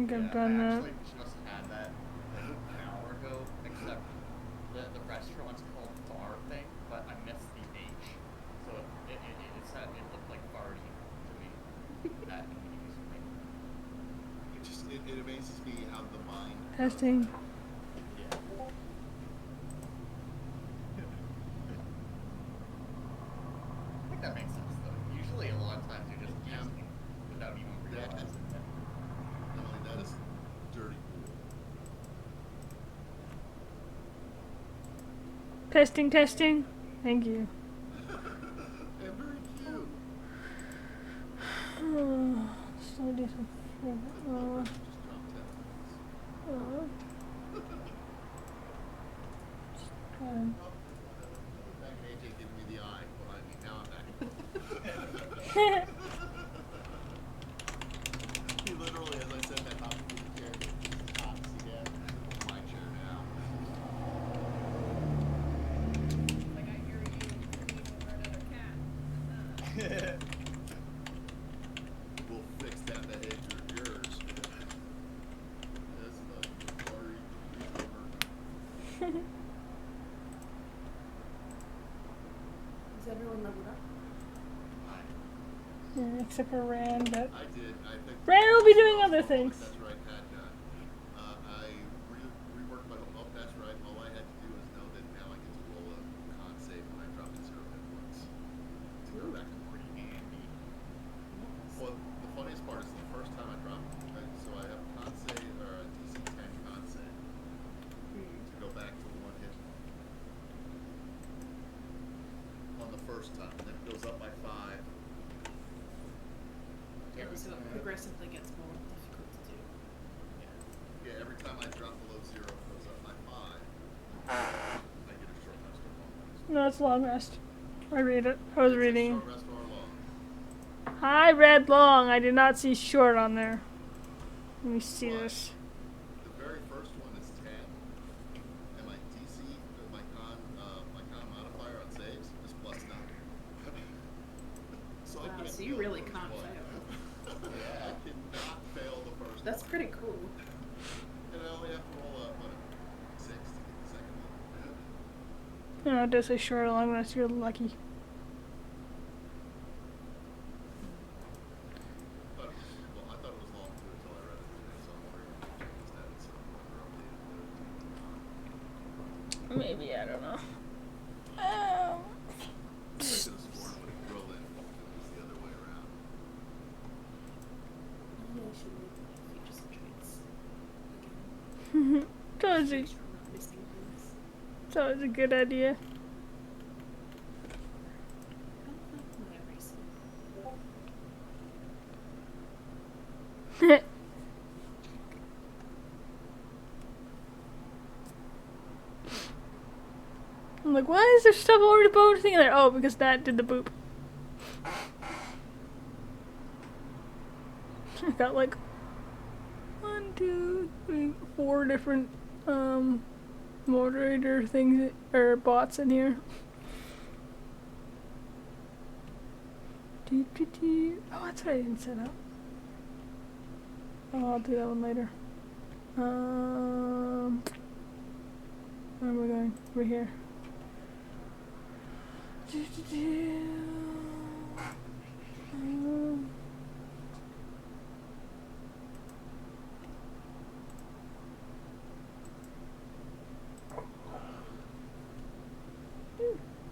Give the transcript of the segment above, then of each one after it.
think I've done that. Actually, just had that like an hour ago, except the restaurant's called Bar Thing, but I missed the H, so it looked like farty to me. That confused me. It amazes me how the mind. Testing. Yeah. I think that makes sense though. Usually, a lot of times you're just guessing without even realizing it. Not only that, it's dirty pool. Testing, testing. Thank you. And very cute. So do some. Just drop 10 minutes. Back in AJ giving me the eye behind me. Now I'm back. He literally, as I said that, hopped into the chair. Again. My chair now. Like I hear you screaming over another cat. We'll fix that edge of yours. That's the blurry recover. Is everyone leveled up? Yeah, except for Rand, but I did. I think Rand will be doing other things. That's right, had done. I reworked my. Oh, that's right. All I had to do is know that now I get to roll a con save when I drop to 0 hit points to go back to pretty handy. Well, the funniest part is the first time I dropped, so I have a con save or a DC 10 con save to go back to 1 hit on the first time, and then it goes up by 5. Yeah, so it progressively gets more difficult to do. Yeah, every time I drop below 0, it goes up by 5. I get a short rest or long rest. No, it's long rest. I read it. I was reading. Short rest or long. I read long. I did not see short on there. Let me see this. The very first one is 10, and my DC, my con modifier on saves is +9. So I Wow, can't so you fail really the first can't one. fail. I cannot fail the first That's one. pretty cool. And I only have to roll up 6 to get the second one. No, it does say short or long rest. You're lucky. I thought it was long too until I read it today, so I'm wondering if they changed that at some point or updated it. Maybe, I don't know. I could have sworn when it rolled in, it was the other way around. Maybe I should make features and traits It's always again. a, Make sure I'm not missing things. it's always a good idea. I don't like my erasing. I'm like, why is there stuff already posting in there? Oh, because that did the boop. I got like 1, 2, 3, 4 different moderator things or bots in here. Oh, that's what I didn't set up. Oh, I'll do that one later. Where am I going? Over here.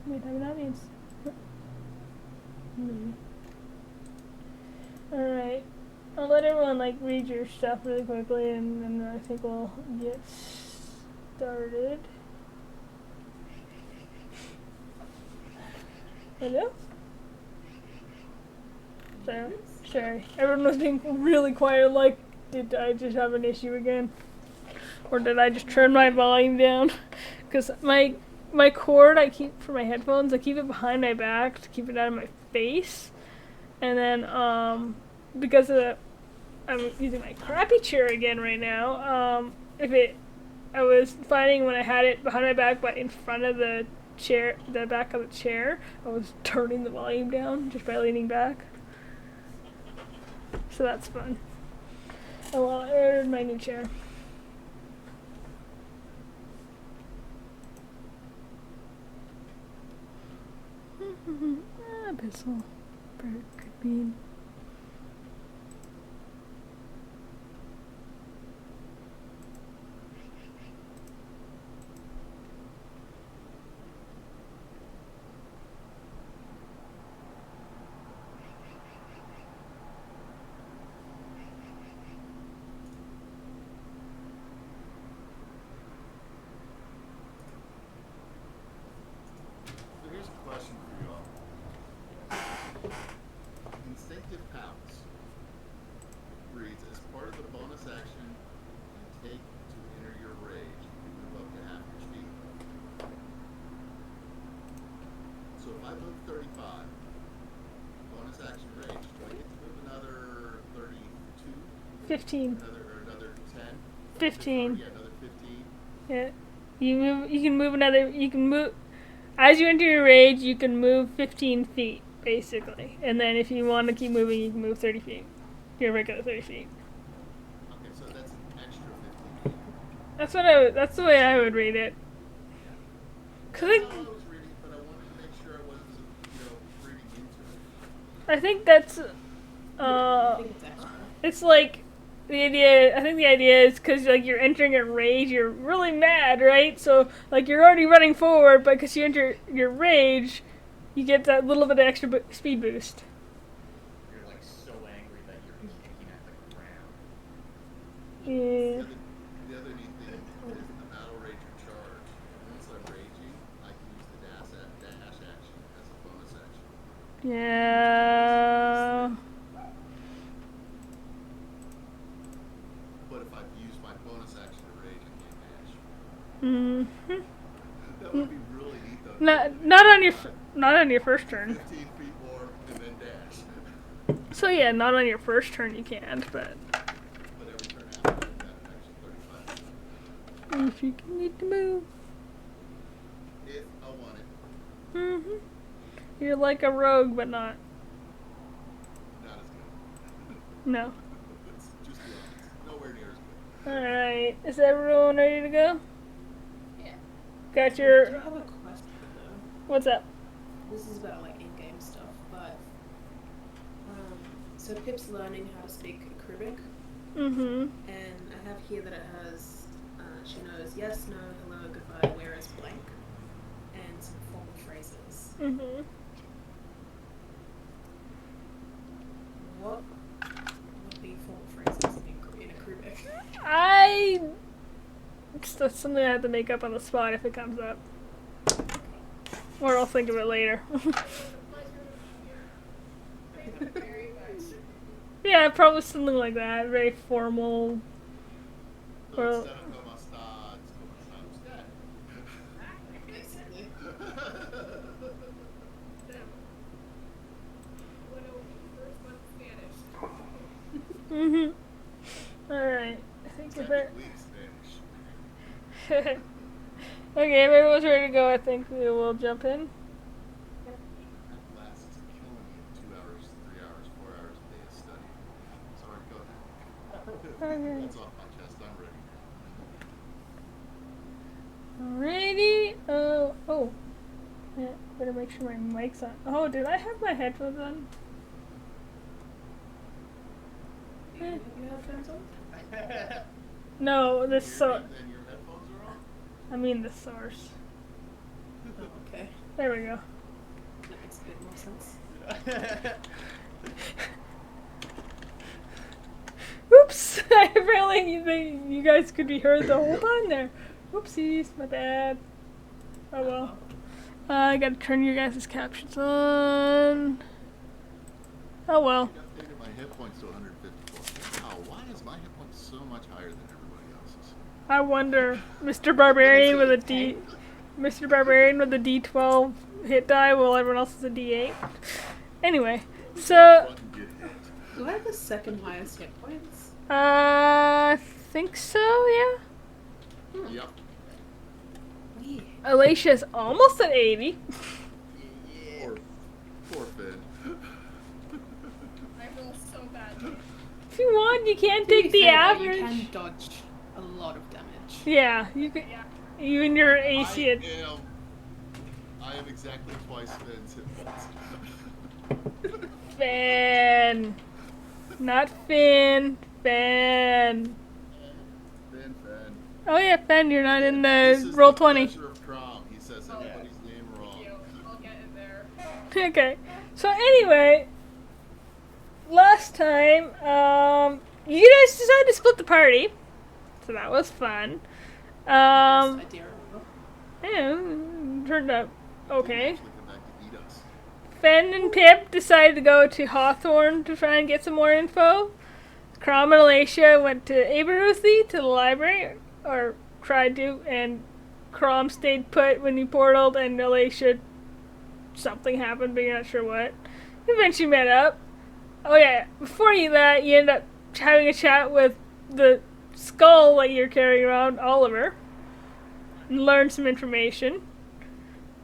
Wait, have an audience. Alright. I'll let everyone like read your stuff really quickly and then I think we'll get started. Hello? Sorry. Everyone was being really quiet, like, did I just have an issue again? Or did I just turn my volume down? Because my cord I keep for my headphones, I keep it behind my back to keep it out of my face. And then, because of I'm using my crappy chair again right now, I was finding when I had it behind my back but in front of the chair, the back of the chair, I was turning the volume down just by leaning back. So that's fun. Oh well, I ordered my new chair. Abyssal. Bird could be. So here's a question for you all. Instinctive pounce reads, as part of the bonus action you take to enter your rage, you can move up to half your speed. So if I move 35, bonus action rage, do I get to move another 32? 15. Another 10? 15. Yeah, another 15. Yeah. You can move another. You can move. As you enter your rage, you can move 15 feet, basically. And then if you want to keep moving, you can move 30 feet. Your regular 30 feet. Okay, so that's an extra 15 feet. That's the way I would read it. Cause That's how I was reading, but I wanted to make sure I wasn't, reading into it. I think that's, I think it's extra. it's like, the idea, I think the idea is because, like, you're entering a rage, you're really mad, right? So, like, you're already running forward, but because you enter your rage, you get that little bit of extra speed boost. You're like so angry that you're kicking at the ground. Yeah. The other neat thing is the Battle Rager charge. Once I'm raging, I can use the dash action as a bonus action. Yeah. But if I've used my bonus action to rage, I can't dash. Mm-hmm. That would be really neat though. Not on your first turn. 15 feet more and then dash. So yeah, not on your first turn you can't, but But every turn after that, actually 35. if you need to move. If I want it, Mm-hmm. You're like a rogue, but not. not as good. No. It's just the opposite. Nowhere near as good. Alright. Is everyone ready to go? Yeah. Got I your... do have a question though. What's up? This is about like in-game stuff, but so Pip's learning how to speak Krubic, Mm-hmm. and I have here that it has she knows yes, no, hello, goodbye, where is blank, and some formal phrases. Mm-hmm. What would be formal phrases in a Krubic? That's something I have to make up on the spot if it comes up. Or I'll think of it later. Very much. Yeah, probably something like that. Very formal. So Or, instead of como está, it's como está usted. Basically. 101st month Spanish. mm-hmm. Alright. I think if it... Technically Spanish. Okay, if everyone's ready to go, I think we will jump in. That lasts killing me in 2 hours, 3 hours, 4 hours a day of study. Sorry, go ahead. Okay. That's off my chest. I'm ready. Ready? Oh. Yeah, better make sure my mic's on. Oh, did I have my headphones on? Do you have headphones on? No, this And so. your headphones are on? I mean the source. Oh, okay. There we go. That makes a bit more sense. Oops! Apparently you guys could be heard the whole time there. Oopsies, my bad. Oh well. I gotta turn your guys' captions on. Oh well. I updated my hit points to 154. Wow, why is my hit points so much higher than everybody else's? I wonder, Mr. Barbarian with a Mr. Barbarian with a D12 hit die while everyone else is a D8. Anyway, so Fucking get hit. Do I have the second highest hit points? I think so, yeah. Yep. Weird. Alicia's almost at 80. Poor Finn. I roll so badly. If you want, can. You can't To be take the fair, though, average. You can dodge a lot of damage. Yeah, you can. Even your AC. I am exactly twice Finn's hit points. Finn. Not Finn. Finn. Finn. Oh yeah, Finn, you're not in This the is roll the 20. pleasure of Crom. He says everybody's name wrong. Thank you. I'll get in there. Okay. So anyway, last time, you guys decided to split the party, so that was fun. Best idea ever. Yeah, turned out okay. Actually come back to eat us. Fen and Pip decided to go to Hawthorne to try and get some more info. Crom and Alacia went to Aberystwyth to the library, or tried to, and Crom stayed put when he portaled, and Alacia, something happened, but you're not sure what. Eventually met up. Oh yeah, before that, you end up having a chat with the skull that you're carrying around, Oliver, and learned some information.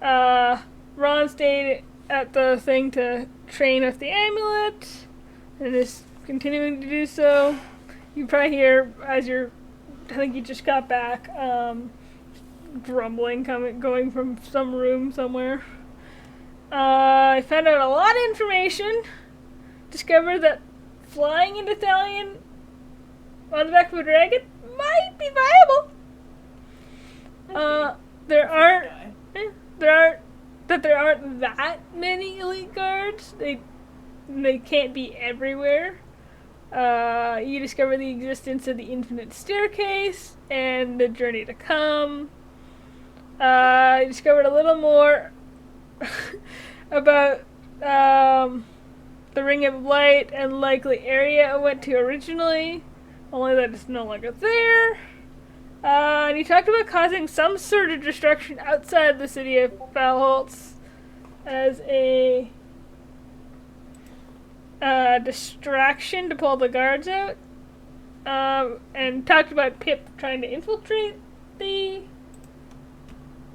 Ron stayed at the thing to train with the amulet, and is continuing to do so. You probably hear as I think you just got back, grumbling going from some room somewhere. I found out a lot of information. Discovered that flying into Thalion on the back of a dragon might be viable. There aren't that many elite guards. They can't be everywhere. You discover the existence of the infinite staircase and the journey to come. You discovered a little more about the Ring of Light and likely area I went to originally, only that it's no longer there. And you talked about causing some sort of destruction outside the city of Valholtz as a distraction to pull the guards out. And talked about Pip trying to infiltrate the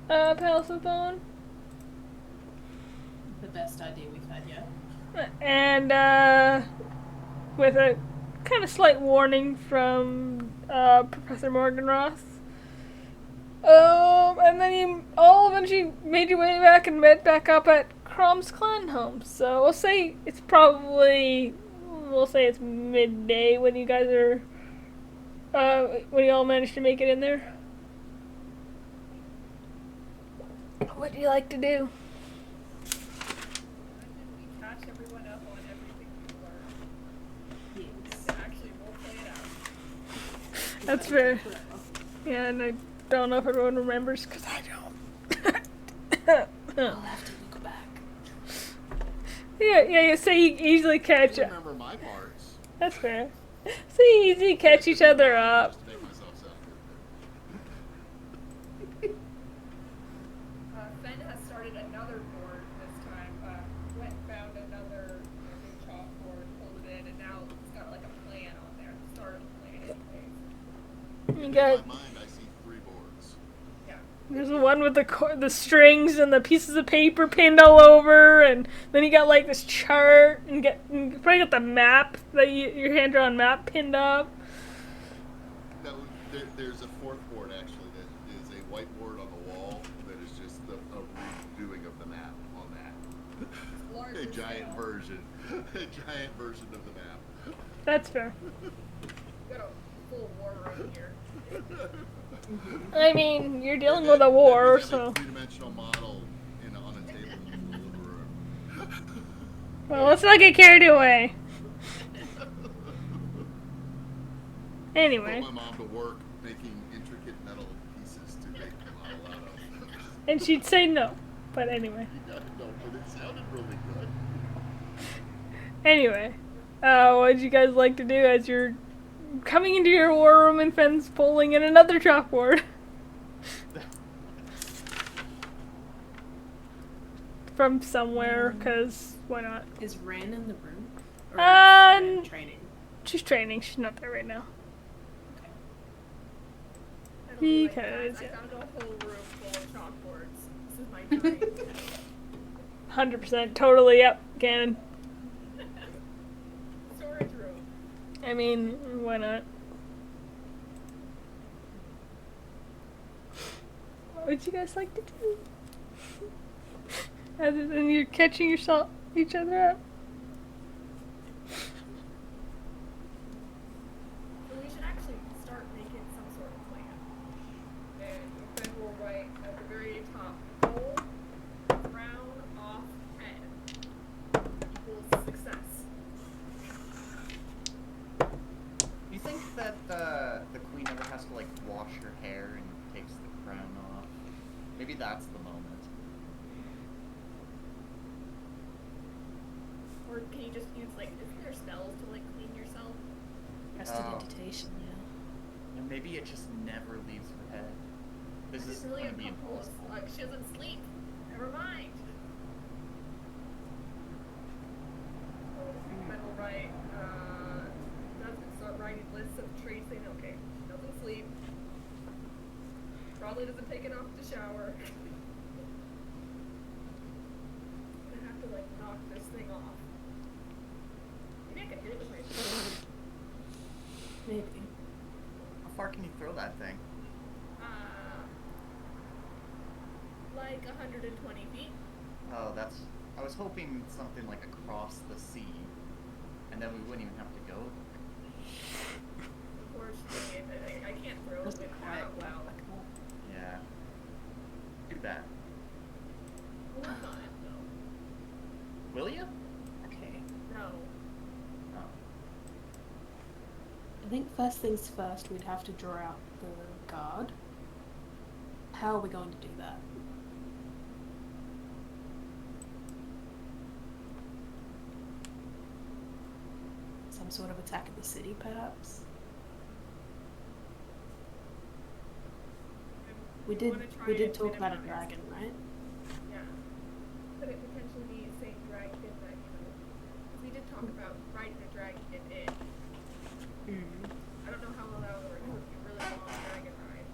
Palace of Bone. The best idea we've had yet. And with a kind of slight warning from Professor Morganroth. And then you all eventually made your way back and met back up at Crom's clan home. So we'll say it's midday when you guys are, when you all managed to make it in there. What do you like to do? We catch everyone up on everything we learned. Yes. And actually, we'll play it out. That's fair. Yeah, and I don't know if everyone remembers because I don't. I'll have to look back. Yeah, so you easily catch I up. remember my parts. That's fair. So you easily catch each other up. Just to make myself sound Fen has started another board this time. Went and found another new chalkboard, pulled it in, and now it's got like a plan on there. The start of the plan, anyways. You good. got In my mind, I see 3 boards. Yeah. there's the one with the strings and the pieces of paper pinned all over, and then you got like this chart and you probably got the map that your hand drawn map pinned up. No, there's a 4th board actually that is a whiteboard on the wall that is just a redoing of the map on that. Larger A giant scale. version. A giant version of the map. That's fair. Got a full war room here. I mean, you're dealing And with a then war, we have so. a 3-dimensional model on a table in the middle of the room. Well, let's not get carried away. Anyway, Put my mom to work making intricate metal pieces to make the model out of. and she'd say no, but anyway. No, but it sounded really good. Anyway, what did you guys like to do as you're coming into your war room and Fenn's pulling in another chalkboard? From somewhere, because why not? Is Ran in the room? Or is Um, Ran training? She's training, she's not there right now. Okay. It'll be like, Because, "Guys, I yeah. found a whole room full of chalkboards. This is my dream." 100%, totally, yep, Gannon. Storage room. I mean, why not? What would you guys like to do? Other than you're catching each other up. So we should actually start making some sort of plan. And then we'll write at the very top, goal, crown, off, head, equals success. You think that the queen ever has to like wash her hair and takes the crown off? Maybe that's the moment. Or can you just use like, isn't there spells to like clean yourself? Prestidigitation, yeah. And maybe it just never leaves her head. This is really gonna be uncomfortable. impossible. Like she doesn't sleep. Never mind. Then we'll write, doesn't start writing lists of tracing. Okay, she doesn't sleep. Probably doesn't take enough to shower. I'm gonna have to like knock this thing off. Maybe I can hit it with my phone. Maybe. How far can you throw that thing? Like 120 feet. Oh, that's... I was hoping something like across the sea. And then we wouldn't even have to go there. Unfortunately, I can't throw it Doesn't with quite that well. work. Yeah. Too bad. We'll work on it though. Will you? Okay. No. Oh. I think first things first, we'd have to draw out the guard. How are we going to do that? Some sort of attack of the city, perhaps? We did talk about a dragon, right? Yeah. Could it potentially be the same dragon that, we did talk about riding a dragon in. I don't know how well that would work. It would be a really long dragon ride.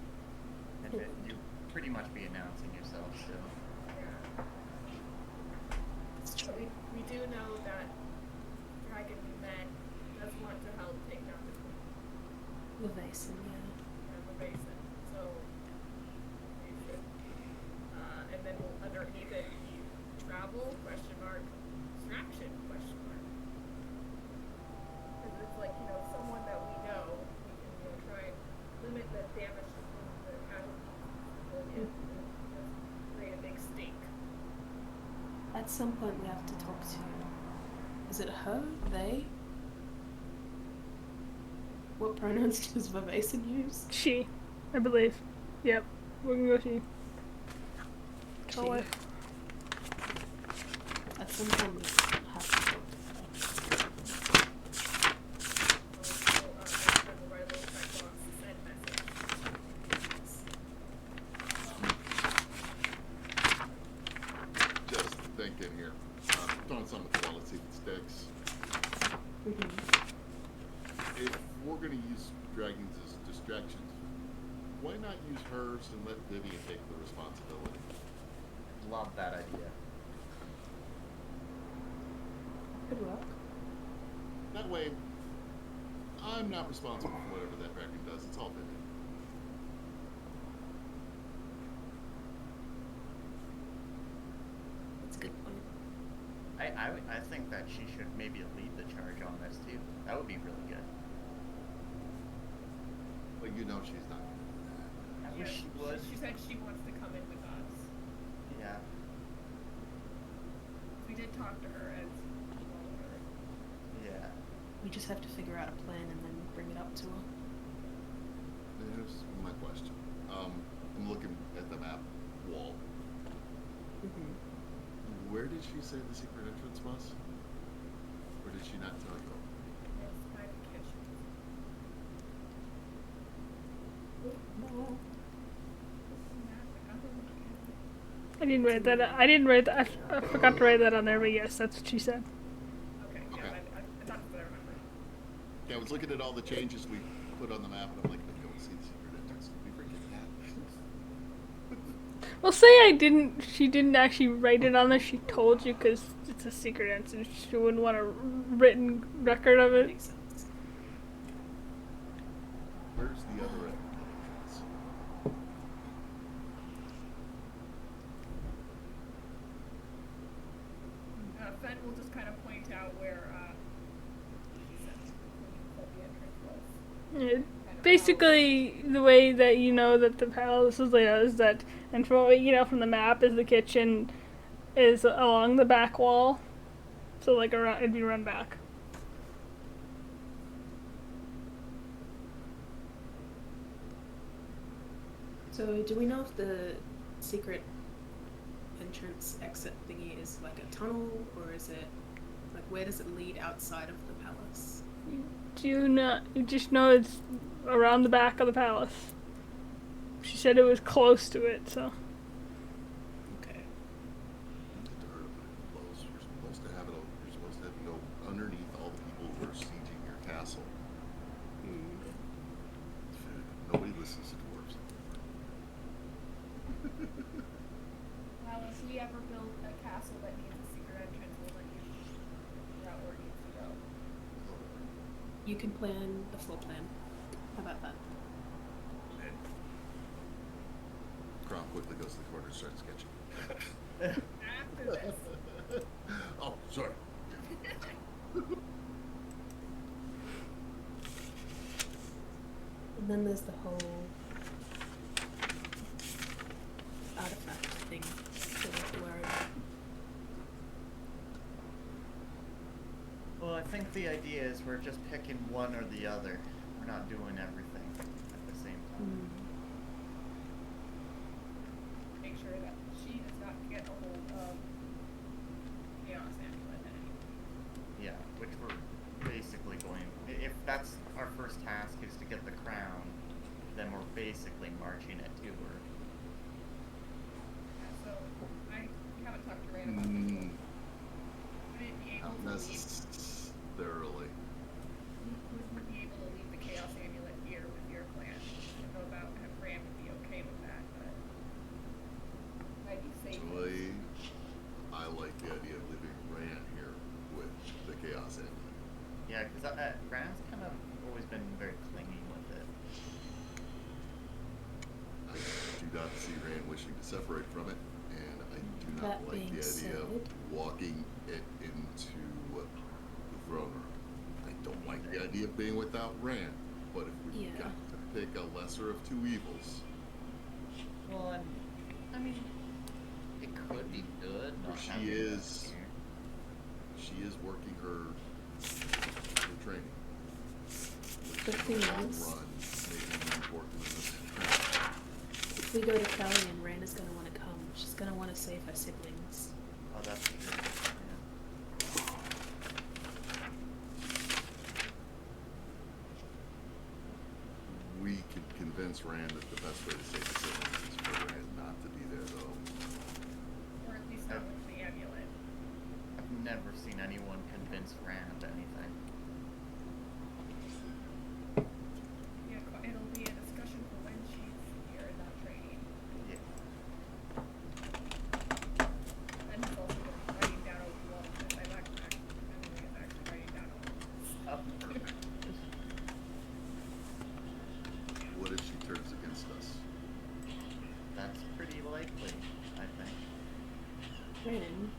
And then you pretty much be announcing yourself still. Yeah. So we do know that Dragon Man does want to help take down the queen The Vason, yeah. and the basin. So we should. And then we'll underneath it be travel, question mark, distraction, question mark. Because it's like, someone that we know, we can try and limit the damage to the casualties and just create a big stink. At some point we have to talk to... Is it her? They? What pronouns does Vivason use? She, I believe. Yep, we're gonna go she. She. Away. At some point we have to talk to her. Just thinking here. Throwing something at the wall, let's see if it sticks. If we're going to use dragons as distractions, why not use hers and let Vivian take the responsibility? Love that idea. Could work. That way, I'm not responsible for whatever that dragon does. It's all Vivian. That's a good point. I think that she should maybe lead the charge on this too. That would be really good. But you know she's not. I wish she would. She said she wants to come in with us. Yeah. We did talk to her as her. Yeah. We just have to figure out a plan and then bring it up to her. Here's my question. I'm looking at the map wall. Where did she say the secret entrance was? Or did she not tell you? It's by the kitchen. No. I didn't write that. I didn't write that. I forgot to write that on there, but yes, that's what she said. Okay, yeah, Okay. I thought that's what I remember. Yeah, I was looking at all the changes we put on the map, and I'm like, let's go and see the secret entrance. We forget that. Well, say I didn't. She didn't actually write it on there. She told you because it's a secret answer. She wouldn't want a written record of it. Makes sense. Where's the other entrance? Fen will just kind of point out where the entrance was. Yeah, basically, the way that you know that the palace is laid out is that, and from what you know from the map, is the kitchen is along the back wall, so like around it'd be run back. So, do we know if the secret entrance exit thingy is like a tunnel, or is it like where does it lead outside of the palace? Do you not? You just know it's around the back of the palace. She said it was close to it, so. Okay. To her to put it close. You're supposed to have it. You're supposed to go underneath all the people who are sieging your castle. Nobody listens to dwarves. Well, if we ever build a castle that needs a secret entrance, we'll let you figure out where it needs to go. You can plan the floor plan. How about that? And Krom quickly goes to the corner and starts sketching. After this. Oh, sorry. And then there's the whole artifact thing that we have to worry about. Well, I think the idea is we're just picking one or the other. We're not doing everything at the same time. Make sure that she does not get a hold of Chaos Amulet at any point. Yeah, which we're basically going. If that's our first task is to get the crown, then we're basically marching it to her. Yeah, so I haven't talked to Rand about this. Mm, Would it be able not to leave? necessarily. Would be able to leave the Chaos Amulet here with your clan? I don't know about if Rand would be okay with that, but might be safe. Actually, I like the idea of leaving Rand here with the Chaos Amulet. Yeah, because Rand's kind of always been very clingy with it. I do not see Rand wishing to separate from it, and I do not That like the being idea of said- walking it into the throne room. I don't like the idea of being without Rand, but if we've Yeah. got to pick a lesser of two evils, Well, and I mean, it could be good. Well, Not she having her is- here. she is working her training. Which The in thing the long is- run may be more important than this training. If we go to Cali and Ran is going to want to come, she's going to want to save her siblings. Oh, that's true. Yeah. We could convince Rand that the best way to save the siblings is for Rand not to be there, though. Or at least not with the amulet. I've never seen anyone convince Rand of anything. Yeah, it'll be a discussion for when she's here and not training. Yeah. And he's also going to be writing down a lot of this. I've actually is actually writing down a lot of this. What if she turns against us? That's pretty likely, I think. Ran?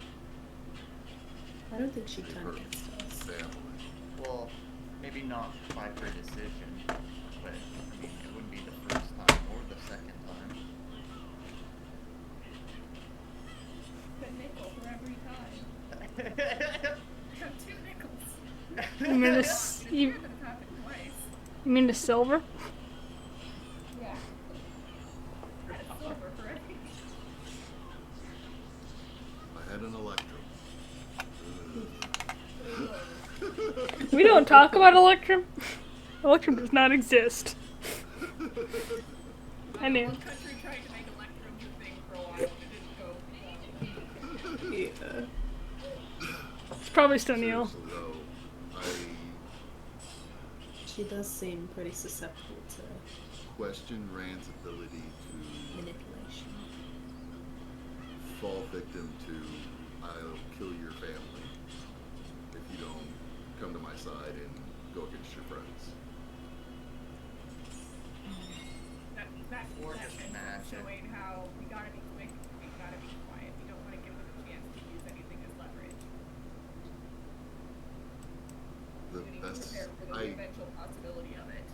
I don't think she'd turn Her against us. family. Well, maybe not by her decision, but I mean, it wouldn't be the first time or the second time. But nickel for every time. You have 2 nickels. You mean It's you weird that it's happened twice. mean the silver? Yeah. That's silver for every. I had an Electrum. We don't talk about Electrum. Electrum does not exist. I knew. One country tried to make Electrum the thing for a while and it didn't go well. Yeah. It's probably still Neil. Seriously, though, She does seem pretty susceptible to I question Rand's ability to manipulation. fall victim to "I'll kill your family if you don't come to my side and go against your friends." Magic Or just session, magic. showing how we gotta be quick, we gotta be quiet. We don't want to give them a chance to use anything as leverage. The We need to best. prepare for the eventual possibility of it.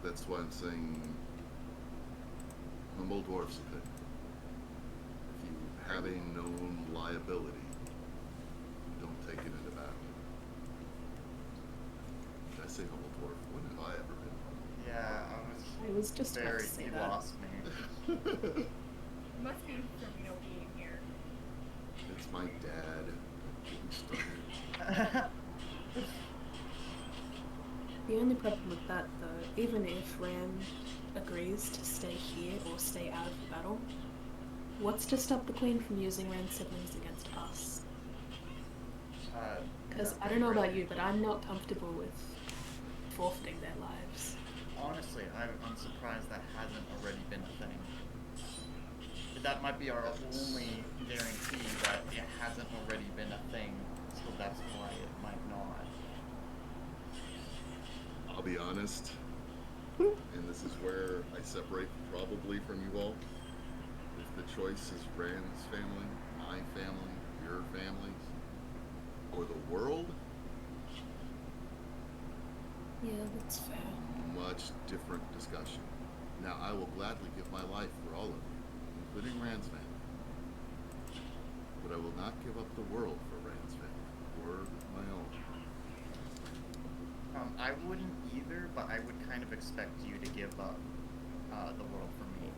That's why I'm saying humble dwarf's opinion. If you have a known liability, don't take it into battle. Did I say humble dwarf? When have I ever been? Yeah, I was just about very. to say You that. lost me. It must be from, being here. It's my dad. Getting started. The only problem with that, though, even if Ran agrees to stay here or stay out of the battle, what's to stop the Queen from using Ran's siblings against us? Because I don't know about you, but I'm not comfortable with forfeiting their lives. Honestly, I'm surprised that hasn't already been a thing. That might be our only guarantee that it hasn't already been a thing, so that's why it might not. I'll be honest, and this is where I separate probably from you all. If the choice is Rand's family, my family, your families, or the world, Yeah, that's fair. much different discussion. Now, I will gladly give my life for all of you, including Rand's family. But I will not give up the world for Rand's family, or my own. I wouldn't either, but I would kind of expect you to give up the world for me.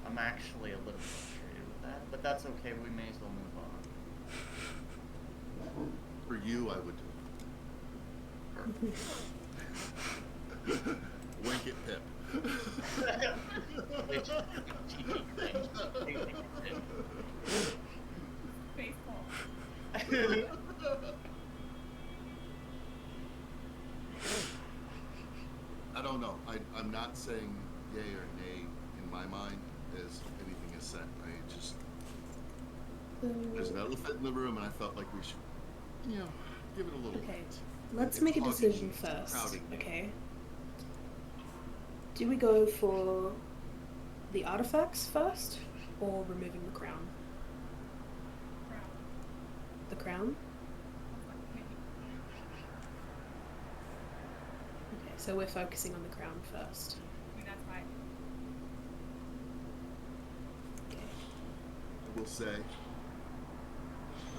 I'm actually a little frustrated with that, but that's okay. We may as well move on. For you, I would do it. Wink at Pip. Baseball. I don't know. I'm not saying yay or nay in my mind as anything is set. I just there's an elephant in the room, and I felt like we should, give it a little. Okay, let's It's make a hogging decision me, first, crowding me. okay? Do we go for the artifacts first, or removing the crown? The crown? Okay, so we're focusing on the crown first. That's fine. Okay. I will say,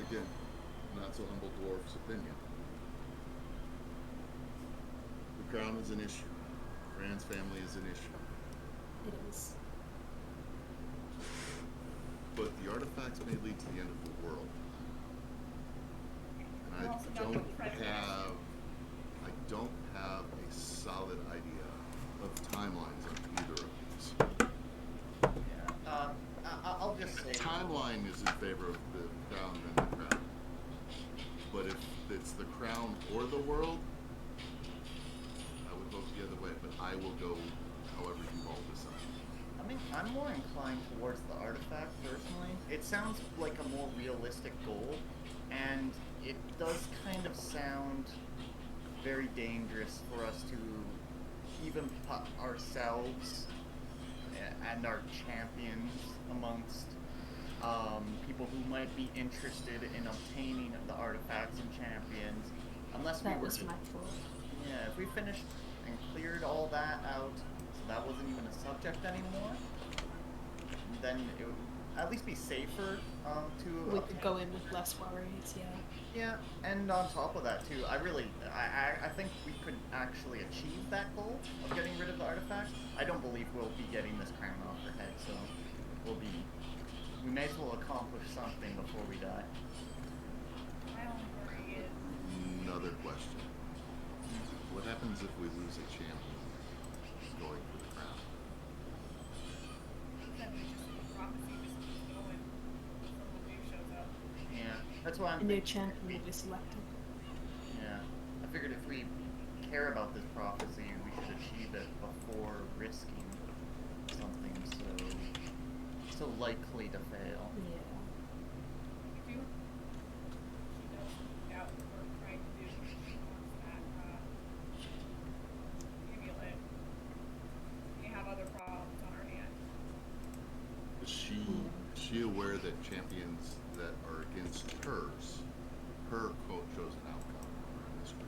again, not so humble dwarf's opinion. The crown is an issue. Rand's family is an issue. It is. But the artifacts may lead to the end of the world. And We're also not gonna try to I don't have a solid idea of timelines on either of these. Yeah. I'll just say Timeline is in favor of the crown and the crown. But if it's the crown or the world, I would vote the other way, but I will go however you all decide. I mean, I'm more inclined towards the artifact personally. It sounds like a more realistic goal, and it does kind of sound very dangerous for us to even put ourselves and our champions amongst people who might be interested in obtaining the artifacts and champions, unless That we were was just, my fault. yeah, if we finished and cleared all that out, so that wasn't even a subject anymore, then it would at least be safer to We could go in with less worries, yeah. yeah, and on top of that too, I think we could actually achieve that goal of getting rid of the artifacts. I don't believe we'll be getting this crown off our head, so we may as well accomplish something before we die. My only worry is Another question. What happens if we lose a champion going for the crown? that we just prophecy just keeps going until the new shows up. Yeah, that's why I'm A new thinking champion will be selected. yeah, I figured if we care about this prophecy, we should achieve it before risking something so likely to fail. Yeah. We do. She does doubt what we're trying to do. She wants that amulet. that champions that are against hers, her chosen outcome on this group.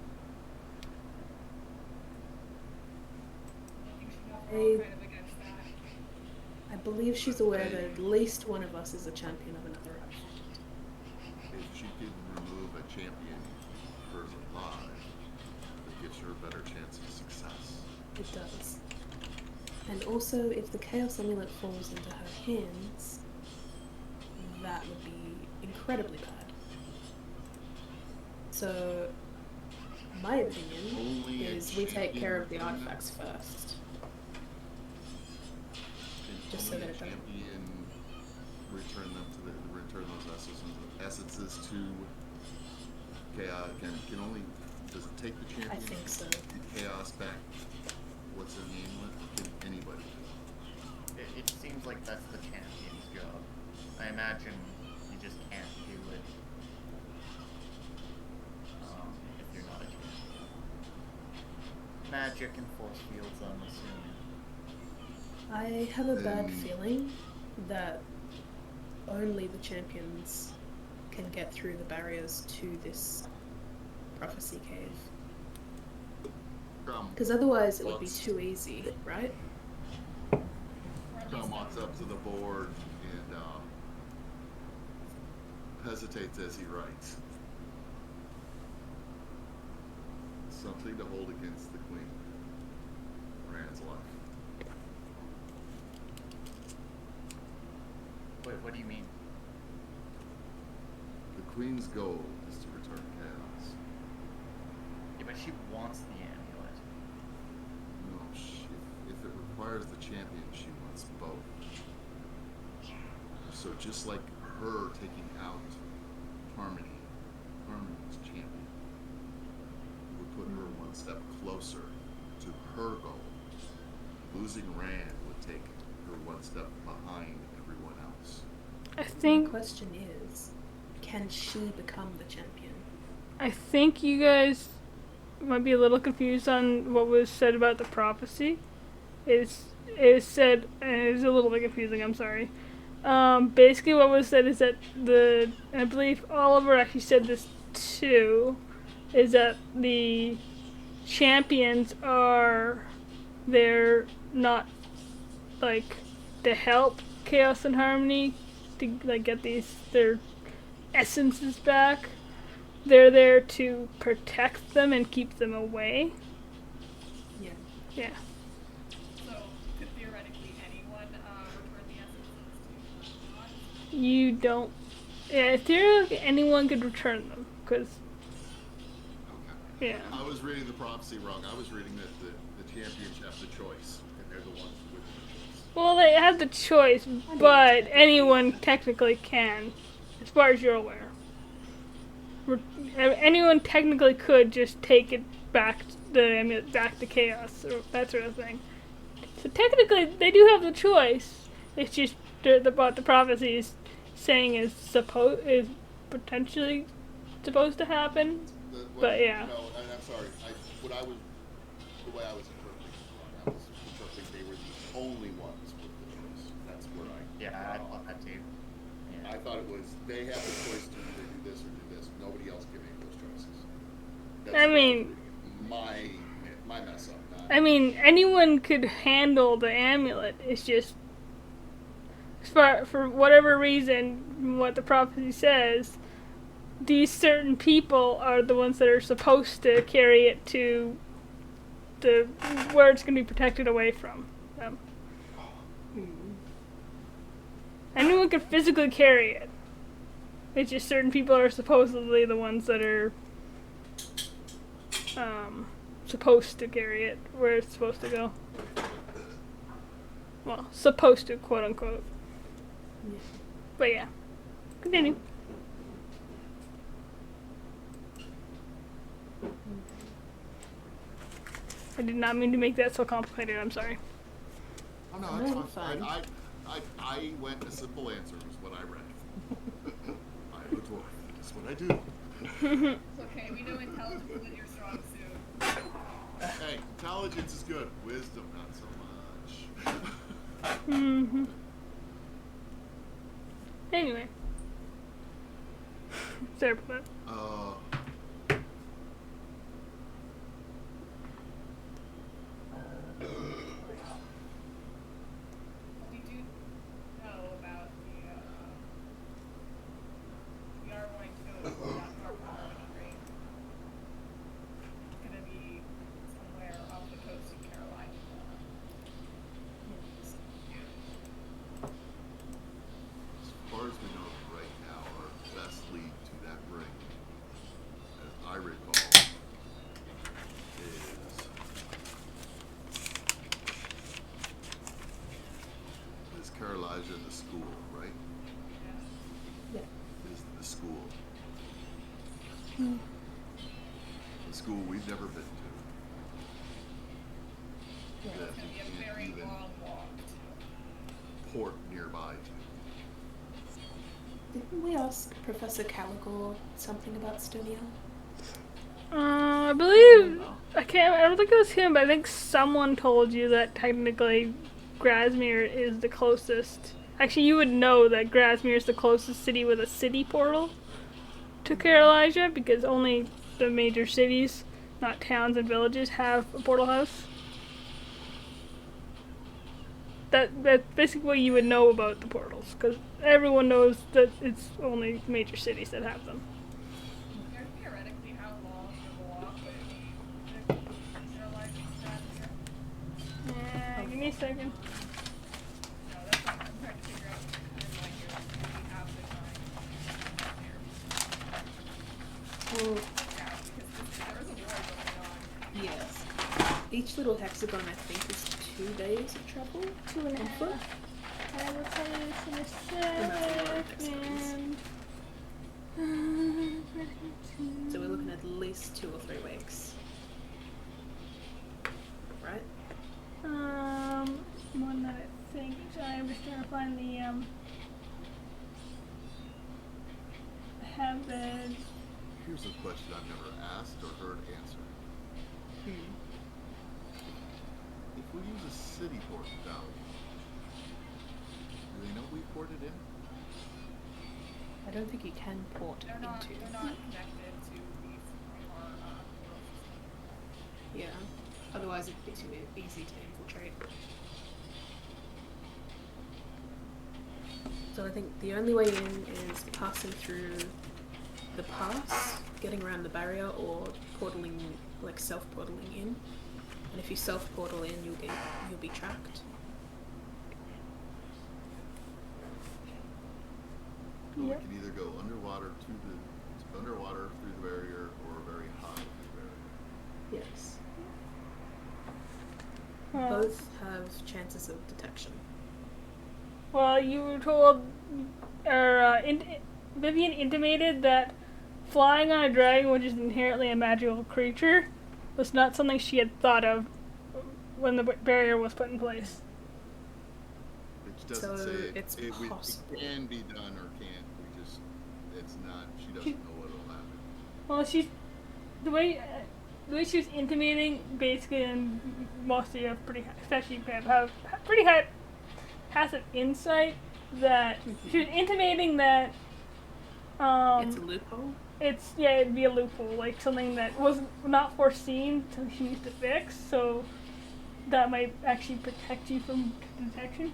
I think she knows we're all kind of against that. I believe she's aware that at least one of us is a champion of another outfit. If she can remove a champion hers alive, it gives her a better chance of success. It does. And also, if the Chaos Amulet falls into her hands, that would be incredibly bad. So, my opinion Only a is we take care of the champion artifacts first. Can Just so only that a it doesn't- champion return those essences to chaos. Does it take the champion? I think so. The chaos back. What's in the amulet? Can anybody do it? It seems like that's the champion's job. I imagine you just can't do it if you're not a champion. Magic and force fields, I'm assuming. I have a bad Then- feeling that only the champions can get through the barriers to this prophecy cave. Because otherwise it would be too easy, right? Tom walks up to the board and hesitates as he writes. Something to hold against the queen. Rand's life. Wait, what do you mean? The queen's goal is to return chaos. Yeah, but she wants the amulet. No, if it requires the champion, she wants both. So just like her taking out Harmony's champion would put her one step closer to her goal. Losing Rand would take her one step behind everyone else. I The think question is, can she become the champion? you guys might be a little confused on what was said about the prophecy. It said, and it was a little bit confusing, I'm sorry. Basically what was said is that and I believe Oliver actually said this too, is that the champions they're not, like, to help Chaos and Harmony to, like, get their essences back. They're there to protect them and keep them away. Yeah. Yeah. So, could theoretically anyone return the essences to God? You don't. Yeah, theoretically, anyone could return them, because, Okay. yeah. I was reading the prophecy wrong. I was reading that the champions have the choice, and they're the ones with the choice. Well, they have the choice, but anyone technically can, as far as you're aware. Anyone technically could just take it back, back to chaos, or that sort of thing. So technically, they do have the choice. It's just what the prophecy is saying is potentially supposed to happen. But yeah. No, I'm sorry. The way I was interpreting it wrong. I was interpreting they were the only ones with the choice. That's where Yeah, I thought that too. Yeah. I thought it was they have the choice to either do this or do this. Nobody else can make those choices. That's I the way mean- was reading it. my mess up. Not, I mean, anyone could handle the amulet. It's just, for whatever reason, what the prophecy says, these certain people are the ones that are supposed to carry it to where it's going to be protected away from them. Anyone could physically carry it. It's just certain people are supposedly the ones that are supposed to carry it where it's supposed to go. Well, supposed to, quote unquote. Yeah. But yeah. Continue. I did not mean to make that so complicated, I'm sorry. Oh no, that's No, fine. fine. I went a simple answer is what I read. I'm a dwarf. That's what I do. It's okay, we know intelligence isn't your strong suit. Hey, intelligence is good. Wisdom, not so much. Mm-hmm. Anyway. Sorry about that. We do know about the, we are going to go to that North Harmony Green. It's gonna be somewhere off the coast of Carolina. As far as we know right now, our best lead to that ring, as I recall, is Carolina in the school, right? Yeah. Is the school. The school we've never been to. Yeah. That It's gonna we be a can't very even long walk to. port nearby to. Didn't we ask Professor Caligor something about Stonia? I believe I don't think it was him, but I think someone told you that technically Grasmere is the closest. Actually, you would know that Grasmere is the closest city with a city portal to Carolina because only the major cities, not towns and villages, have a portal house. That's basically what you would know about the portals, because everyone knows that it's only major cities that have them. Theoretically, how long of a walk would it be to Carolina to Yeah, give me a second. No, that's what I'm trying to figure out. Timeline here. Do we have the time here? Well, Yeah, because there is a war going on. yes. Each little hexagon, I think, is 2 days of travel. 2.5. On foot? I will tell you this in a second. So we're looking at least 2 or 3 weeks. Right? One that I think. Sorry, I'm just trying to find the I have the. Here's a question I've never asked or heard answered. If we use a city port now, do they know we ported in? I don't think you can port They're not into. connected to the our portal system. Yeah. Otherwise, it'd be too easy to infiltrate. So I think the only way in is passing through the pass, getting around the barrier, or portaling, like self-portaling in. And if you self-portal in, you'll be tracked. So Yep. we can either go underwater through the barrier or very high through the barrier. Yes. Well, Both have chances of detection. well, you were told, or Vivian intimated that flying on a dragon, which is inherently a magical creature, was not something she had thought of when the barrier was put in place. It doesn't So say it's it possible. can be done or can't. It's not. She doesn't know what will happen. Well, the way she was intimating, basically, and mostly have pretty, especially have pretty high passive insight. That she was intimating that It's a loophole. it'd be a loophole, like something that was not foreseen, something she needs to fix. So that might actually protect you from detection.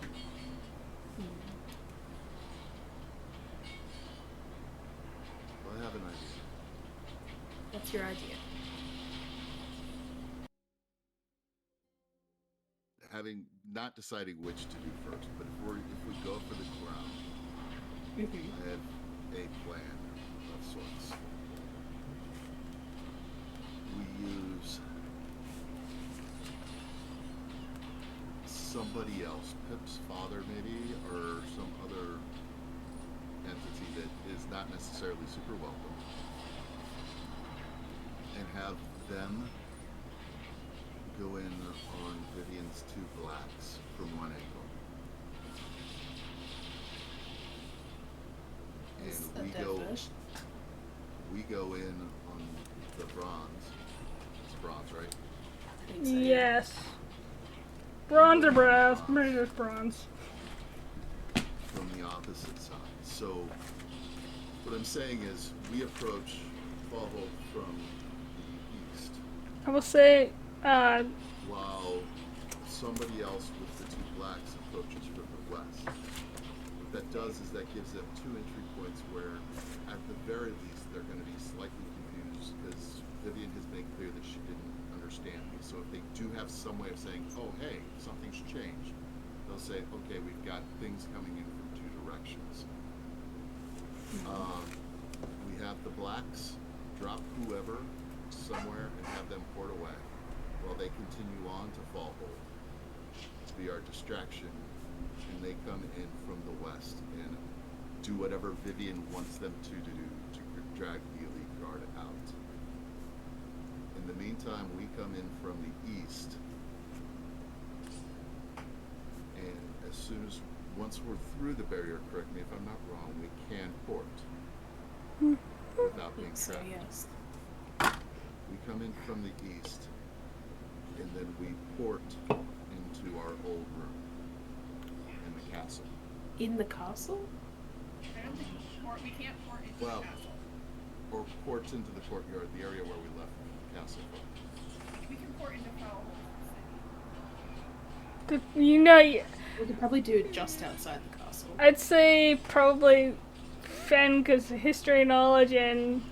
Well, I have an idea. What's your idea? Having not deciding which to do first, but if we go for the crown, I have a plan of sorts. We use somebody else, Pip's father maybe, or some other entity that is not necessarily super welcome, and have them go in on Vivian's 2 blacks from one angle. It's a And diversion. we go in on the bronze. It's bronze, right? I think so, yeah. Yes. Bronze or brass? Maybe it's bronze. from the opposite side. So what I'm saying is we approach Fallholt from the east, I will say, while somebody else with the two blacks approaches from the west. What that does is that gives them 2 entry points where, at the very least, they're going to be slightly confused because Vivian has made clear that she didn't understand me. So if they do have some way of saying, oh, hey, something's changed, they'll say, okay, we've got things coming in from 2 directions. We have the blacks drop whoever somewhere and have them port away while they continue on to Fallhold to be our distraction, and they come in from the west and do whatever Vivian wants them to do to drag the elite guard out. In the meantime, we come in from the east, and as soon as once we're through the barrier, correct me if I'm not wrong, we can port without being So trapped. yes. We come in from the east, and then we port into our old room in the castle. In the castle? I don't think we can't port into Well, the castle. or ports into the courtyard, the area where we left the castle from. We can port into Fallholt. you know, We could probably do it just outside the castle. I'd say probably Fen because history knowledge, and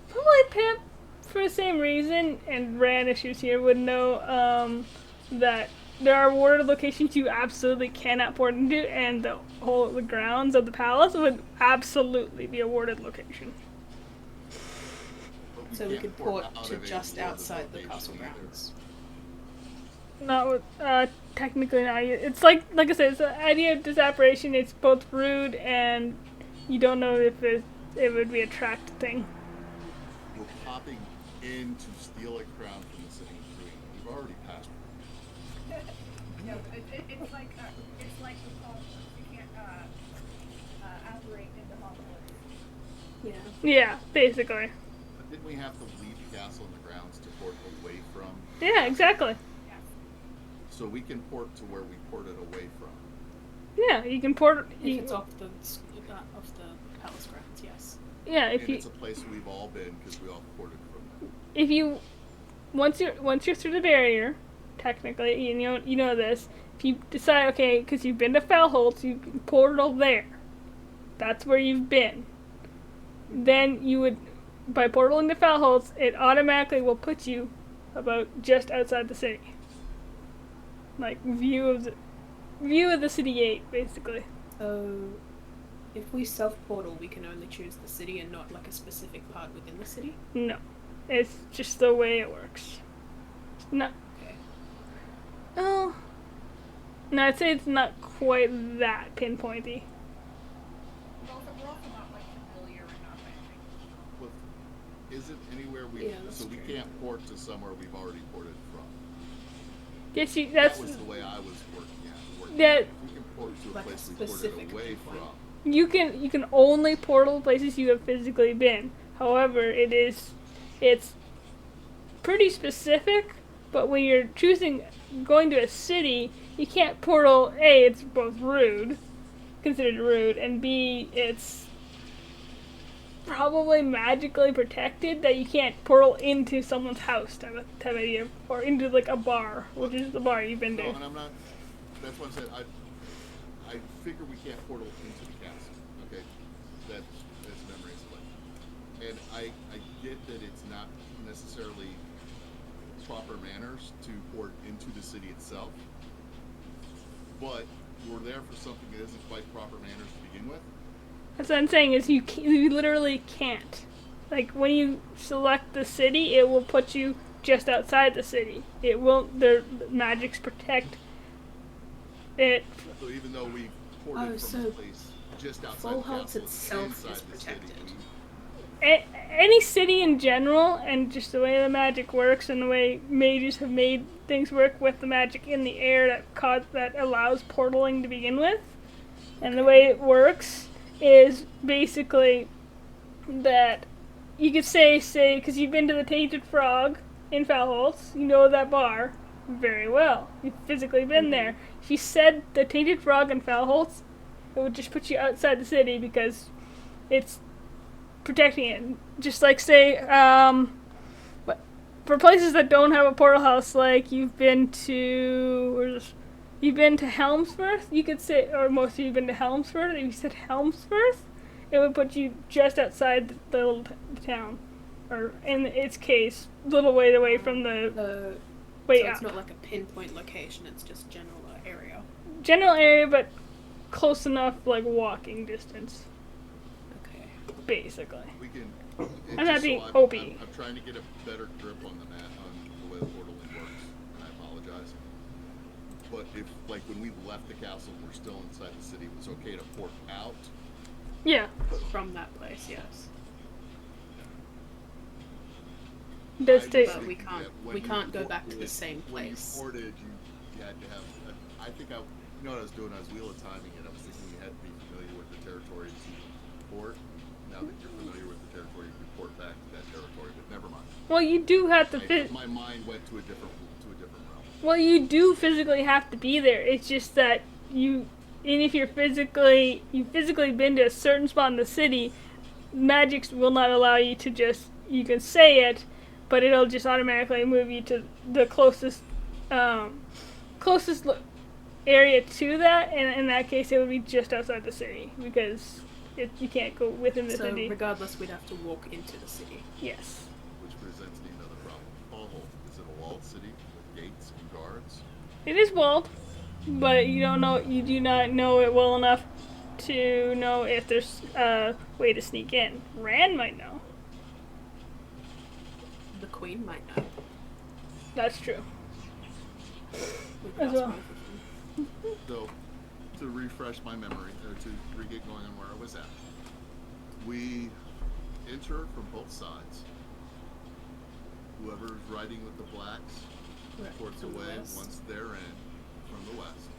probably Pip for the same reason, and Ran issues here would know that there are warded locations you absolutely cannot port into, and the grounds of the palace would absolutely be a warded location. But So we can't could port out to of a just warded outside the location castle either. grounds. Not with, technically not. It's like I said, it's the idea of disapparition. It's both rude and you don't know if it would be a tracked thing. We're popping in to steal a crown from the city of Green. We've already passed. No, it's like the Fallholt. You can't operate into Hogwarts. Yeah. Yeah, basically. But didn't we have to leave the castle and the grounds to port away from? Yeah, exactly. Yeah. So we can port to where we ported away from. Yeah, you can port. If it's off the palace grounds, yes. Yeah, if And you it's a place we've all been because we all ported from there. if you once you're through the barrier, technically, you know this. If you decide, okay, because you've been to Fellholt, you can portal there. That's where you've been. Then you would, by portaling to Fellholt, it automatically will put you about just outside the city. Like view of the city gate, basically. So, if we self-portal, we can only choose the city and not like a specific part within the city? No, it's just the way it works. No. Okay. Oh. No, I'd say it's not quite that pinpointy. We're also not like familiar enough, I think. Well, isn't anywhere we Yeah, that's so we true. can't port to somewhere we've already ported from. Yes, that's That was the way I was working Yeah. at. We can port to a Like a place we ported specific away point. from. you can only portal places you have physically been. However, it's pretty specific. But when you're choosing going to a city, you can't portal. A, it's both considered rude, and B, it's probably magically protected that you can't portal into someone's house type of idea, or into like a bar, which is the bar you've been No, to. and I'm not. That's what I'm saying. I figure we can't portal into the castle. Okay, that's memory select. And I get that it's not necessarily proper manners to port into the city itself, but we're there for something that isn't quite proper manners to begin with. That's what I'm saying is you literally can't. Like when you select the city, it will put you just outside the city. It won't. The magics protect it. So even though we ported Oh, from so a place just outside Full the House castle, itself inside is the protected. city, Any city in general, and just the way the magic works, and the way mages have made things work with the magic in the air that allows portaling to begin with, and the way it works is basically that you could say because you've been to the Tainted Frog in Fellholtz, you know that bar very well. You've physically been there. She said the Tainted Frog in Fellholtz it would just put you outside the city because it's protecting it. Just like say, but for places that don't have a portal house, like you've been to Helmsworth, you could say, or most of you've been to Helmsworth. If you said Helmsworth, it would put you just outside the little town, or in its case, a little way away from the way so out. it's not like a pinpoint location, it's just general area. General area, but close enough, like walking distance, Okay. basically. We can. I'm not being I'm trying to get a better grip on the map, on the way the portaling works, and I apologize. But if, like, when we left the castle and we're still inside the city, it was okay to port out. Yeah. From that place, yes. Does I take. just But we think can't- that when we you can't go port- back to the same place. When you ported, you had to have. I think you know what I was doing? I was wheel of timing it. I was thinking you had to be familiar with the territory to port. Now that you're familiar with the territory, you can port back to that territory. But never mind. Well, you do have to My mind went to a different realm. Well, you do physically have to be there. It's just that and if you've physically been to a certain spot in the city, magics will not allow you to you can say it, but it'll just automatically move you to the closest area to that, and in that case, it would be just outside the city because you can't go within the So city. regardless, we'd have to walk into the city. Yes. Which presents me another problem. Paul, is it a walled city with gates and guards? It is walled, but you do not know it well enough to know if there's a way to sneak in. Rand might know. The Queen might know. That's true. We could As ask well. both of them. So, to refresh my memory, or to re-get going on where I was at, we enter from both sides. Whoever's riding with the blacks Right, ports from the away west. once they're in from the west.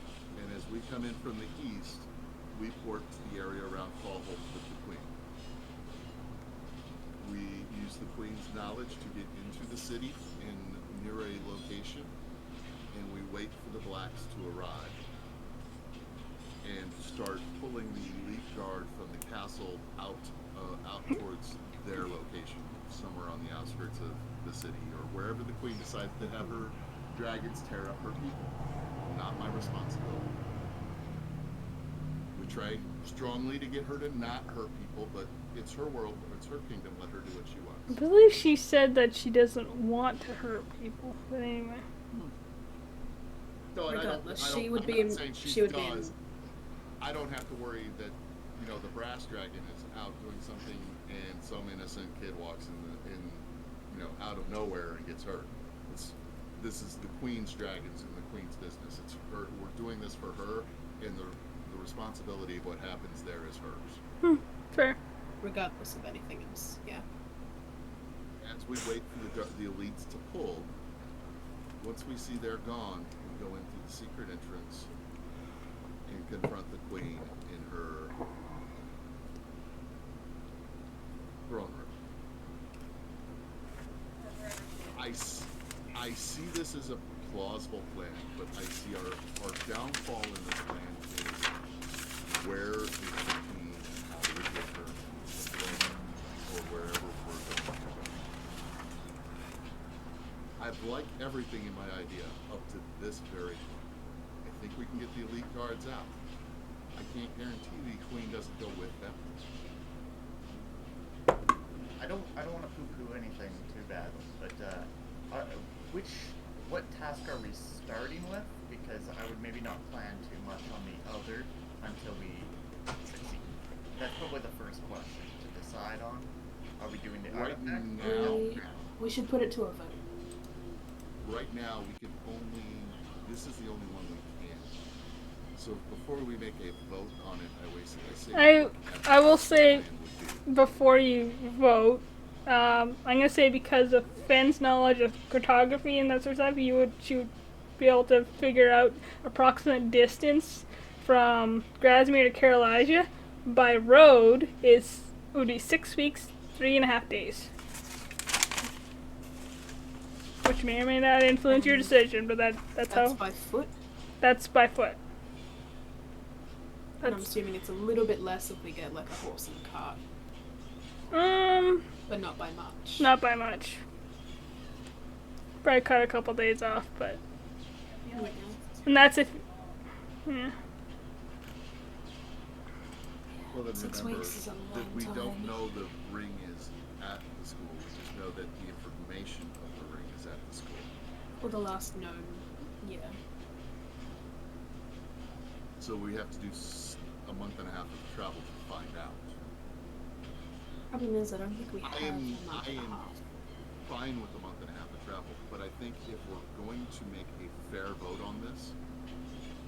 And as we come in from the east, we port to the area around Fallholt with the Queen. We use the Queen's knowledge to get into the city near a location, and we wait for the blacks to arrive and start pulling the elite guard from the castle out towards their location, somewhere on the outskirts of the city, or wherever the Queen decides to have her dragons tear up her people. Not my responsibility. We try strongly to get her to not hurt people, but it's her world, it's her kingdom, let her do what she I wants. believe she said that she doesn't want to hurt people, but anyway. No, and Regardless, I'm she would not be in- saying she would be in- does. I don't have to worry that, the brass dragon is out doing something and some innocent kid walks in out of nowhere and gets hurt. This is the Queen's dragons and the Queen's business. It's her. We're doing this for her, and the responsibility of what happens there is hers. Fair. Regardless of anything else, yeah. As we wait for the elites to pull, once we see they're gone, we go into the secret entrance and confront the Queen in her throne room. I see this as a plausible plan, but I see our downfall in this plan is where is the Queen and how do we get her to Rome or wherever we're going to go. I've liked everything in my idea up to this very point. I think we can get the elite guards out. I can't guarantee the Queen doesn't go with them. I don't want to poo-poo anything too badly, but what task are we starting with? Because I would maybe not plan too much on the other until we succeed. That's probably the first question to decide on. Are we doing the Right artifact? now- We should put it to a vote. Right now, we can only. This is the only one we can. So before we make a vote on it, I will say plan would be. before you vote, I'm gonna say because of Fenn's knowledge of cartography and that sort of stuff, she would be able to figure out approximate distance from Grasmere to Carolisia by road would be 6 weeks, 3.5 days. Which may or may not influence your decision, but that's That's how. by foot. That's by foot. And I'm That's assuming it's a little bit less if we get like a horse and a cart, but not by much. not by much. Probably cut a couple days off, but I feel like it's and that's if yeah. Well, then 6 remember weeks is a that long we time. don't know the ring is at the school. We just know that the information of the ring is at the school. Or the last known, yeah. So we have to do a month and a half of travel to find out. Problem is, I don't think we have I am a month and a half. fine with a month and a half of travel, but I think if we're going to make a fair vote on this,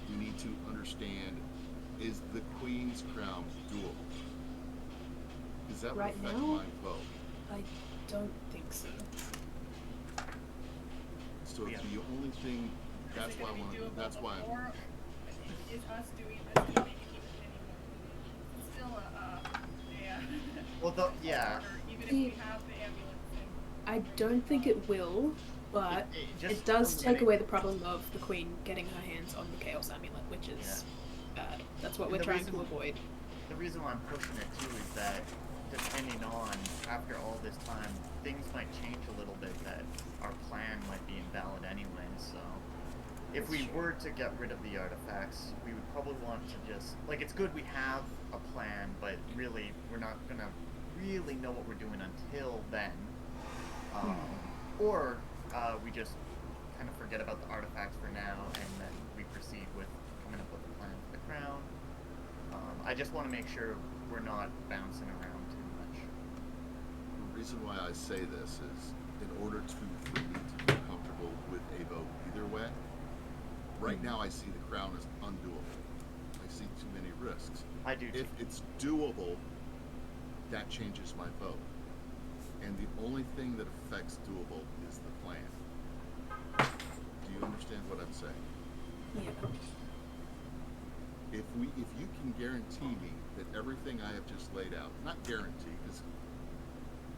we need to understand, is the Queen's crown doable? Because that would Right affect now? my vote. I don't think so. So Yeah. the only thing, that's Is it why I gonna want be to, doable that's why I'm, before? Is us doing this gonna make it even any more? It's still Well, yeah. even if we have the ambulance thing. I don't think it will, but it does take away the problem of the Queen getting her hands on the Chaos Amulet, which is bad. That's what And we're the trying to reason- avoid. The reason why I'm pushing it too is that depending on, after all this time, things might change a little bit, that our plan might be invalid anyway, so if we were to get rid of the artifacts, we would probably want to just, like, it's good we have a plan, but really, we're not gonna really know what we're doing until then. Or we just kind of forget about the artifacts for now, and then we proceed with coming up with a plan for the crown. I just want to make sure we're not bouncing around too much. the reason why I say this is, in order for me to be comfortable with a vote either way, right now I see the crown as undoable. I see too many risks. I do If too. it's doable, that changes my vote. And the only thing that affects doable is the plan. Do you understand what I'm saying? Yeah. If you can guarantee me that everything I have just laid out, not guarantee, because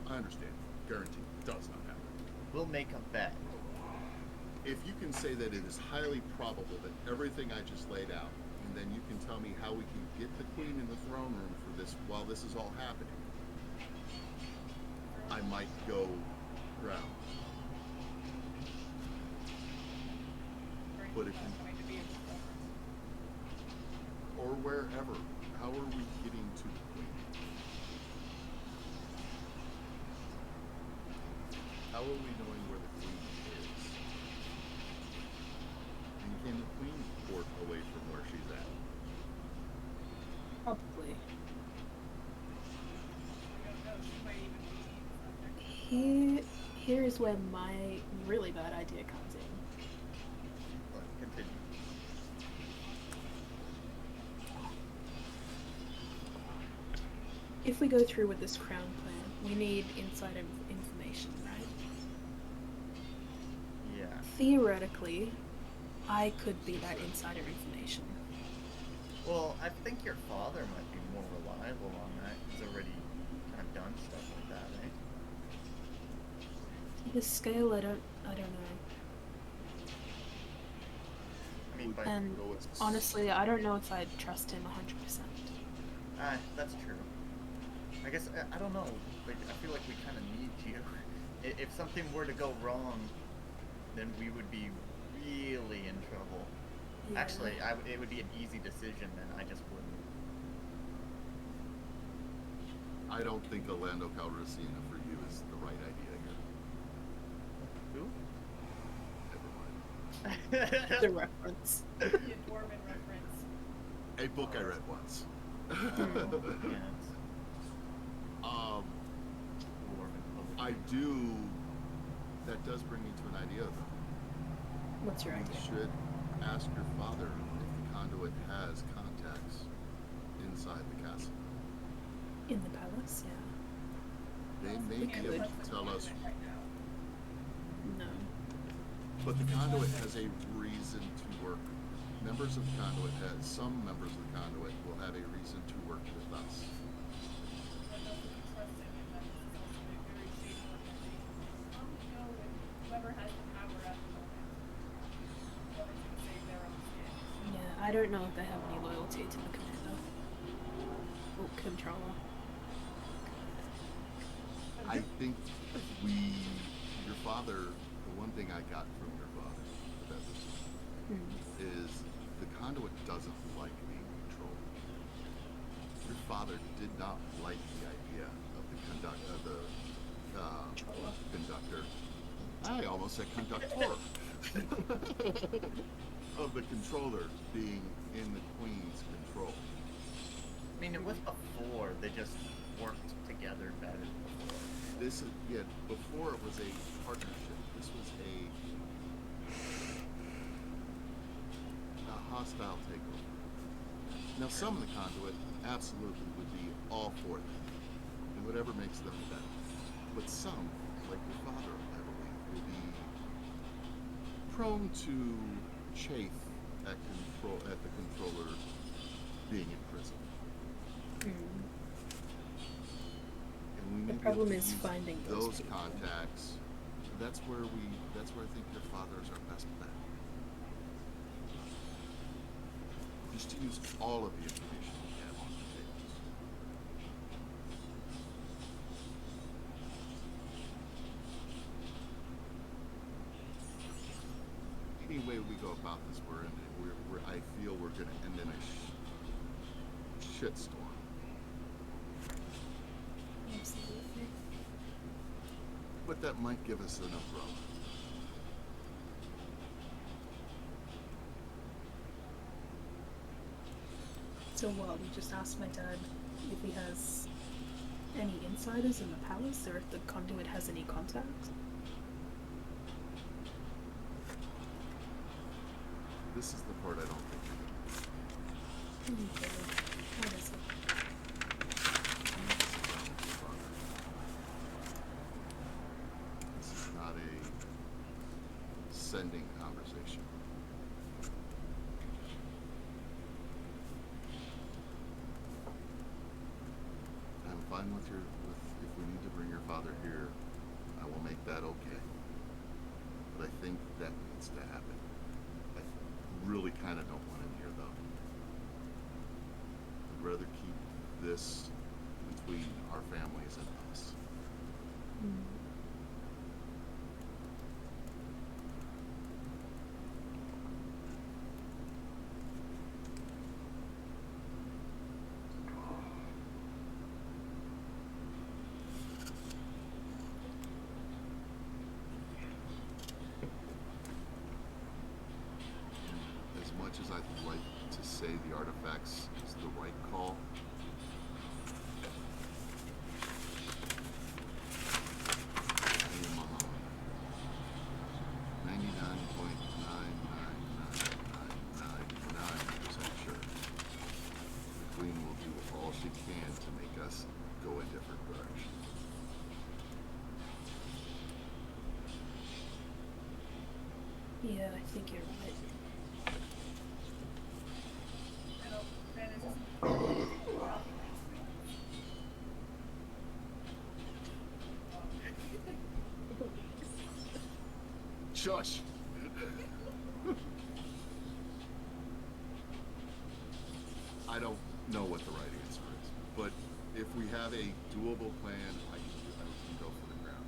I understand, guarantee does not happen. We'll make a bet. If you can say that it is highly probable that everything I just laid out, and then you can tell me how we can get the Queen in the throne room for this while this is all happening, I might go ground. But if you, Going to be or wherever, how are we getting to the Queen? How are we knowing where the Queen is? And can the Queen port away from where she's at? Probably. I don't know, she might even be Here is where my really bad idea comes in. Continue. If we go through with this crown plan, we need insider information, right? Yeah. Theoretically, I could be that insider information. Well, I think your father might be more reliable on that. He's already kind of done stuff like that, right? The scale, I don't know. I mean, but And Go with- honestly, I don't know if I'd trust him 100%. that's true. I guess I don't know. Like, I feel like we kind of need you. If something were to go wrong, then we would be really in trouble. Yeah. Actually, it would be an easy decision. Then I just wouldn't. I don't think the Lando Calrissian for you is the right idea here. Who? Never mind. The reference. a dwarven reference. A book I read once. Yeah. I do. That does bring me to an idea, though. What's your You idea? should ask your father if the conduit has contacts inside the castle. In the palace? Yeah. They may be able to tell us, Right now. No. but the conduit has a reason to work. Members of the conduit some members of the conduit will have a reason to work with us. But those who trust him, and that this is also a very shady organization. I'm gonna go with whoever has the power at the moment. Whoever's gonna save their own skin. Yeah, I don't know if they have any loyalty to the commander. controller. I think your father, the one thing I got from your father about this is the conduit doesn't like being controlled. Your father did not like the idea of the conductor. I almost said conductor. Of the controller being in the Queen's control. I mean, it was before. They just worked together better before. Before it was a partnership. This was a hostile takeover. Now, some of the conduit absolutely would be all for them, and whatever makes them better. But some, like your father, I believe, will be prone to chafe at the controller being in prison. And we The may be problem able to is use finding those people. contacts. That's where I think your father is our best bet. Just to use all of the information we have on the tables. Any way we go about this, I feel we're going to end in a shitstorm. Absolutely. But that might give us an umbrella. So what? We just asked my dad if he has any insiders in the palace, or if the conduit has any contacts. This is the part I don't think you're going to Okay. What is it? This is not a sending conversation. I'm fine with if we need to bring your father here, I will make that okay. But I think that needs to happen. I really kind of don't want him here, though. I'd rather keep this between our families and us. As much as I'd like to say the artifacts is the right call, I am 99.99999% sure the Queen will do all she can to make us go a different direction. Yeah, I think you're right. Shush! I don't know what the right answer is, but if we have a doable plan, I can go for the ground.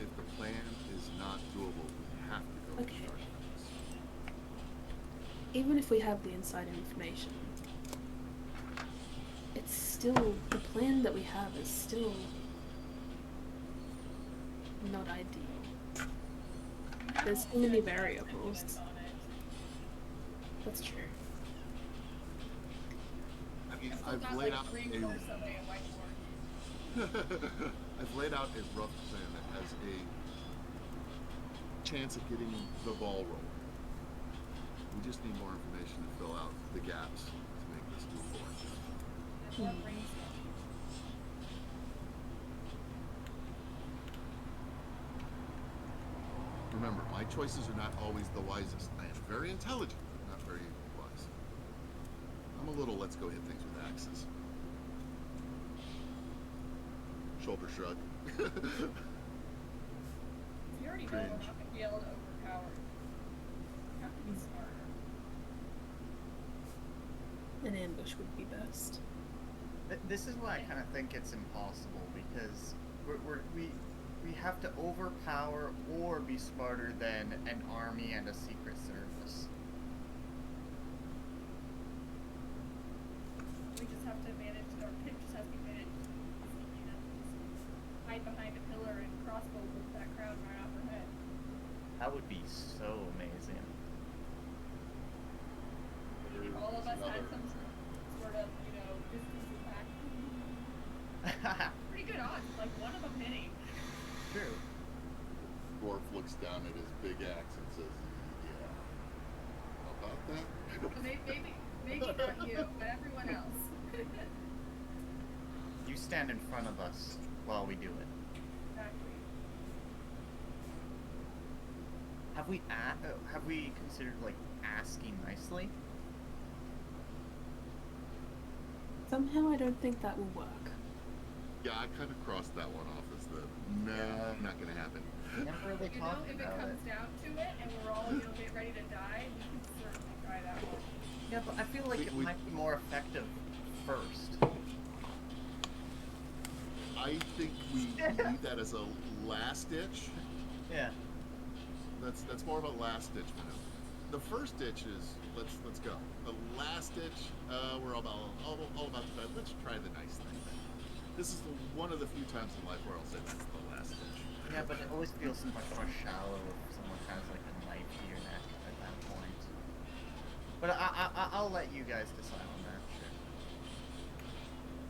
If the plan is not doable, we have to go with Okay. the artifacts. Even if we have the inside information, it's still, the plan that we have is still not ideal. There's so many variables. That's true. I mean, Still I've got laid like out 3 a quarters of a whiteboard. I've laid out a rough plan that has a chance of getting the ball rolling. We just need more information to fill out the gaps to make this doable. And more brainstorming. Remember, my choices are not always the wisest. I am very intelligent, but not very wise. I'm a little let's go hit things with axes. Shoulder shrug. You already know we're Cringe. not going to be able to overpower. You have to be smarter. An ambush would be best. This is why I kind of think it's impossible, because we have to overpower or be smarter than an army and a secret service. We just have to manage, or Pip just has to manage, you know, hide behind a pillar and crossbow with that crowd right off her head. That would be so amazing. If all of us had some sort of, you know, distance attack. Pretty good odds, like one of them hitting. True. Dwarf looks down at his big axe and says, "Yeah, how about that?" Maybe not you, but everyone else. You stand in front of us while we do it. Exactly. Have we considered like asking nicely? Somehow I don't think that will work. Yeah, I kind of crossed that one off as the not gonna happen. We never really You know, talked if it about comes it. down to it, and we're all, you know, get ready to die, we can certainly try that one. Yeah, but I feel like it We- might be more effective first. I think we leave that as a last ditch. Yeah. That's more of a last ditch maneuver. The first ditch is let's go. The last ditch, we're all about to try. Let's try the nice thing. This is one of the few times in life where I'll say that's the last ditch. Yeah, but it always feels so much more shallow if someone has like a knife to your neck at that point. But I'll let you guys decide on that. Sure.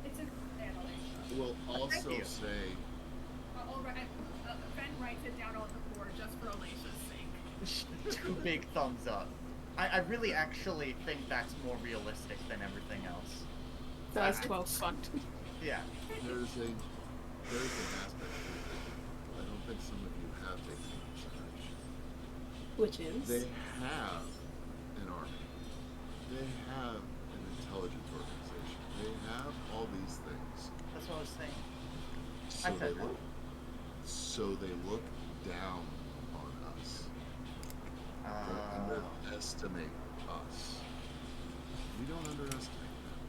It's a analysis. We'll also you. say Ben writes it down on the board just for Alicia's sake. 2 big thumbs up. I really actually think that's more realistic than everything else. That's 12 fun. Yeah. there's an aspect to it that I don't think some of you have taken into consideration. Which is? They have an army. They have an intelligence organization. They have all these things. That's what I was saying. So I they said look. So they look down on us. They underestimate us. We don't underestimate them.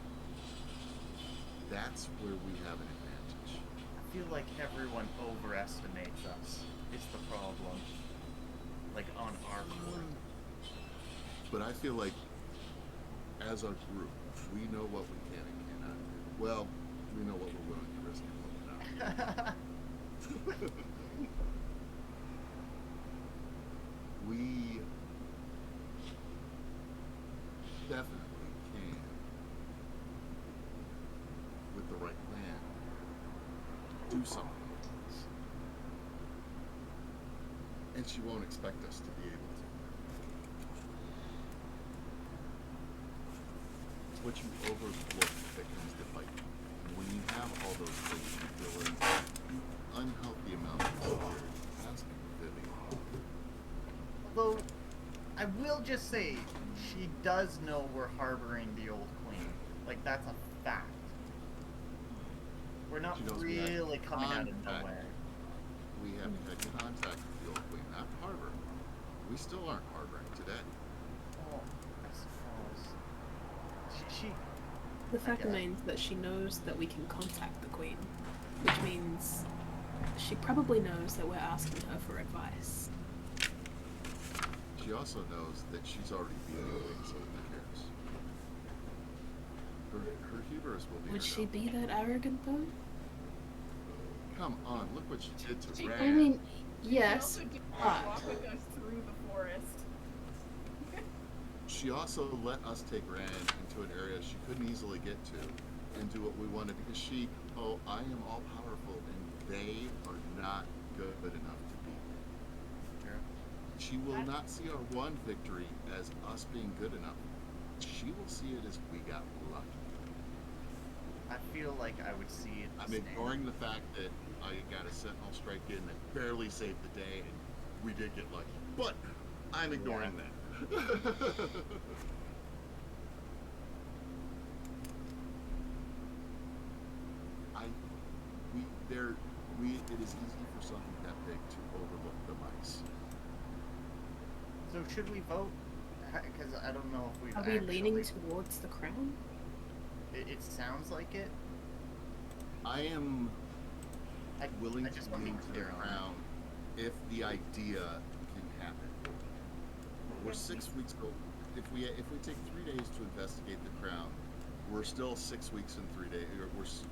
That's where we have an advantage. I feel like everyone overestimates us. Is the problem. Like on our court. But I feel like, as a group, we know what we can and cannot do. Well, we know what we're willing to risk and what we're not. We definitely can, with the right plan, do something like this. And she won't expect us to be able to. It's what you overlook that comes to bite you. And when you have all those things, you feel an unhealthy amount of insecurity. That's Vivian. Although, I will just say, she does know we're harboring the old queen. Like, that's a fact. We're not She knows we had really coming out of contact. nowhere. We have had contact with the old queen, not harbor. We still aren't harboring today. Well, I suppose. She The fact guess. remains that she knows that we can contact the Queen, which means she probably knows that we're asking her for advice. She also knows that she's already feeling things, so who cares? Her hubris will be Would her she downfall. be that arrogant though? Come on, look what she did to Ran. I mean, She yes, also did but walk with us through the forest. She also let us take Ran into an area she couldn't easily get to and do what we wanted because I am all powerful and they are not good enough to beat me. Sure. She will not see our one victory as us being good enough. She will see it as we got lucky. I feel like I would see it. I'm ignoring the fact that I got a sentinel strike in that barely saved the day and we did get lucky. But I'm ignoring that. It is easy for something that big to overlook the mice. So should we vote? Because I don't know if we've are we leaning actually- towards the crown? It sounds like it. I am willing I to just want to lean be to the clear on it. crown if the idea can happen. We're 6 weeks old. If we take 3 days to investigate the crown, we're still 6 weeks and 3 days.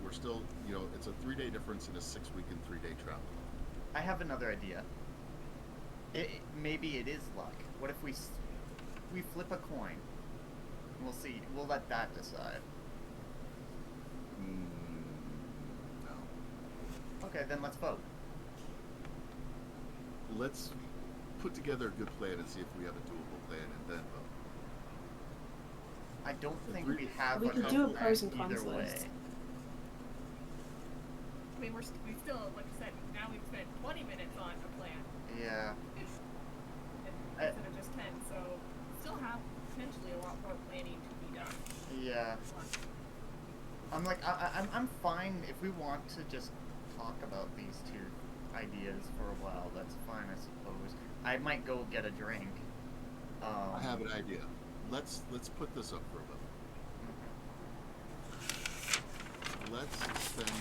We're still, you know, it's a 3-day difference in a 6-week and 3-day travel. I have another idea. Maybe it is luck. What if we flip a coin? We'll see. We'll let that decide. No. Okay, then let's vote. Let's put together a good plan and see if we have a doable plan and then vote. I don't think we have We a could do a plan pros and either cons way. list. I mean, we still, like I said, now we've spent 20 minutes on a plan Yeah. instead of just 10, so still have potentially a lot more planning to be done. Yeah. I'm like, I'm fine if we want to just talk about these two ideas for a while. That's fine, I suppose. I might go get a drink. I have an idea. Let's put this up for a vote. Let's spend the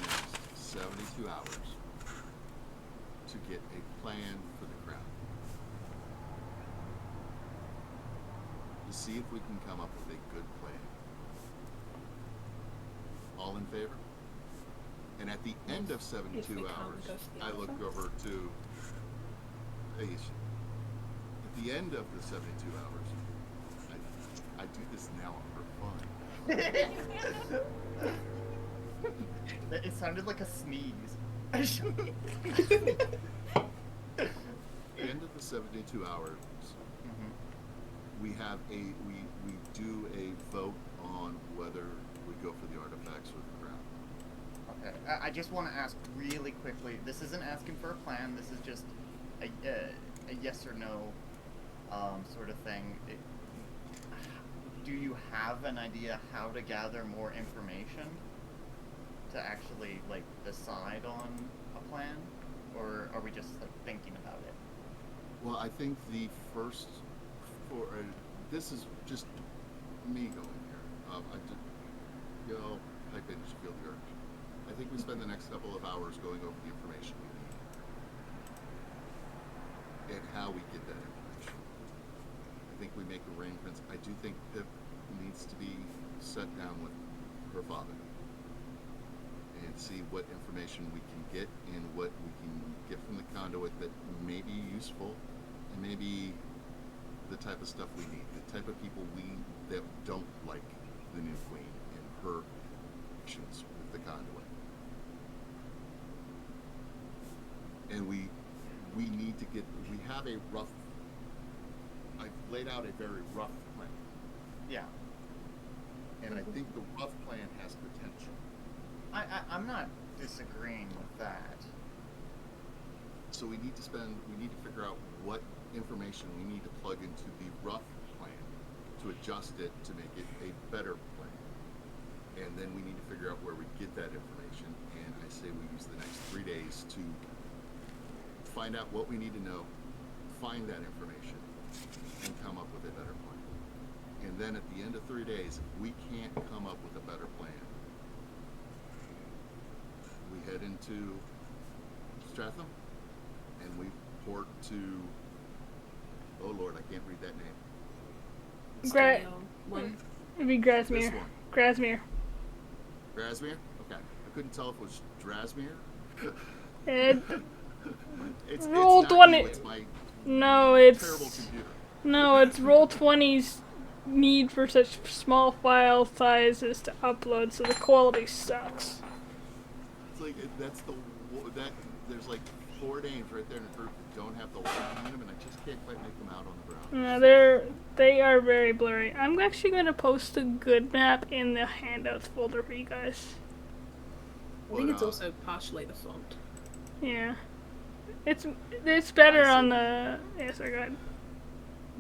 next 72 hours to get a plan for the crown. To see if we can come up with a good plan. All in favor? And at the end of If 72 we can't hours, go to the I look alpha. over to Aisha. At the end of the 72 hours, I do this now for fun. It sounded like a sneeze. At the end of the 72 hours, we have we do a vote on whether we go for the artifacts or the crown. Okay, I just want to ask really quickly. This isn't asking for a plan. This is just a yes or no sort of thing. Do you have an idea how to gather more information to actually like decide on a plan, or are we just like thinking about it? Well, I think the first this is just me going here. I just, you know, type in just feel the urge. I think we spend the next couple of hours going over the information we need and how we get that information. I think we make arrangements. I do think Pip needs to be set down with her father and see what information we can get and what we can get from the conduit that may be useful and maybe the type of stuff we need, the type of people that don't like the new queen and her actions with the conduit. And we need to we have a rough, I've laid out a very rough plan. Yeah. And I think the rough plan has potential. I'm not disagreeing with that. So we need to figure out what information we need to plug into the rough plan to adjust it to make it a better plan. And then we need to figure out where we get that information. And I say we use the next 3 days to find out what we need to know, find that information, and come up with a better plan. And then at the end of 3 days, if we can't come up with a better plan, we head into Stratham and we port to, oh Lord, I can't read that name. One. It'd be This Grasmere. one. Grasmere. Grasmere? Okay. I couldn't tell if it was Drasmere. It's Roll not 20. you, it's my No, terrible it's computer. no, it's Roll20's need for such small file sizes to upload, so the quality sucks. It's like there's like 4 names right there in the group that don't have the line in them, and I just can't quite make them out on the ground. No, they are very blurry. I'm actually going to post a good map in the handouts folder for you guys. I think it's also partially the font. Yeah, it's better on the. Yeah, sorry, go ahead.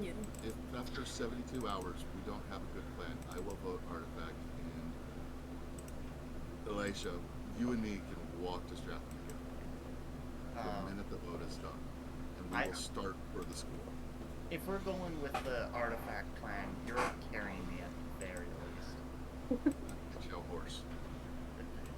Yeah. If after 72 hours we don't have a good plan, I will vote Artifact, and Elisha, you and me can walk to Stratham together the minute the vote is done, and we will start for the school. If we're going with the artifact plan, you're carrying me at the very least. Get your horse.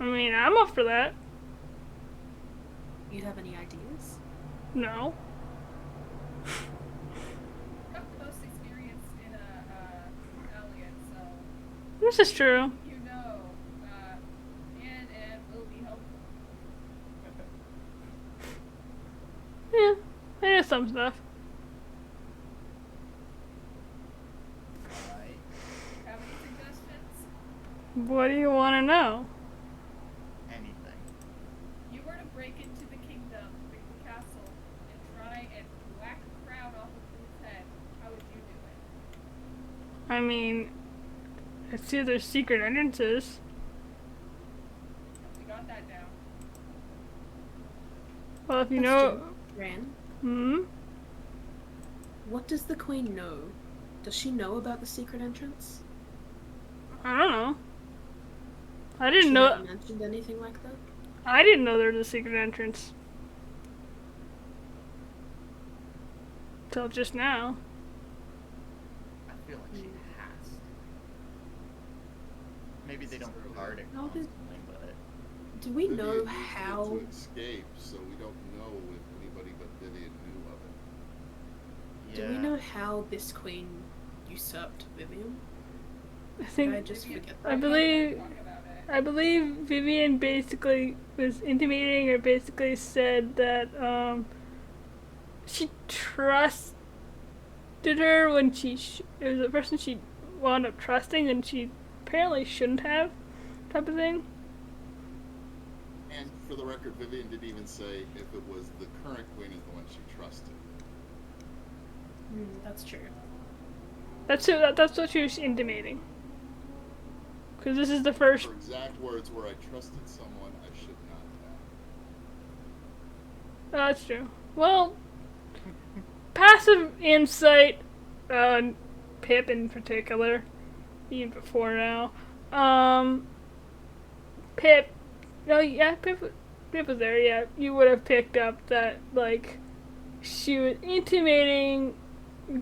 I mean, I'm up for that. You have any ideas? No. Got the most experience in a alien, so This is true. you know, and will be helpful. Yeah, I know some stuff. Alright. Have any suggestions? What do you want to know? Anything. You were to break into the kingdom, the castle, and try and whack a crown off of Boo's head. How would you do it? I mean, let's see if there's secret entrances. We got that down. Well, if you Question. know. Ran, Hmm? what does the queen know? Does she know about the secret entrance? I don't know. I She didn't know. never mentioned anything like that? I didn't know there was a secret entrance. Till just now. I feel like she has to. Maybe they don't Necessarily. guard it No, constantly, but Do we know Vivian used how... it to escape, so we don't know if anybody but Vivian knew of it. Do we know how this queen usurped Vivian? I Did I think. just forget I that? believe. Talk about it. I believe Vivian basically was intimating or basically said that she trusted her when it was a person she wound up trusting and she apparently shouldn't have, type of thing. And for the record, Vivian didn't even say if it was the current queen is the one she trusted. That's true. That's what she was intimating. Because this is the first. Her exact words were, "I trusted someone I should not have." That's true. Well, passive insight on Pip in particular, even before now. Pip. No, yeah, Pip was there. Yeah, you would have picked up that like she was intimating.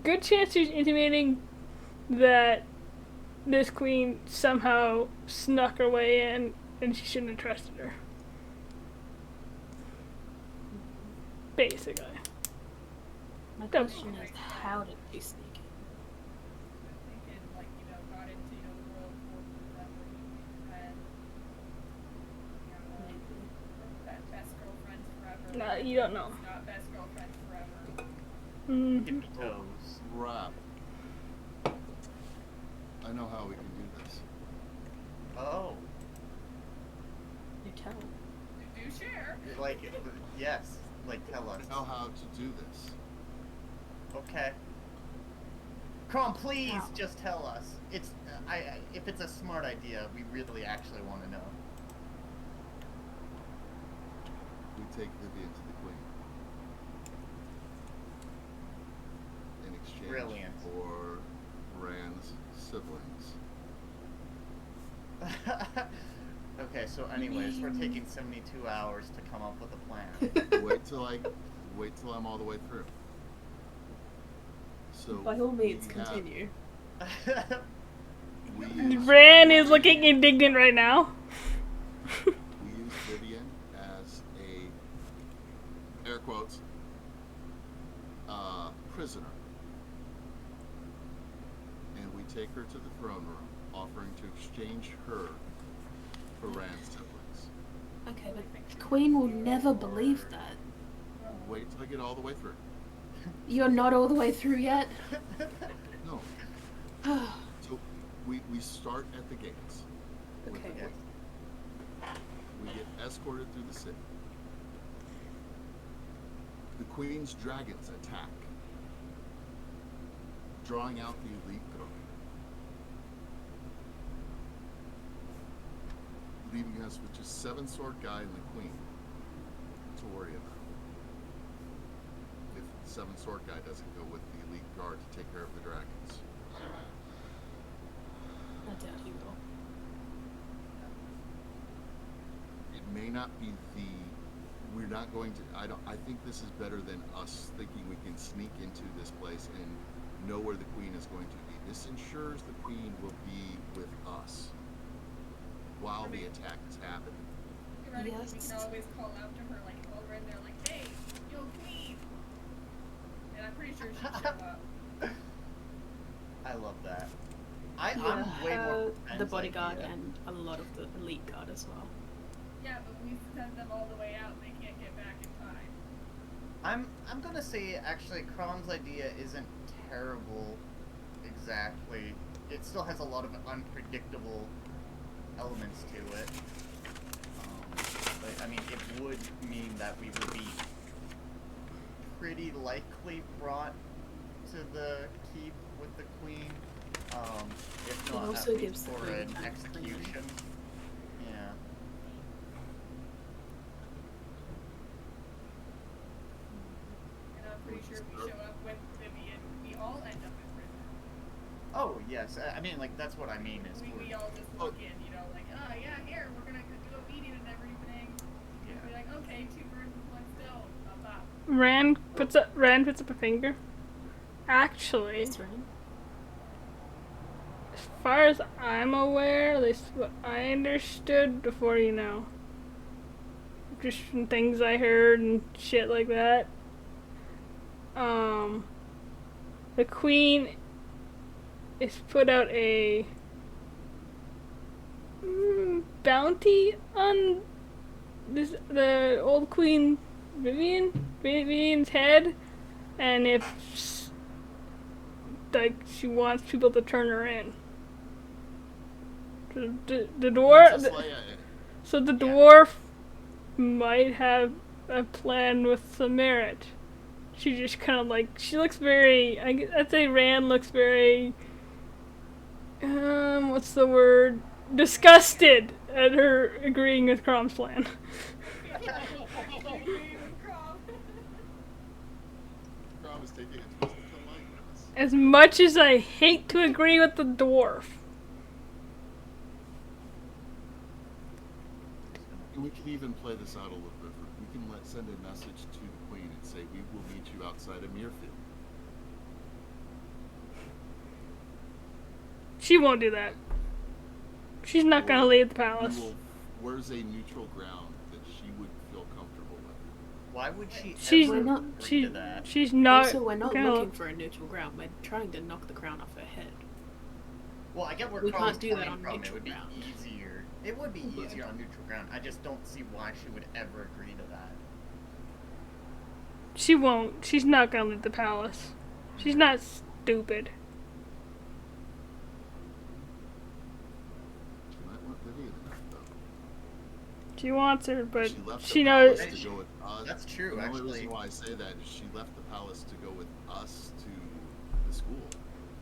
Good chance she was intimating that this queen somehow snuck her way in, and she shouldn't have trusted her. Basically. My Don't- question is, how did she sneak in? I'm thinking, like, got into, the royal court or whatever, and, Maybe. best girlfriends forever. No, you don't know. Not best girlfriends forever. Mm-hmm. Tippy toes. Crap. I know how we can do this. Oh. You tell. Do share. Like, yes. Like, tell us. I know how to do this. Okay. Come on, please, Wow. just tell us. It's, if it's a smart idea, we really actually want to know. We take Vivian to the queen. In exchange Brilliant. for Rand's siblings. Okay, so anyways, we're taking 72 hours to come up with a plan. Wait till I'm all the way through. So By all means, we have- continue. we use Ran is looking indignant right now. we use Vivian as a air quotes prisoner. And we take her to the throne room, offering to exchange her for Rand's siblings. Okay, but the queen will never believe that. Wait till I get all the way through. You're not all the way through yet? No. So we start at the gates. with the Okay. queen. We get escorted through the city. The queen's dragons attack, drawing out the elite guard, leaving us with just 7-sword guy and the queen to worry about. If the 7-sword guy doesn't go with the elite guard to take care of the dragons. I doubt he will. It may not be we're not going to, I think this is better than us thinking we can sneak into this place and know where the queen is going to be. This ensures the queen will be with us while the attack is happening. theoretically, we Yes. can always call out to her, like, while we're in there, like, hey, yo, queen! And I'm pretty sure she'd show up. I love that. Yeah, I'm way more her, for the Ben's bodyguard, idea. and a lot of the elite guard as well. Yeah, but we send them all the way out and they can't get back in time. I'm gonna say actually Crom's idea isn't terrible exactly. It still has a lot of unpredictable elements to it. But I mean, it would mean that we would be pretty likely brought to the keep with the queen. If It not, also at gives least the for queen an time to clean. execution. Yeah. And I'm pretty sure if we show up with Vivian, we all end up in prison. Oh yes, I mean like that's what I mean is We all just look in, you know, like, oh yeah, here, we're gonna do a meeting and everything. yeah. Be like, okay, 2 birds with 1 stone. Bop. Rand puts up a finger. Actually, Yes, right? as far as I'm aware, at least what I understood before, just from things I heard and shit like that, the queen is put out a bounty on the old queen Vivian's head, and if she wants people to turn her in. The dwarf. Princess Leia, So the Yeah. dwarf might have a plan with some merit. She just kind of she looks very. I'd say Rand looks very. What's the word? Disgusted at her agreeing with Crom's plan. Crom is taking a twist to the likeness. As much as I hate to agree with the dwarf. And we can even play this out a little bit. We can send a message to the queen and say, we will meet you outside of Muirfield. She won't do that. She's not gonna leave the palace. Where's a neutral ground that she would feel comfortable with? Why would she She's ever not- agree to that? She's not. Also, we're not gonna, looking for a neutral ground. We're trying to knock the crown off her head. Well, I get where We Crom's can't do that coming on from. It neutral would be ground. easier. It would be easier on neutral ground. I just don't see why she would ever agree to that. She won't. She's not gonna leave the palace. She's not stupid. She might want Vivian enough, though. She wants her, but She left she the knows. palace to go with us. That's true, The only actually. reason why I say that is she left the palace to go with us to the school.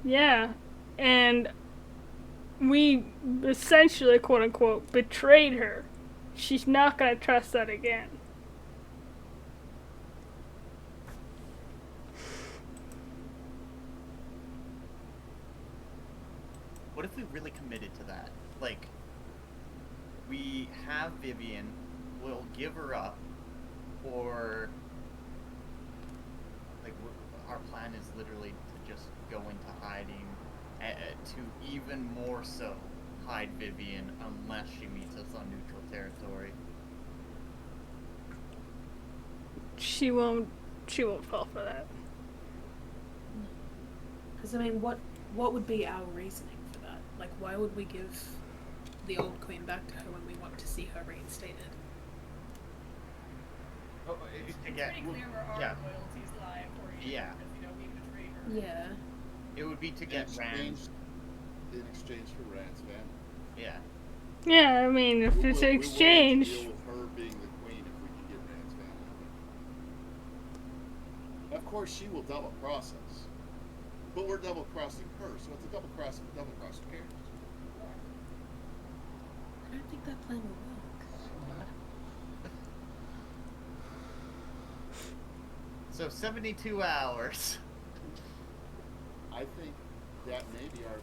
Yeah, and we essentially, quote unquote, betrayed her. She's not gonna trust that again. What if we really committed to that? Like, we have Vivian, we'll give her up, or like our plan is literally to just go into hiding, to even more so hide Vivian unless she meets us on neutral territory. She won't fall for that. Because I mean, what would be our reasoning for that? Like, why would we give the old queen back to her when we want to see her reinstated? To It's get, pretty clear where our yeah, loyalties lie for you. Yeah. Because, we betrayed her. Yeah. it would be to get Rand. In exchange for Rand's family. Yeah. Yeah, I mean, if it's an exchange. We're willing to deal with her being the queen if we can get Rand's family. Of course, she will double cross us, but we're double crossing her, so it's a double cross characters. I don't think that plan will work. So 72 hours. I think that may be our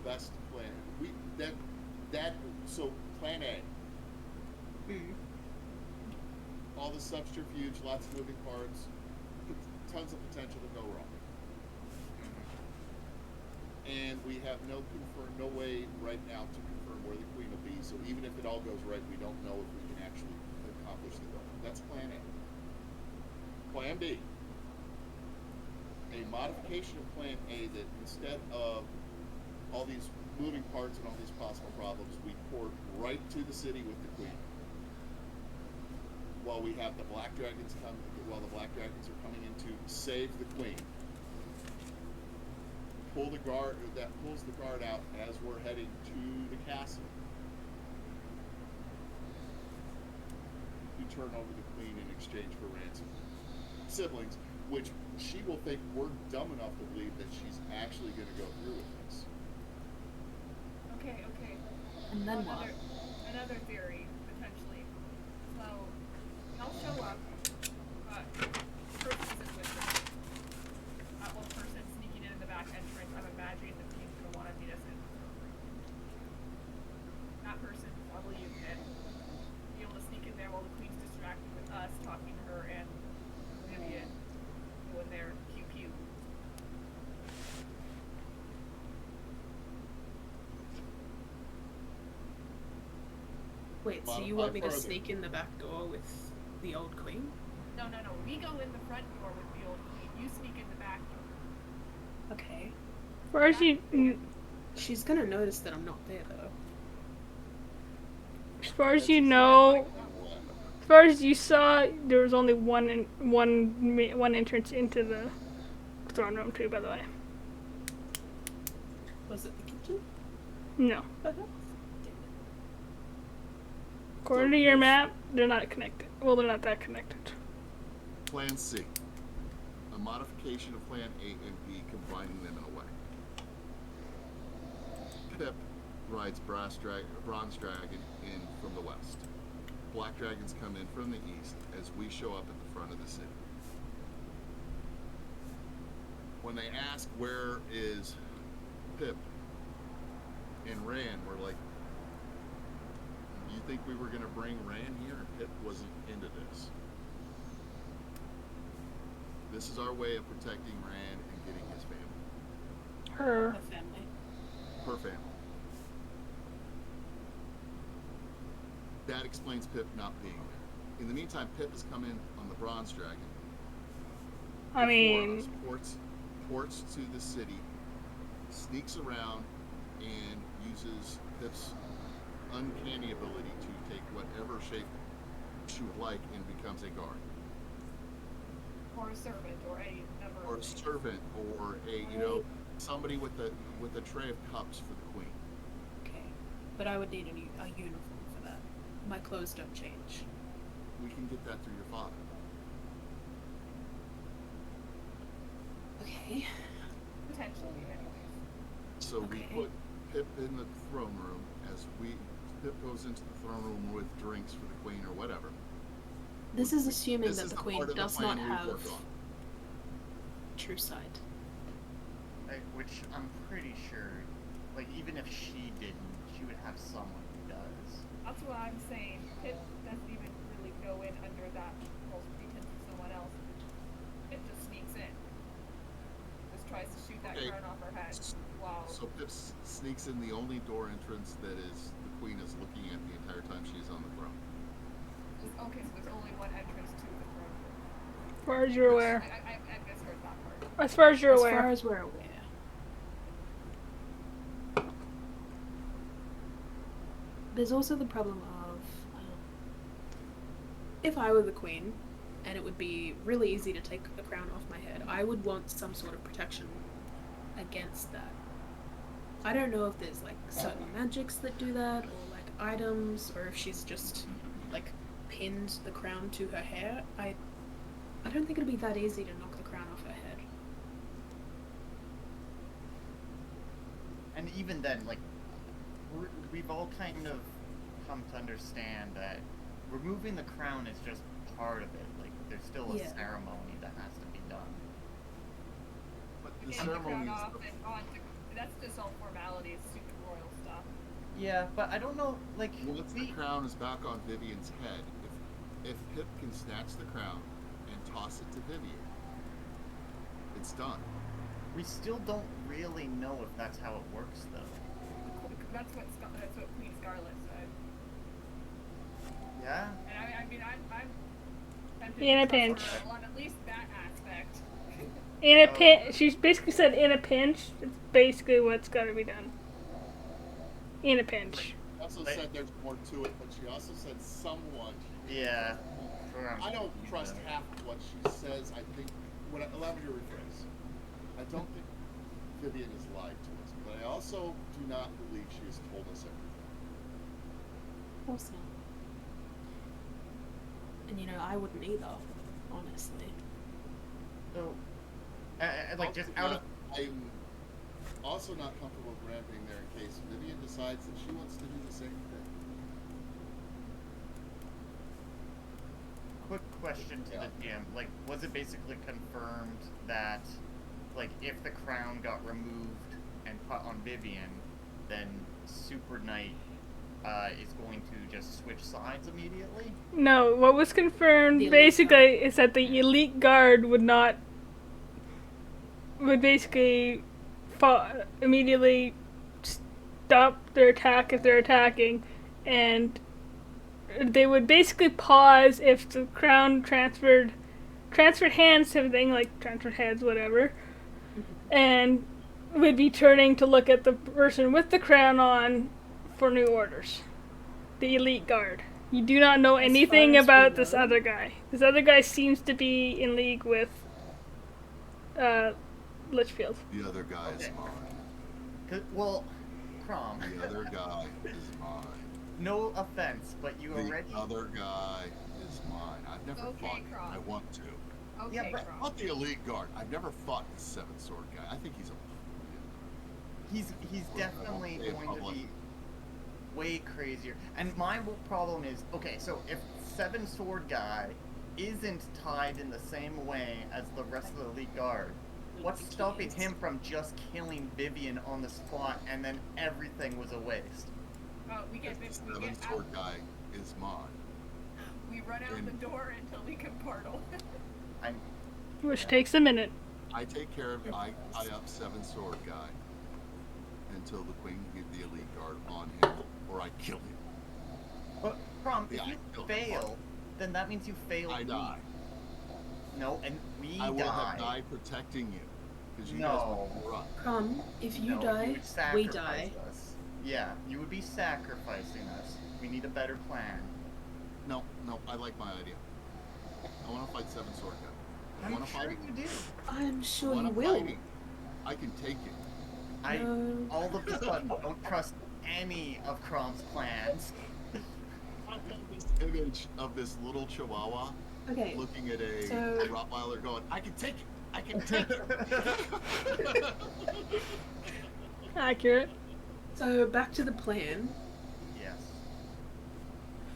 best plan. So plan A. All the subterfuge, lots of moving parts, tons of potential to go wrong. And we have no way right now to confirm where the queen will be. So even if it all goes right, we don't know if we can actually years ago. That's plan A. Plan B. A modification of plan A that instead of all these moving parts and all these possible problems, we port right to the city with the queen. While we have the black dragons are coming in to save the queen. Pulls the guard out as we're heading to the castle. You turn over the queen in exchange for ransom. Siblings, which she will think we're dumb enough to believe that she's actually going to go through with this. Okay. And then what? Another theory, potentially. So, they'll show up, but the person isn't with them. That one person sneaking in the back entrance, I'm imagining the queen's going to want to meet us in. That person, probably you can be able to sneak in there while the queen's distracted with us, talking to her and Vivian doing their pew-pew. Wait, so you want me to sneak in the back door with the old queen? No. We go in the front door with the old queen. You sneak in the back door. Okay. As far as you, She's gonna notice that I'm not there, though. as far as you know, as far as you saw, there was only one entrance into the throne room too. By the way, Was it the kitchen? no. According to your map, they're not connected. Well, they're not that connected. Plan C. A modification of Plan A and B, combining them in a way. Pip rides Bronze Dragon in from the west. Black Dragons come in from the east as we show up at the front of the city. When they ask where is Pip and Ran, we're like, you think we were going to bring Ran here? And Pip wasn't into this. This is our way of protecting Ran and getting his family. Her. family. Her family. That explains Pip not being there. In the meantime, Pip has come in on the Bronze Dragon. I mean, Ports to the city, sneaks around, and uses Pip's uncanny ability to take whatever shape she would like and becomes a guard. Or a servant, or a number Or a of things. servant, or somebody with a tray of cups for the queen. Okay. But I would need a uniform for that. My clothes don't change. We can get that through your father. Okay. Potentially, anyways. So we Okay. put Pip in the throne room as Pip goes into the throne room with drinks for the queen or whatever. This is assuming This that is the the queen part of the does plan not we have worked on. true sight. Which I'm pretty sure, like, even if she didn't, she would have someone who does. That's what I'm saying. Pip doesn't even really go in under that false pretense of someone else. Pip just sneaks in. Just tries to shoot that Okay. crown off her head. Wow. So Pip sneaks in the only door entrance that is the queen is looking at the entire time she is on the throne. Okay, so there's only one entrance to the throne room. as far as you're aware. I misheard that part. As far as you're As aware. far as we're aware. There's also the problem of if I were the queen, and it would be really easy to take the crown off my head, I would want some sort of protection against that. I don't know if there's like certain magics that do that, or like items, or if she's just like pinned the crown to her hair. I don't think it'd be that easy to knock the crown off her head. And even then, like, we've all kind of come to understand that removing the crown is just part of it. Like, there's still a Yeah. ceremony that has to be done. But the Getting the ceremony crown is off and on to, that's just all formalities, super royal stuff. Yeah, but I don't know, like, once the crown is back on Vivian's head, if Pip can snatch the crown and toss it to Vivian, it's done. we still don't really know if that's how it works, though. That's what Queen Scarlet said. Yeah. And I mean, I'm tempted In a to trust pinch. her on at least that aspect. In a pinch. She's basically said in a pinch. It's basically what's got to be done. In a pinch. She also Like- said there's more to it, but she also said somewhat. Yeah. I don't trust half of what she says. I think, allow me to rephrase. I don't think Vivian has lied to us, but I also do not believe she has told us everything. Of course not. And you know, I wouldn't either, honestly. So, like, just out of. I'm also not comfortable ramping there in case Vivian decides that she wants to do the same thing. Quick question to the GM. Like, was it basically confirmed that, like, if the crown got removed and put on Vivian, then Super Knight is going to just switch sides immediately? No, what was confirmed The elite basically is that the elite guard would basically immediately stop their attack if they're attacking, and they would basically pause if the crown transferred hands to everything, like transferred heads, whatever, and would be turning to look at the person with the crown on for new orders. The elite guard. You do not know As anything far as we about this know. other guy. This other guy seems to be in league with Litchfield. The other guy is Okay. mine. Well, Crom, The other guy is mine. no offense, but you already. The other guy is mine. I've never Okay, fought him. Kron. I want to. Okay, Yeah, but- Kron. Not the elite guard. I've never fought the seven sword guy. I think he's a. He's definitely Hey, going to public. be way crazier. And my whole problem is, okay, so if Seven Sword Guy isn't tied in the same way as the rest of the elite guard, what's stopping him from just killing Vivian on the spot and then everything was a waste? We get The we seven get out, sword guy is mine. we run out And- the door until we can portal. I'm Which takes a minute. I take care of. I tie up seven sword guy until the queen get the elite guard on him, or I kill him. But Crom, Yeah, if I you killed fail, then that means you failed. I me. die. No, and we I will die. have died protecting you because you No. guys will run. Crom, if you No, die, would we sacrifice die. Us. Yeah, you would be sacrificing us. We need a better plan. No, I like my idea. I want to fight seven sword guy. I I'm want to sure fight him. you do. I'm I sure you want to will. fight him. I can take it. I No. all of a sudden don't trust any of Crom's plans. I have this image of this little chihuahua Okay, looking at a so- Rottweiler going, I can take it. I can take it. Accurate. so back to the plan. Yes.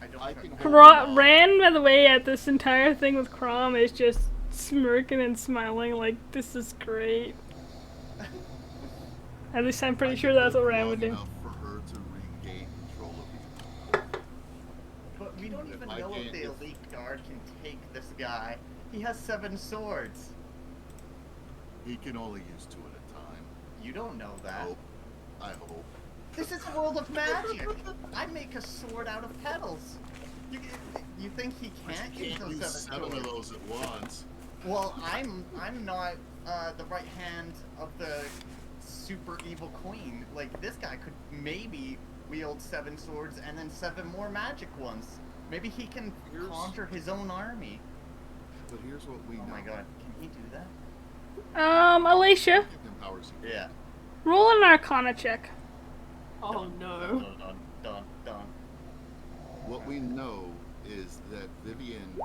I don't I trust can him. hold him off. Ran, by the way, at this entire thing with Crom is just smirking and smiling like, this is great. At least I'm pretty I sure can that's what live Ran long would do. enough for her to regain control of me. But we don't If even I know if can't- the elite guard can take this guy. He has 7 swords. He can only use 2 at a time. You don't know that. Hope. I hope. This is a world of magic. I make a sword out of petals. You think he But can't you use can't those use 7 7 of swords? those at once. Well, I'm not the right hand of the super evil queen. Like, this guy could maybe wield 7 swords and then 7 more magic ones. Maybe he can Here's- conjure his own army. But here's what we know. Oh my god, can he do that? Alicia, Give him powers. Yeah. roll an Arcana check. Oh no. Dun. What we know is that Vivian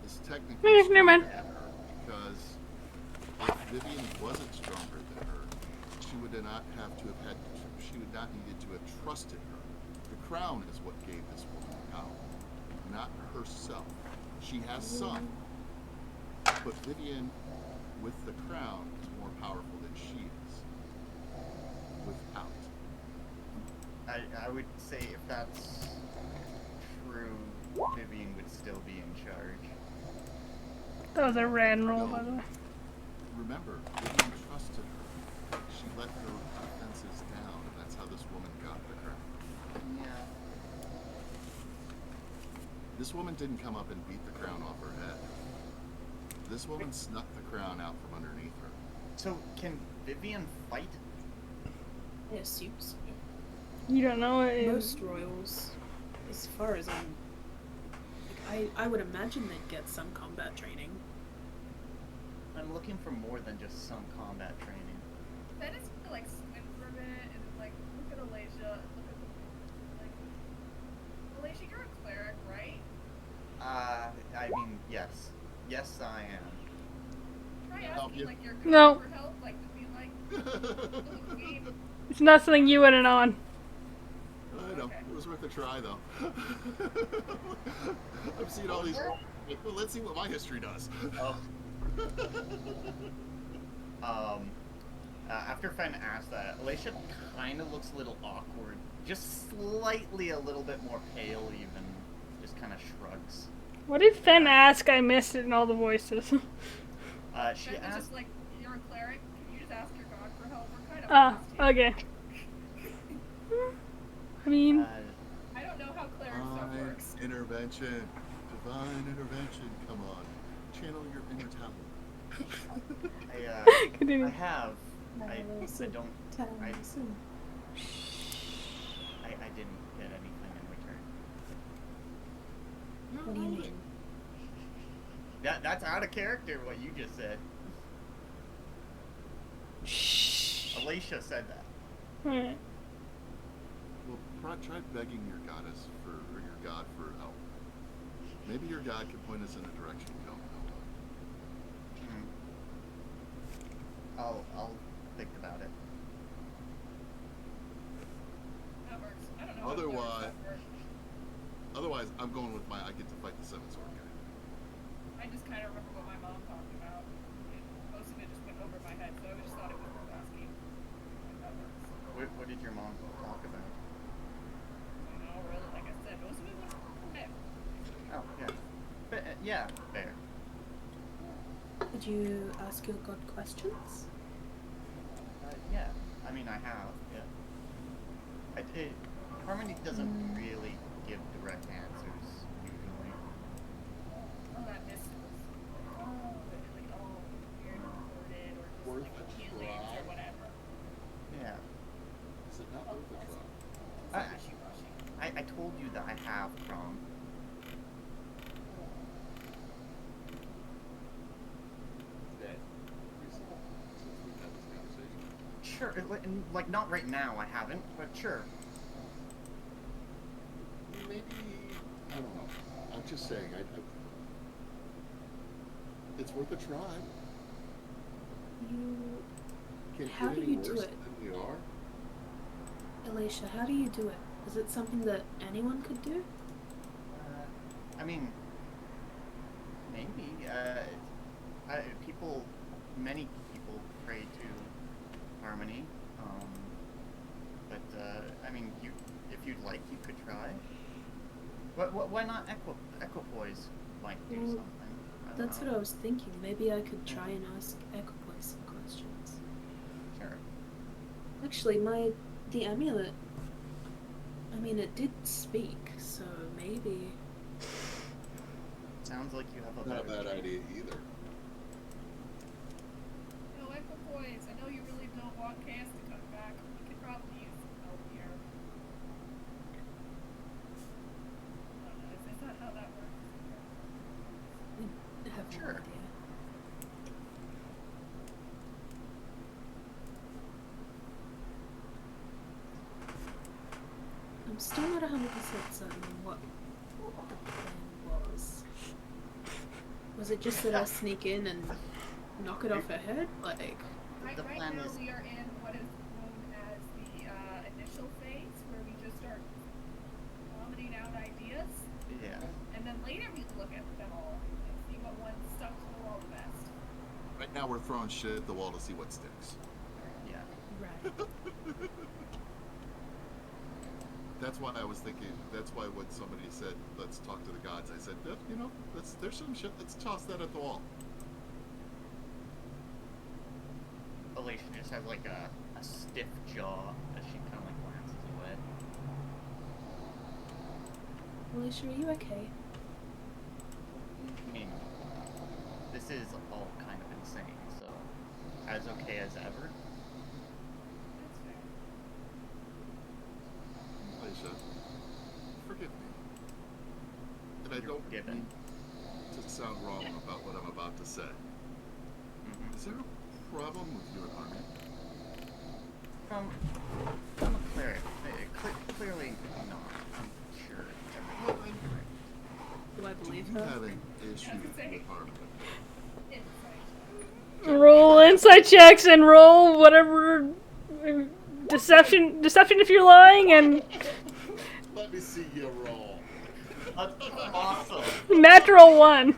is technically Never stronger mind. than her because if Vivian wasn't stronger than her, she would not have to have had. She would not needed to have trusted her. The crown is what gave this woman power, not herself. She has some, but Vivian, with the crown, is more powerful than she is without. I would say if that's true, Vivian would still be in charge. That was a Ran roll, by the way. Remember, Vivian trusted her. She let her defenses down, and that's how this woman got the crown. Yeah. This woman didn't come up and beat the crown off her head. This woman snuck the crown out from underneath her. So, can Vivian fight? I assume so. You don't know it. Most royals, as far as I'm... Like, I would imagine they'd get some combat training. I'm looking for more than just some combat training. Then it's like swim for a minute and like look at Alicia. Look at like Alicia, you're a cleric, right? I mean, yes. Yes, I am. Try Help asking you. like your No. for help, like to be like, "Oh, game." It's not something you wouldn't on. I know. Okay. It was worth a try, though. I've seen all these. Well, let's see what my history does. Oh. After Fen asked that, Alicia kind of looks a little awkward. Just slightly a little bit more pale, even. Just kind of shrugs. What did Fen ask? I missed it in all the voices. She Then it's asked. just like, you're a cleric. Can you just ask your god for help? We're kind of Ah, lost here. okay. I mean, I don't know how cleric stuff Divine works. intervention. Divine intervention. Come on. Channel your inner talent. I continue. have. I don't. I didn't get anything in return. What do you mean? That's out of character, what you just said. Alicia said that. Alright. Well, try begging your goddess or your god for help. Maybe your god can point us in a direction we don't know. I'll think about it. That works. I don't know how cleric Otherwise, stuff works. otherwise, I'm going with I get to fight the seven sword guy. I just kind of remember what my mom talked about. Most of it just went over my head, so I just thought it was worth asking. If that works. What did your mom talk about? I don't know, really. Like I said, most of it went over my head. Oh, yeah. But, yeah, fair. Did you ask your god questions? Yeah. I mean, I have, yeah. Harmony doesn't really give direct answers, usually. Oh, that mist was like all weird and worded or just Worth like a healings try. or whatever. Yeah. Is it not worth a try? I- Wishy-washy. I told you that I have prom. Today. Recently. Since we've had this conversation. Sure, like not right now, I haven't, but sure. Maybe, I don't know. I'm just saying, it's worth a try. You... Can't How get do any you do worse it? than we are. Alicia, how do you do it? Is it something that anyone could do? I mean, maybe. Many people pray to Harmony. But I mean, if you'd like, you could try. Why not Equipoise might do Well, something? I don't That's know. what I was thinking. Maybe I could try and ask Equipoise some questions. Sure. Actually, the amulet, I mean, it did speak, so maybe... Sounds like you have a Not a better bad idea either. No, Equipoise, I know you really don't want Cass to come back. We could probably use some help here. I don't know, is that how that works? I have no Sure. idea. I'm still not 100% certain what the plan was. Was it just that I sneak in and knock it off her head? Like, Right, The right plan now is- we are in what is known as the initial phase, where we just start vomiting out ideas, Yeah. and then later we look at them all and see what one stuck to the wall the best. Right now we're throwing shit at the wall to see what sticks. Yeah. right. That's why I was thinking, that's why when somebody said, let's talk to the gods, I said, there's some shit, let's toss that at the wall. Alicia just has like a stiff jaw as she kind of like glances away. Alicia, are you okay? is all kind of insane, so as okay as ever. That's fair. Aisha, forgive me. And I You're don't forgiven. mean to sound wrong about what I'm about to say. Mm-hmm. Is there a problem with you and Armin? I'm a cleric. Clearly not. I'm sure. Well, I'm Do I believe you her? having issues with Armin? Insight. Roll insight checks and roll whatever deception if you're lying, and Let me see you roll. That's awesome. natural 1.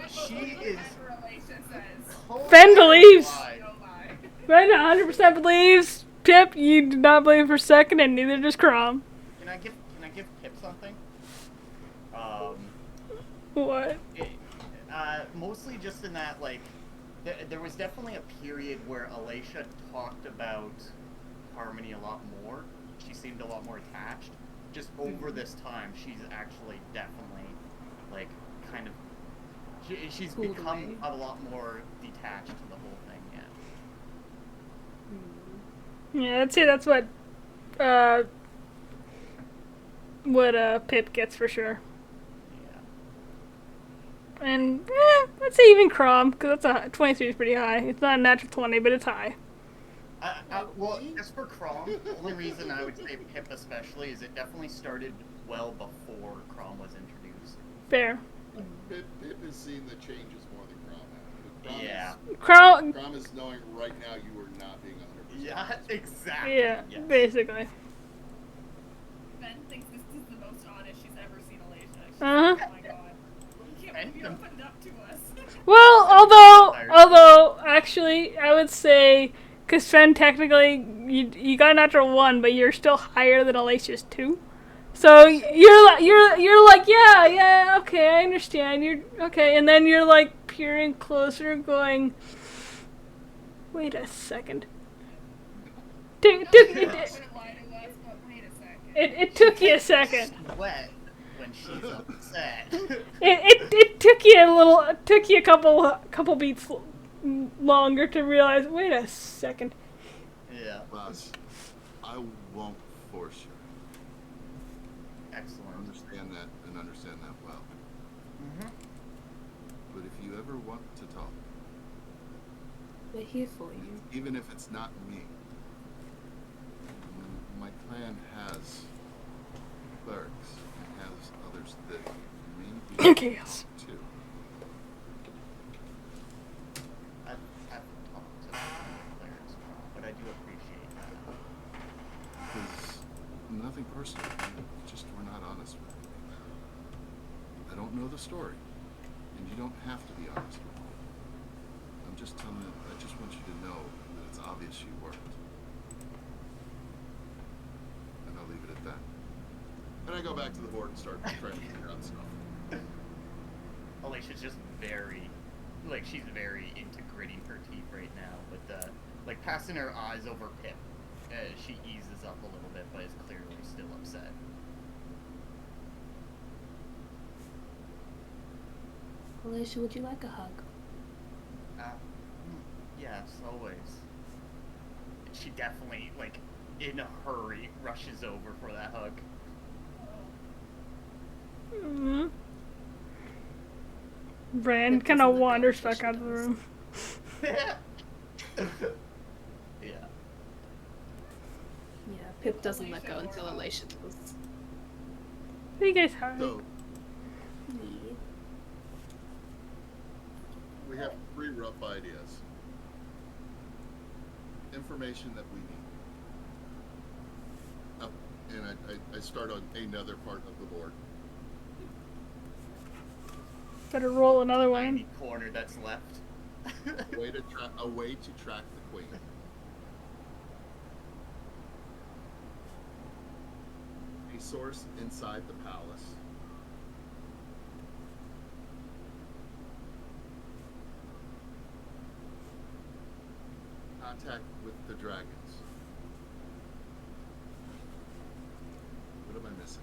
She is Relation says, Fen believes. Why? no lie. Fen 100% believes. Pip, you do not believe for a second, and neither does Crom. Can I give Pip something? What? Mostly just in that, like, there was definitely a period where Alicia talked about Harmony a lot more. She seemed a lot more attached. Just over this time, she's actually definitely, like, kind of, she's Pulled become away. a lot more detached to the whole thing, yeah. Yeah, I'd say that's what Pip gets for sure. Yeah. And I'd say even Crom, because that's a 23 is pretty high. It's not a natural 20, but it's high. Well, just for Crom, the only reason I would say Pip especially is it definitely started well before Crom was introduced. Fair. Pip has seen the changes more than Crom has. Yeah. Crom, Crom is knowing right now you are not being 100%. Yeah, exactly. yeah, Yes. basically. Ben thinks this is the most honest she's ever seen Alicia. She's Uh-huh. like, oh my god. We can't believe you opened up to us. Well, although, actually, I would say, because Fen technically, you got a natural 1, but you're still higher than Alicia's 2. So you're like, yeah, okay, I understand. You're okay, and then you're like peering closer, going, wait a second. Wouldn't lie to us, but wait a second. It took you a second. Sweat when she's upset. It took you a couple beats longer to realize. Wait a second. Yeah. Boss, I won't force you. Excellent. Understand that well. Mm-hmm. But if you ever want to talk, We're here for you. even if it's not me, my clan has clerics and has others that maybe Okay, yes. talk to. I've talked to the players, but I do appreciate that. Because nothing personal, just we're not honest with me. I don't know the story, and you don't have to be honest with me. I'm just telling you, I just want you to know that it's obvious you worked. And I'll leave it at that. And I go back to the board and start trying to figure out stuff. Alicia's just very, like, she's very into gritting her teeth right now, but, like, passing her eyes over Pip. She eases up a little bit, but is clearly still upset. Alicia, would you like a hug? Yes, always. She definitely, like, in a hurry, rushes over for that hug. Mm-hmm. Brand kind of wanders back out of the room. Yeah. Yeah, Pip doesn't let go until Alicia does. Are you guys high? So, Yeah. we have 3 rough ideas. Information that we need. And I start on another part of the board. Better roll another Tiny one. corner that's left. A way to track the queen. A source inside the palace. Contact with the dragons. What am I missing?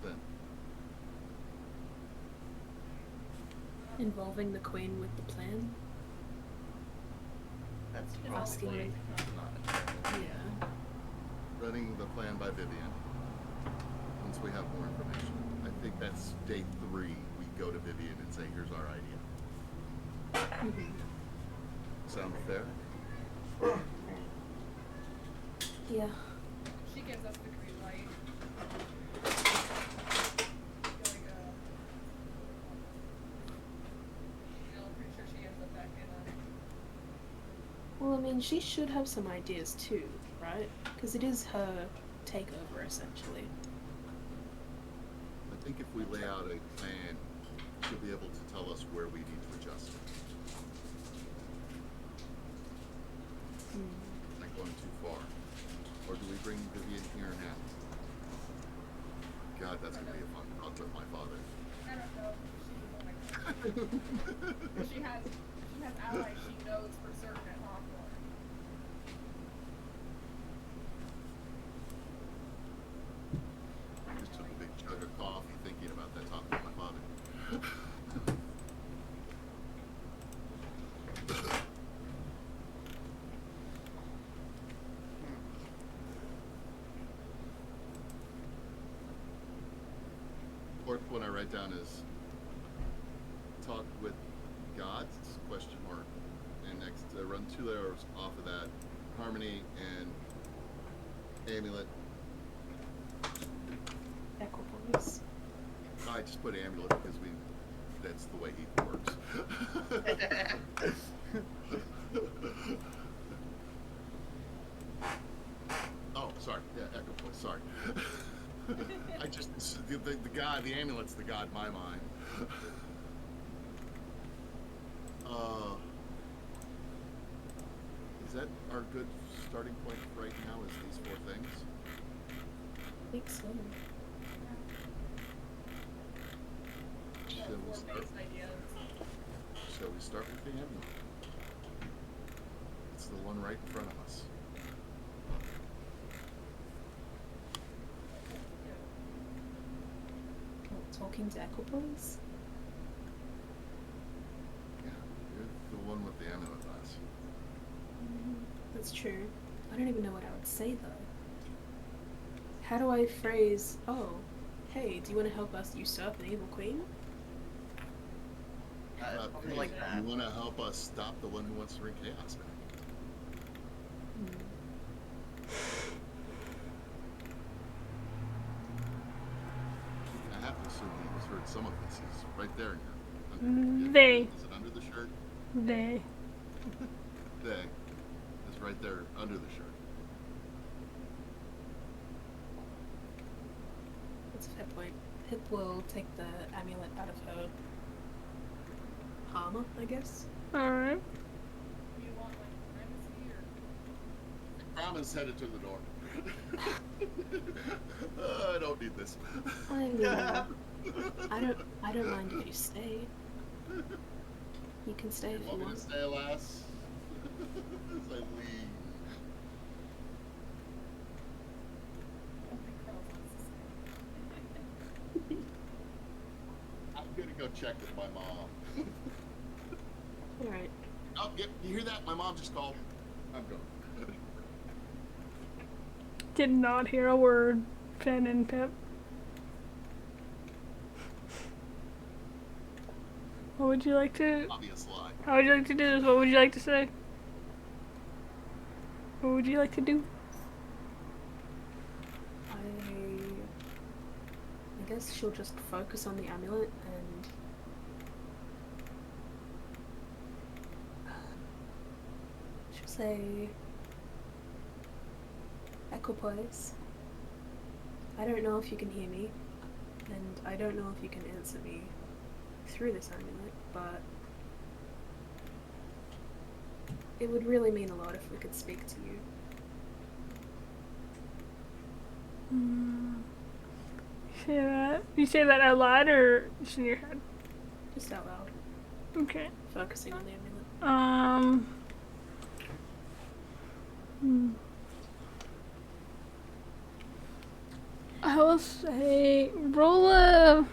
Then. Involving the queen with the plan? That's Asking probably me. not a terrible Yeah. Running the plan by Vivian. Once we have more information. I think that's day 3. We go to Vivian and say, here's our idea. Mhm. Sound fair? Yeah. She gives us the green light. I'm pretty sure she ends up back in Well, I mean, she should have some ideas too, right? Because it is her takeover, essentially. I think if we lay out a plan, she'll be able to tell us where we need to adjust it. Not going too far. Or do we bring Vivian here now? God, that's going to be a fun talk with my father. I don't know. She has allies she knows for certain at Hawthorne. Just took a big chug of coffee thinking about that talk with my father. Fourth one I write down is talk with gods, question mark. And next, run 2 arrows off of that. Harmony and amulet. Equipoise. I just put amulet because that's the way he works. Oh, sorry. Yeah, equipoise, sorry. I just, the god, the amulet's the god in my mind. Is that our good starting point right now, is these 4 things? I think so. Shall we start? Shall we start with the amulet? It's the one right in front of us. Talking to Equipoise? Yeah, you're the one with the amulet glass. That's true. I don't even know what I would say though. How do I phrase, oh, hey, do you want to help us usurp an evil queen? Something like that. You want to help us stop the one who wants to bring chaos back? I have to assume he has heard some of this. He's right there now. They. Is it under the shirt? They. They. It's right there under the shirt. That's a fair point. Pip will take the amulet out of her armor, I guess. Alright. You want like privacy or? Brahman's headed to the door. I don't need this. I mean, I don't mind if you stay. You can stay if you Want me to want. stay, alas? As I leave. I'm gonna go check with my mom. Alright. Oh, you hear that? My mom just called. I'm going. Did not hear a word, Pen and Pip. What would you like to... Obvious lie. How would you like to do this? What would you like to say? What would you like to do? I guess she'll just focus on the amulet and she'll say, Equipoise, I don't know if you can hear me, and I don't know if you can answer me through this amulet, but it would really mean a lot if we could speak to you. You say that out loud or just in your head? Just out loud, Okay. focusing on the amulet. I will say roll a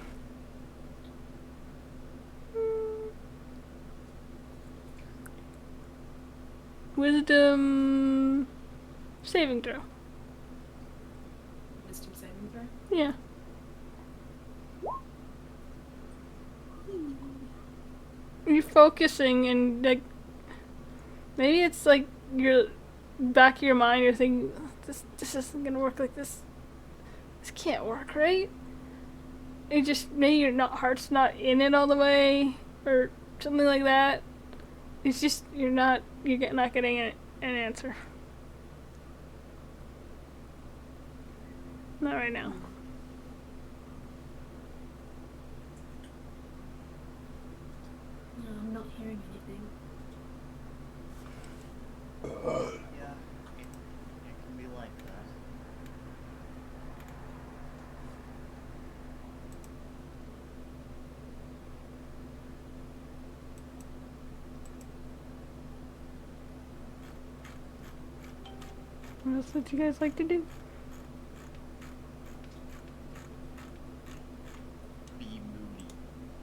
Wisdom saving throw. Wisdom saving throw. Yeah. You're focusing and like maybe it's like your back of your mind you're thinking this isn't gonna work like this. This can't work, right? It just maybe your heart's not in it all the way or something like that. It's just you're not getting an answer. Not right now. No, I'm not hearing anything. Yeah, it can be like that. What else would you guys like to do? Be moody.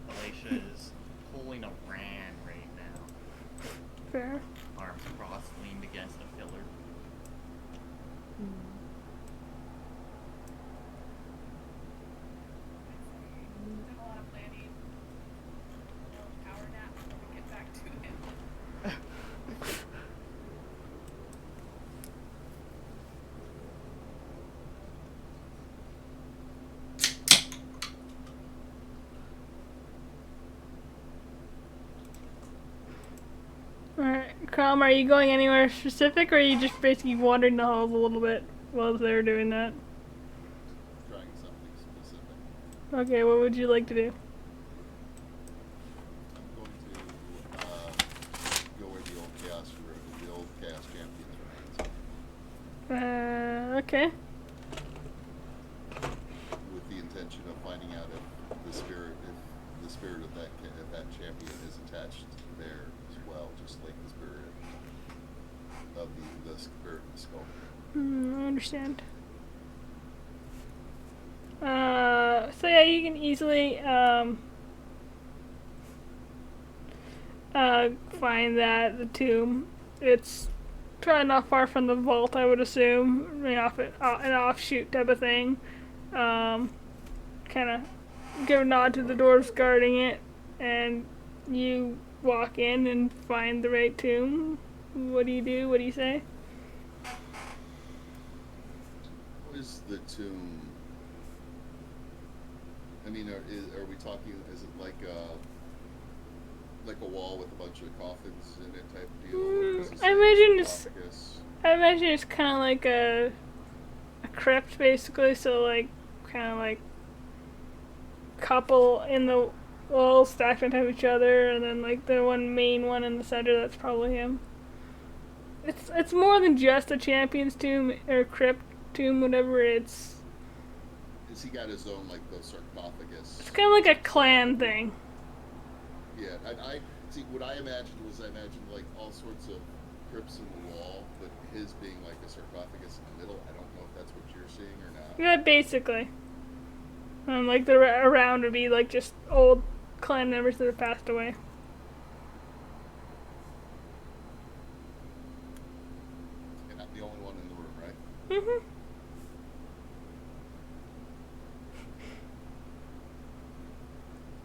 Alicia is pulling a ran right now. Fair. Arms crossed, leaned against a pillar. Did a lot of planning. A little power nap before we get back to him. Alright, Crom, are you going anywhere specific or are you just basically wandering the halls a little bit while they're doing that? Trying something specific. Okay, what would you like to do? I'm going to go where the old chaos champions remains. Okay. With the intention of finding out if the spirit of that champion is attached there as well, just like the spirit of the spirit of the skull. I understand. So yeah, you can easily find the tomb. It's probably not far from the vault, I would assume. An offshoot type of thing. Kind of give a nod to the dwarves guarding it, and you walk in and find the right tomb. What do you do? What do you say? What is the tomb? I mean, are we talking? Is it like a wall with a bunch of coffins in it type deal? I imagine it's kind of like a crypt, basically. So like, kind of like couple in the wall stacked on top of each other, and then like the main one in the center. That's probably him. It's more than just a champion's tomb or crypt tomb, whatever. Has he got his own like the sarcophagus? It's kind of like a clan thing. Yeah, I see. What I imagined like all sorts of crypts in the wall, but his being like a sarcophagus in the middle. I don't know if that's what you're seeing or not. Yeah, basically. Like the around would be like just old clan members that have passed away. And I'm the only one in the room, right? Mhm.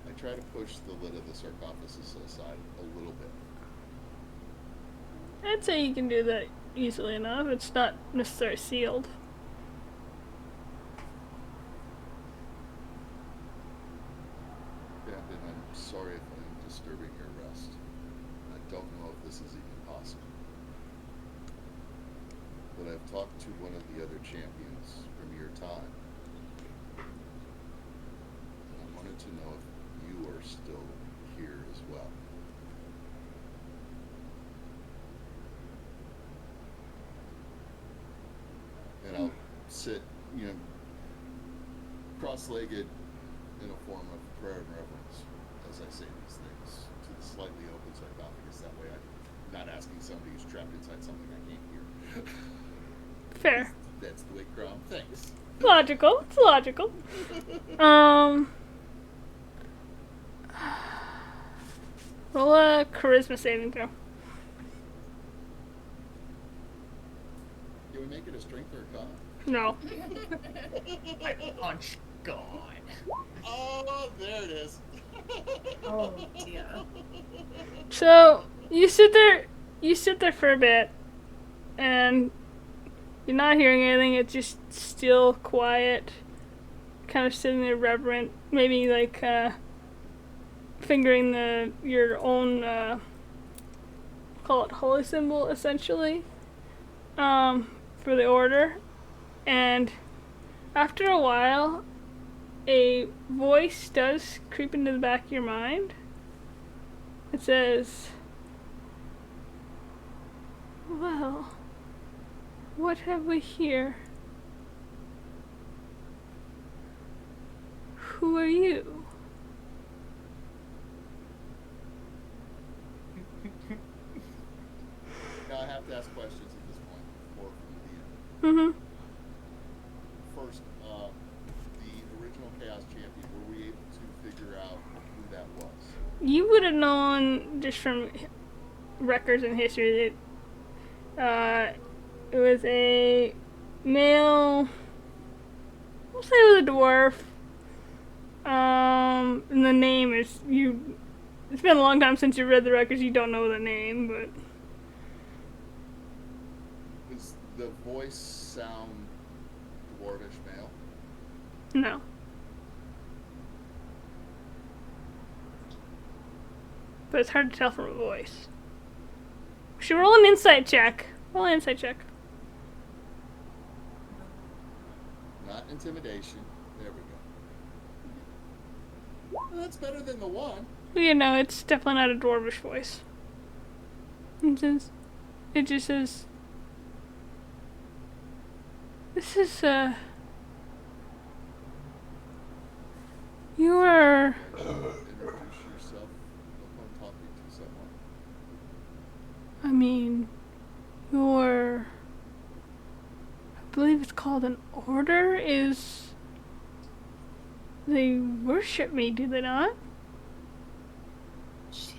I try to push the lid of the sarcophagus aside a little bit. I'd say you can do that easily enough. It's not necessarily sealed. Captain, I'm sorry if I'm disturbing your rest. I don't know if this is even possible. But I've talked to one of the other champions from your time. And I wanted to know if you are still here as well. And I'll sit, cross-legged in a form of prayer and reverence as I say these things to the slightly open sarcophagus. That way I'm not asking somebody who's trapped inside something I can't hear. Fair. That's the way Crom thinks. Logical. It's logical. Roll a charisma saving throw. a strength or a con? No. I punch God. Oh, there it is. Oh dear. So you sit there for a bit, and you're not hearing anything. It's just still quiet, kind of sitting there reverent, maybe like fingering your own call it holy symbol essentially, for the order. And after a while, a voice does creep into the back of your mind. It says, "Well, what have we here? Who are you?" Now I have to ask questions at this point before from the end. Mm-hmm. First, the original Chaos Champion, were we able to figure out who that was? You would have known just from records and history that it was a male. We'll say it was a dwarf. And the name is you. It's been a long time since you read the records. You don't know the name, but Does the voice sound dwarvish male? no. But it's hard to tell from a voice. We should roll an insight check. Roll an insight check. Not intimidation. There we go. Well, that's better than the one. You know, it's definitely not a dwarvish voice. It just says, "This is, you are, Introduce yourself upon talking to someone. I mean, your, I believe it's called an order, is, they worship me, do they not?" Shit.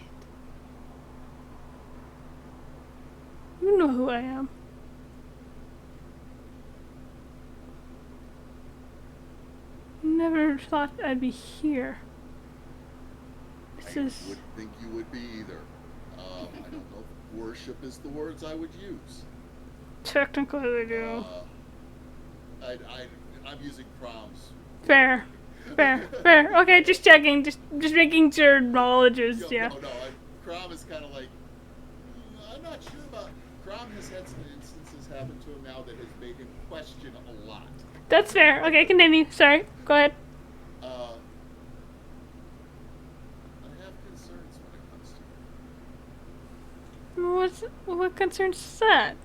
You know who I am. Never thought I'd be here. This I is, would think you would be either. I don't know if worship is the words I would use. technically they do. I'm using proms. Fair. Okay, just checking, just making sure knowledge is, yeah. No, Crom is kind of like, I'm not sure about. Crom has had some instances happen to him now that has made him question a lot. That's fair. Okay, continue. Sorry. Go ahead. I have concerns when it comes to What concerns is that?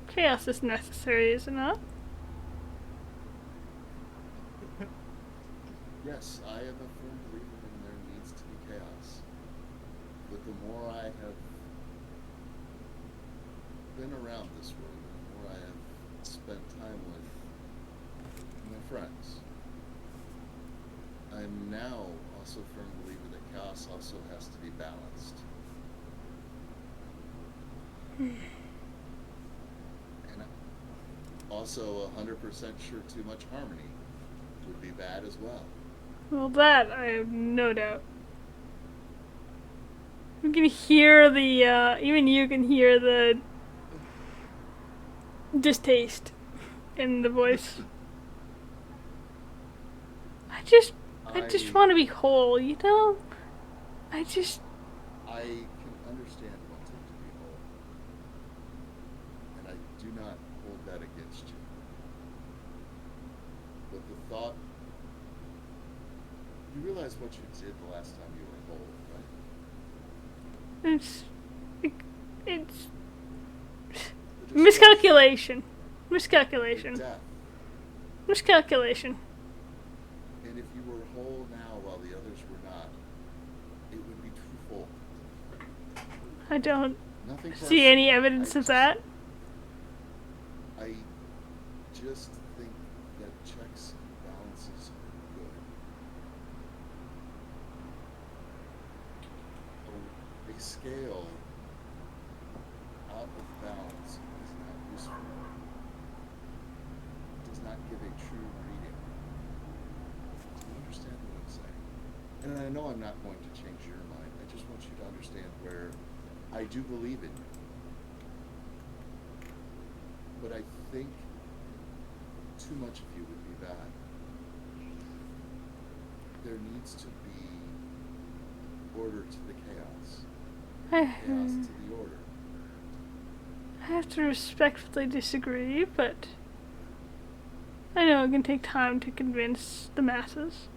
Chaos is necessary, is it not? Yes, I am a firm believer in there needs to be chaos. But the more I have been around this world, the more I have spent time with my friends, I'm now also a firm believer that chaos also has to be balanced. And I'm also 100% sure too much harmony would be bad as well. Well, that I have no doubt. You can hear the, even you can hear the distaste in the voice. I just want to be whole, you know? I can understand wanting to be whole. And I do not hold that against you. But the thought, you realize what you did the last time you were whole, right? It's The miscalculation. destruction, Miscalculation. the death. Miscalculation. And if you were whole now while the others were not, it would be truthful. I don't Nothing see personal. any evidence of that. I just think that checks and balances are good. A scale out of bounds is not useful. It does not give a true reading. Do you understand what I'm saying? And I know I'm not going to change your mind. I just want you to understand where I do believe in you. But I think too much of you would be bad. There needs to be order to the chaos. Chaos to the order. I have to respectfully disagree, but I know it can take time to convince the masses.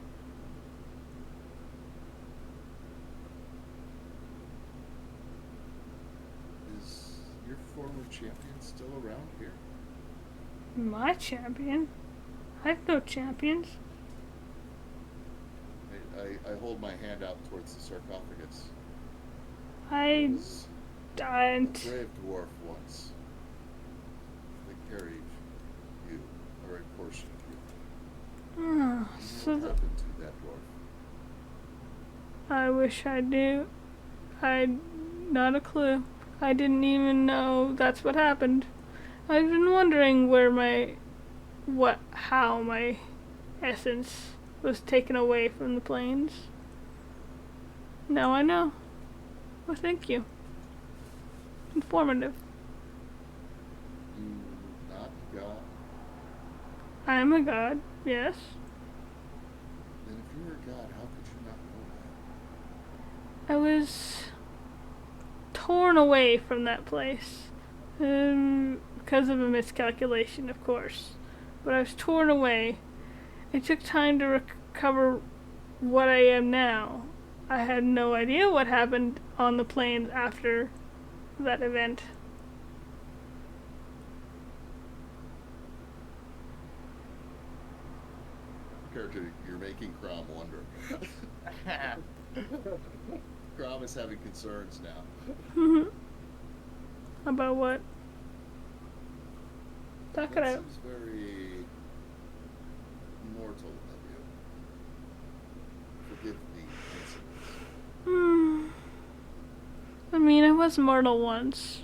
Is your former champion still around here? My champion? I have no champions. I hold my hand out towards the sarcophagus. I Was a don't. brave dwarf once. They carried you, or a portion of you. Oh, so What happened to that dwarf? I wish I knew. I'd not a clue. I didn't even know that's what happened. I've been wondering how my essence was taken away from the plains. Now I know. Well, thank you. Informative. You not God? I'm a god, yes. Then if you were a god, how could you not know that? I was torn away from that place. Because of a miscalculation, of course. But I was torn away. It took time to recover what I am now. I had no idea what happened on the plains after that event. Character, you're making Crom wonder. Crom is having concerns now. About what? Talk it That out. seems very mortal of you. Forgive the incidents. I mean, I was mortal once.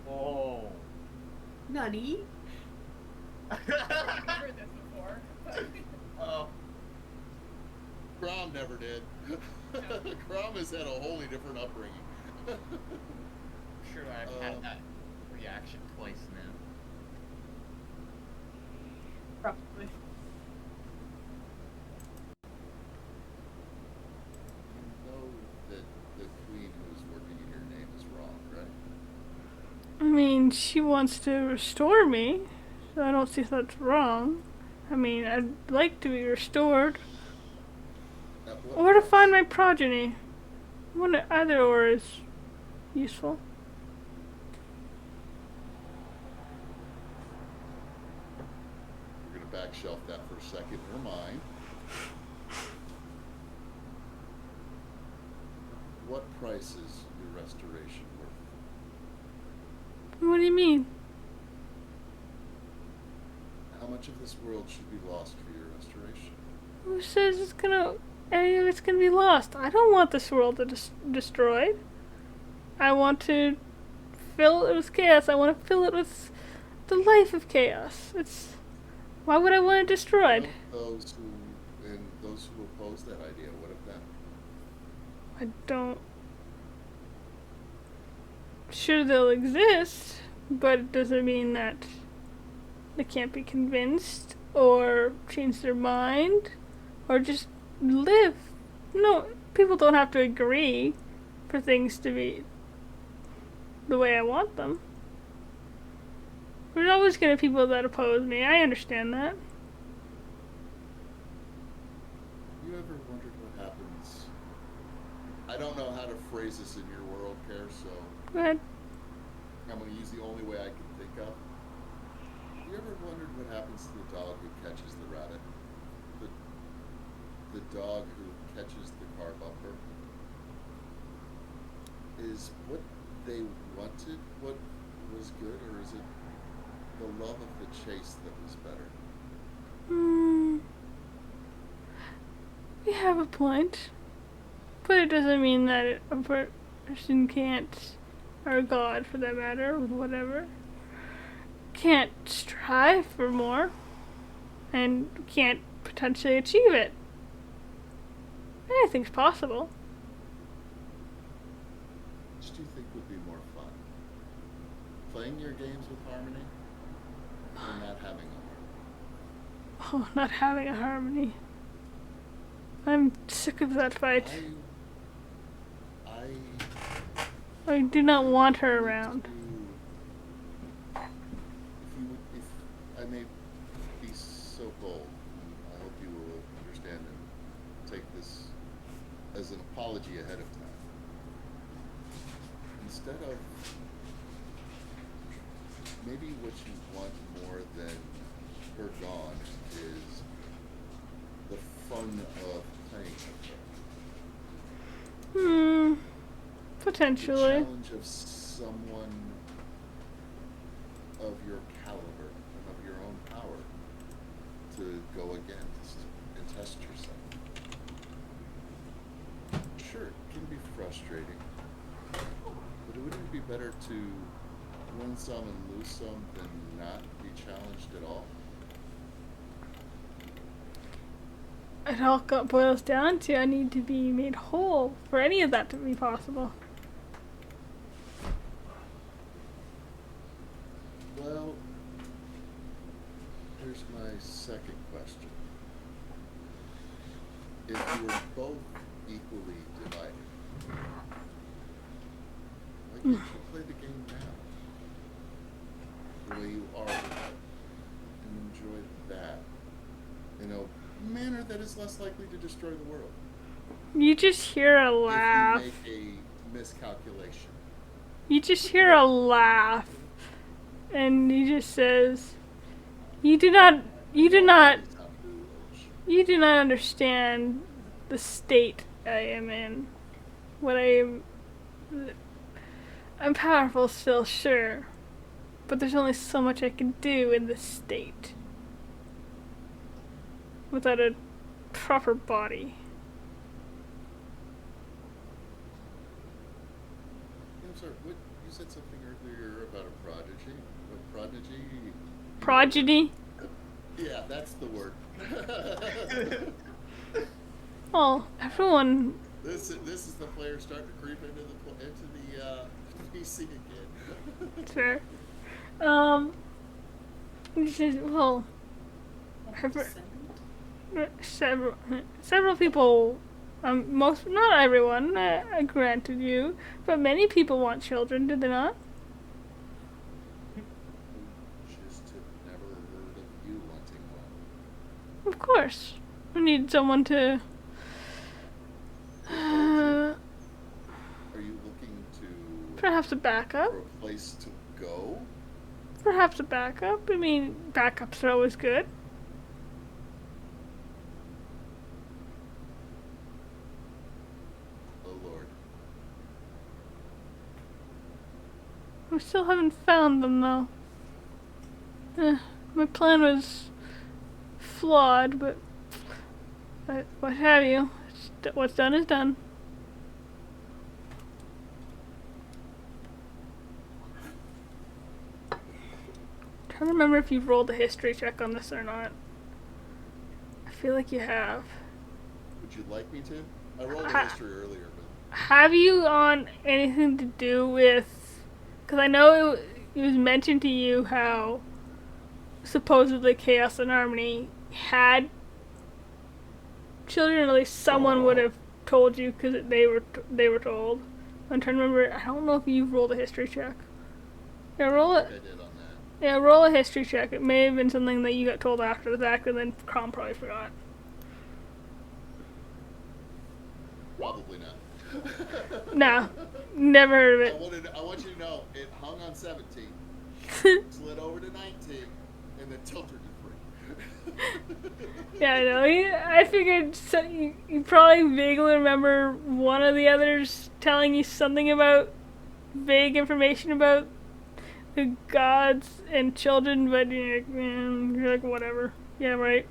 Oh. Nani? I've heard this before. But Oh. Crom never did. Crom has had a wholly different upbringing. Sure, I've had that reaction twice now. probably. You know that the queen who's working in your name is wrong, right? I mean, she wants to restore me, so I don't see if that's wrong. I mean, I'd like to be restored. At what Or to price? find my progeny. Either or is useful. We're going to back shelf that for a second in her mind. What price is your restoration worth? What do you mean? How much of this world should be lost for your restoration? Who says any of it's gonna be lost? I don't want this world to destroyed. I want to fill it with chaos. I want to fill it with the life of chaos. Why would I want it destroyed? Those who oppose that idea, what of them? I don't. Sure, they'll exist, but it doesn't mean that they can't be convinced or change their mind or just live. No, people don't have to agree for things to be the way I want them. There's always going to be people that oppose me. I understand that. You ever wondered what happens? I don't know how to phrase this in your world, Care, so Go ahead. I'm going to use the only way I can think of. You ever wondered what happens to the dog who catches the rabbit? The dog who catches the car bumper? Is what they wanted what was good, or is it the love of the chase that was better? You have a point. But it doesn't mean that person can't, or God for that matter, or whatever, can't strive for more and can't potentially achieve it. Anything's possible. Which do you think would be more fun? Playing your games with harmony or not having a harmony? Oh, not having a harmony. I'm sick of that fight. I do not want her around. If I may be so bold, I hope you will understand and take this as an apology ahead of time. Instead of maybe what you want more than her gone is the fun of playing with her. Potentially. The challenge of someone of your caliber and of your own power to go against and test yourself. Sure, it can be frustrating, but wouldn't it be better to win some and lose some than not be challenged at all? It all boils down to I need to be made whole for any of that to be possible. Well, here's my second question. If you were both equally divided, why can't you play the game now? The way you are and enjoy that in a manner that is less likely to destroy the world. You just hear a laugh. If you make a miscalculation. You just hear a laugh. And he just says, you do not understand the state I am in. I'm powerful still, sure, but there's only so much I can do in this state without a proper body. I'm sorry, you said something earlier about a prodigy? A prodigy? Progeny? Yeah, that's the word. Well, everyone. This is the player starting to creep into the PC again. Sure. He says, well, several people, not everyone, I granted you, but many people want children, do they not? Just have never heard of you wanting one. Of course. We need someone to. Are you looking to Perhaps a backup. for a place to go? Perhaps a backup. I mean, backups are always good. Oh Lord. We still haven't found them, though. My plan was flawed, but what have you? What's done is done. Trying to remember if you've rolled a history check on this or not. I feel like you have. Would you like me to? I rolled a history earlier, but Have you on anything to do with? Because I know it was mentioned to you how supposedly Chaos and Harmony had children, or at least someone would have told you because they were told. I'm trying to remember. I don't know if you've rolled a history check. Yeah, roll it. I did on that. Yeah, roll a history check. It may have been something that you got told after the fact, and then Crom probably forgot. Probably not. No, never heard of it. I want you to know it hung on 17, slid over to 19, and then tilted to 3. Yeah, I know. I figured you probably vaguely remember one of the others telling you something about vague information about the gods and children, but you're like, whatever. Yeah, right.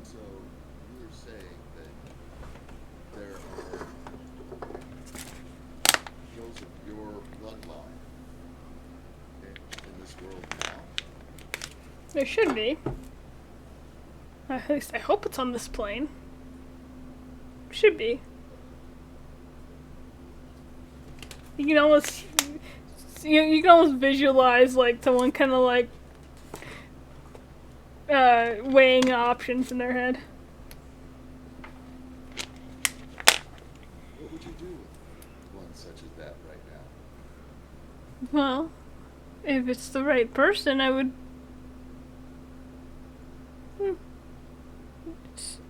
So you were saying that There should be. At least I hope it's on this plane. Should be. You can almost you can almost visualize like someone kind of like weighing options in their head. What would you do with one such as that right now? Well, if it's the right person, I would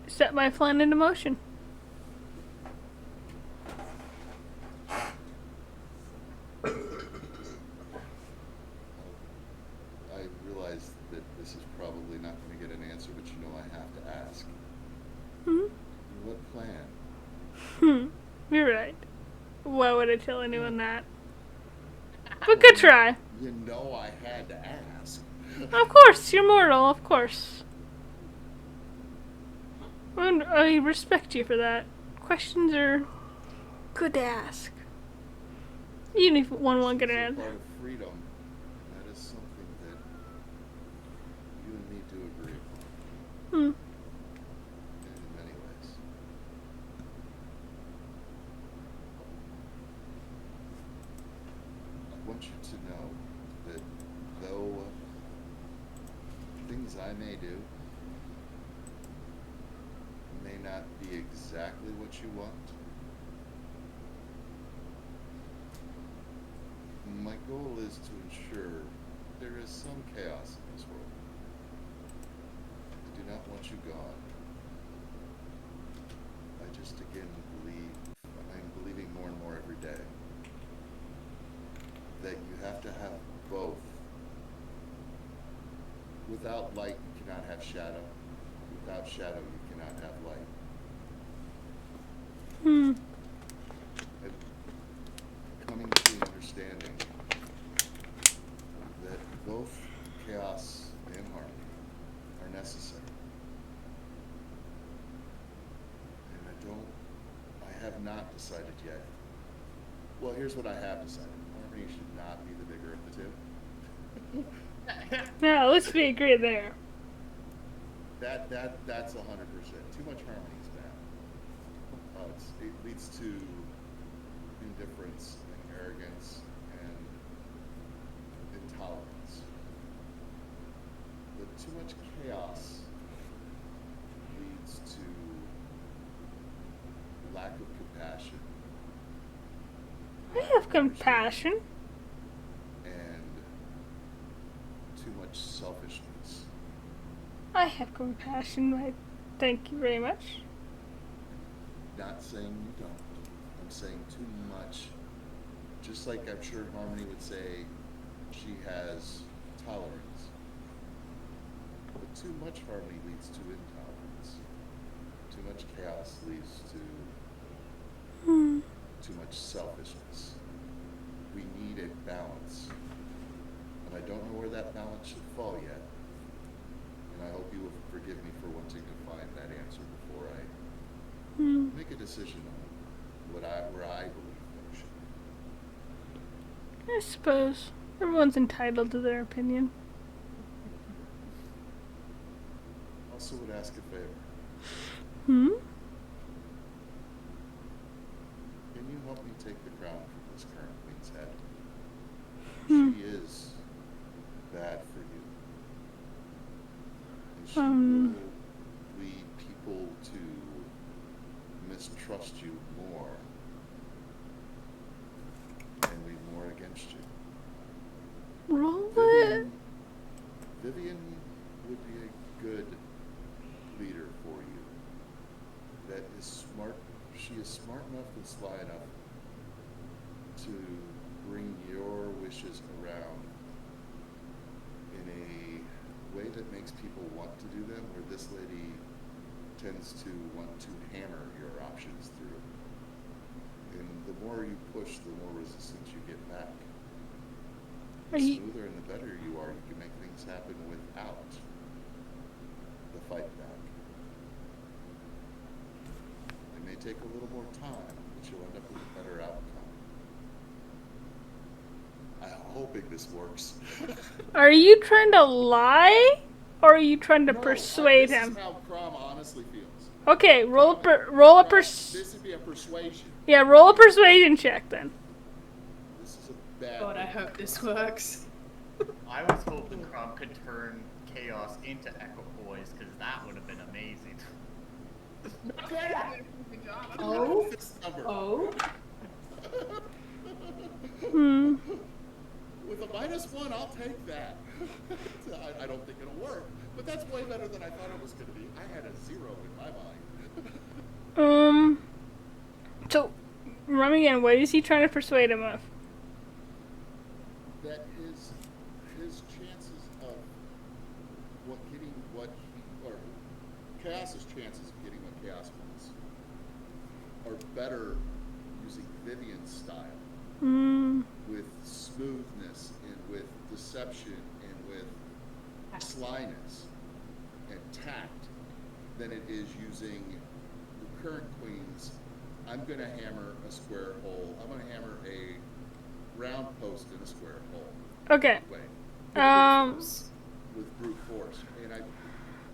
set my plan into motion. I realize that this is probably not going to get an answer, but you know I have to ask. What plan? You're right. Why would I tell anyone that? But good try. You know I had to ask. Of course, you're mortal, of course. And I respect you for that. Questions are good to ask. Even if one won't get an Since answer. you're part of freedom, that is something that you and me do agree upon. In many ways. I want you to know that though things I may do may not be exactly what you want, my goal is to ensure there is some chaos in this world. I do not want you gone. I just again I'm believing more and more every day that you have to have both. Without light, you cannot have shadow. Without shadow, you cannot have light. And coming to an understanding that both chaos and harmony are necessary. And I have not decided yet. Well, here's what I have decided. Harmony should not be the bigger of the two. Now, let's be agreed there. That's 100%. Too much harmony is bad. It leads to indifference and arrogance and intolerance. But too much chaos leads to lack of compassion. I have compassion. And too much selfishness. I have compassion. Thank you very much. Not saying you don't. I'm saying too much. Just like I'm sure Harmony would say she has tolerance. But too much harmony leads to intolerance. Too much chaos leads to too much selfishness. We need a balance. And I don't know where that balance should fall yet. And I hope you will forgive me for wanting to find that answer before I make a decision on where I believe things should be. I suppose everyone's entitled to their opinion. Also would ask a favor. Can you help me take the crown from this current queen's head? She is bad for you. And she will lead people to mistrust you more and lead more against you. Roll it. Vivian would be a good leader for you. That is smart. She is smart enough and sly enough to bring your wishes around in a way that makes people want to do them, where this lady tends to want to hammer your options through. And the more you push, the more resistance you get back. The smoother and the better you are, you can make things happen without the fight back. It may take a little more time, but you'll end up with a better outcome. I'm hoping this works. Are you trying to lie? or are you trying to No, persuade this him? is how Crom honestly feels. Okay, roll a Crom, this would be a persuasion. roll a persuasion check then. This is a bad God, I thing. hope this works. I was hoping Crom could turn chaos into equipoise, because that would have been amazing. Good job. Oh, This number. oh. Hmm. With a -1, I'll take that. I don't think it'll work, but that's way better than I thought it was going to be. I had a 0 in my mind. So, run again. What is he trying to persuade him of? That his chances of Chaos's chances of getting what Chaos wants are better using Vivian's style, with smoothness and with deception and with slyness and tact, than it is using the current queen's. I'm going to hammer a square hole. I'm going to hammer a round post in a square hole. Okay. Way. With brute force. And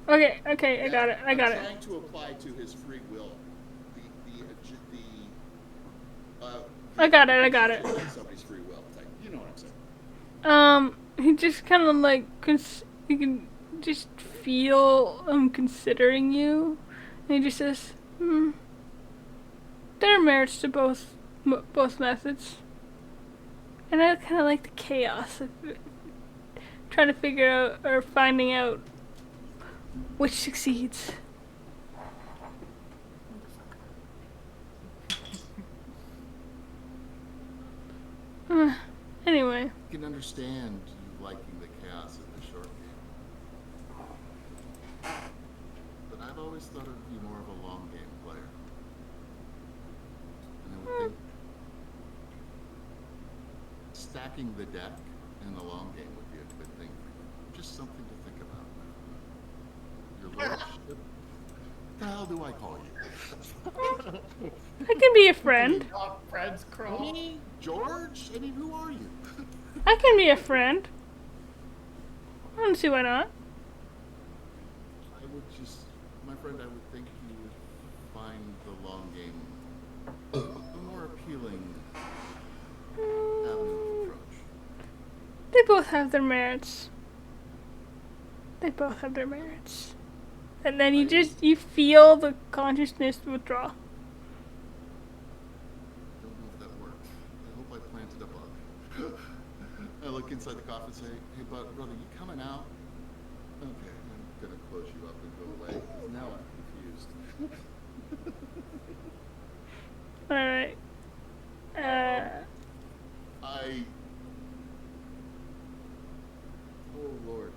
Okay, I got it. I'm trying to apply to his free will I got it. Somebody's free will. It's like, you know what I'm saying. He just kind of like, you can just feel considering you. And he just says, there are merits to both methods. And I kind of like the chaos of trying to figure out, or finding out which succeeds. Anyway. I can understand you liking the chaos in the short game. But I've always thought of you more of a long game player. And I would think stacking the deck in the long game would be a good thing for you. Just something to think about. Your lordship? What the hell do I call you? I can be a friend. Not friends, Crom. Me? George? I mean, who are you? I can be a friend. I don't see why not. I would just, my friend, I would think you would find the long game a more appealing avenue of approach. They both have their merits. And then you feel the consciousness withdraw. Don't know if that worked. I hope I planted a bug. I look inside the coffin and say, hey, brother, you coming out? Okay, I'm gonna close you up and go away, 'cause now I'm confused. Alright. Oh Lord.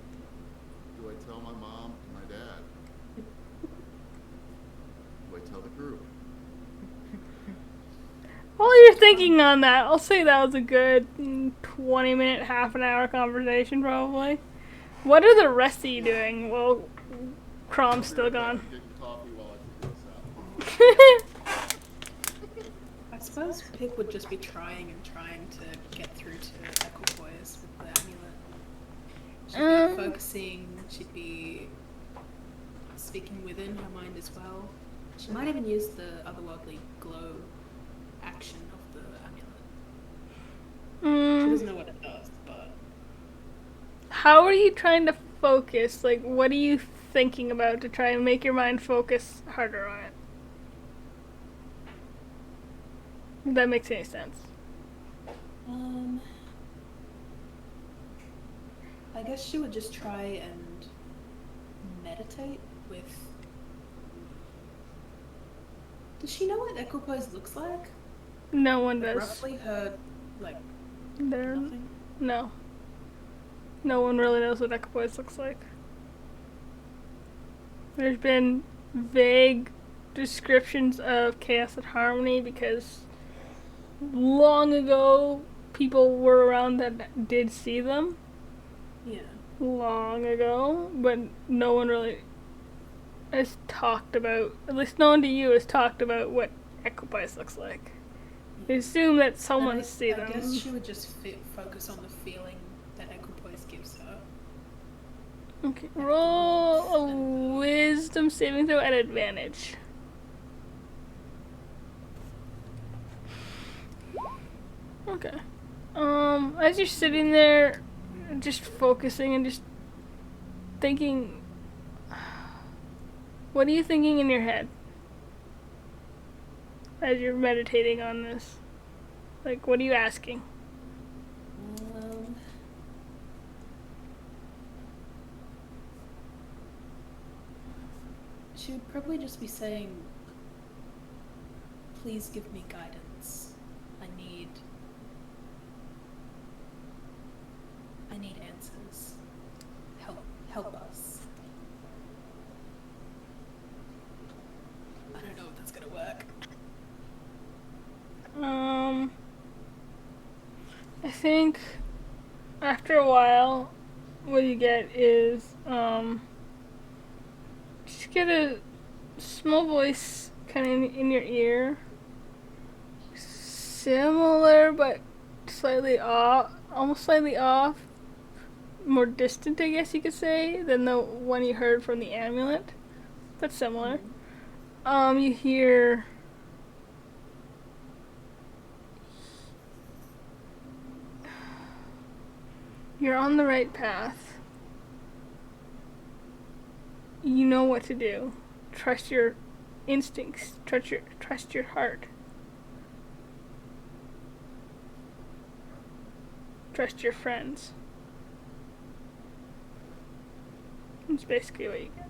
Do I tell my mom and my dad? Do I tell the group? While you're thinking on that, I'll say that was a good 20-minute, half an hour conversation probably. What are the rest of you doing? Well, Crom's still gone. Getting coffee while I figure this out. I suppose Pig would just be trying to get through to Equipoise with the amulet. She'd be focusing, she'd be speaking within her mind as well. She might even use the otherworldly glow action of the amulet. She doesn't know what it does, but... How are you trying to focus? Like, what are you thinking about to try and make your mind focus harder on it? If that makes any sense. I guess she would just try and meditate with... Does she know what Equipoise looks like? No one Like, does. roughly her, like, There, nothing? no. No one really knows what Equipoise looks like. There's been vague descriptions of Chaos and Harmony because long ago people were around that did see them. Yeah. Long ago, but no one really has talked about, at least no one to you has talked about what Equipoise looks like. I assume that someone's seen them. I guess she would just focus on the feeling that Equipoise gives her. Okay, roll a wisdom saving throw at advantage. Okay. As you're sitting there, just focusing and just thinking, what are you thinking in your head as you're meditating on this? Like, what are you asking? She would probably just be saying, please give me guidance. I need answers. Help us. I don't know if that's gonna work. I think after a while, what you get is, just get a small voice kind of in your ear. Similar, but slightly off, almost slightly off. More distant, I guess you could say, than the one you heard from the amulet. But similar. You hear... You're on the right path. You know what to do. Trust your instincts. Trust your heart. Trust your friends. That's basically what you get.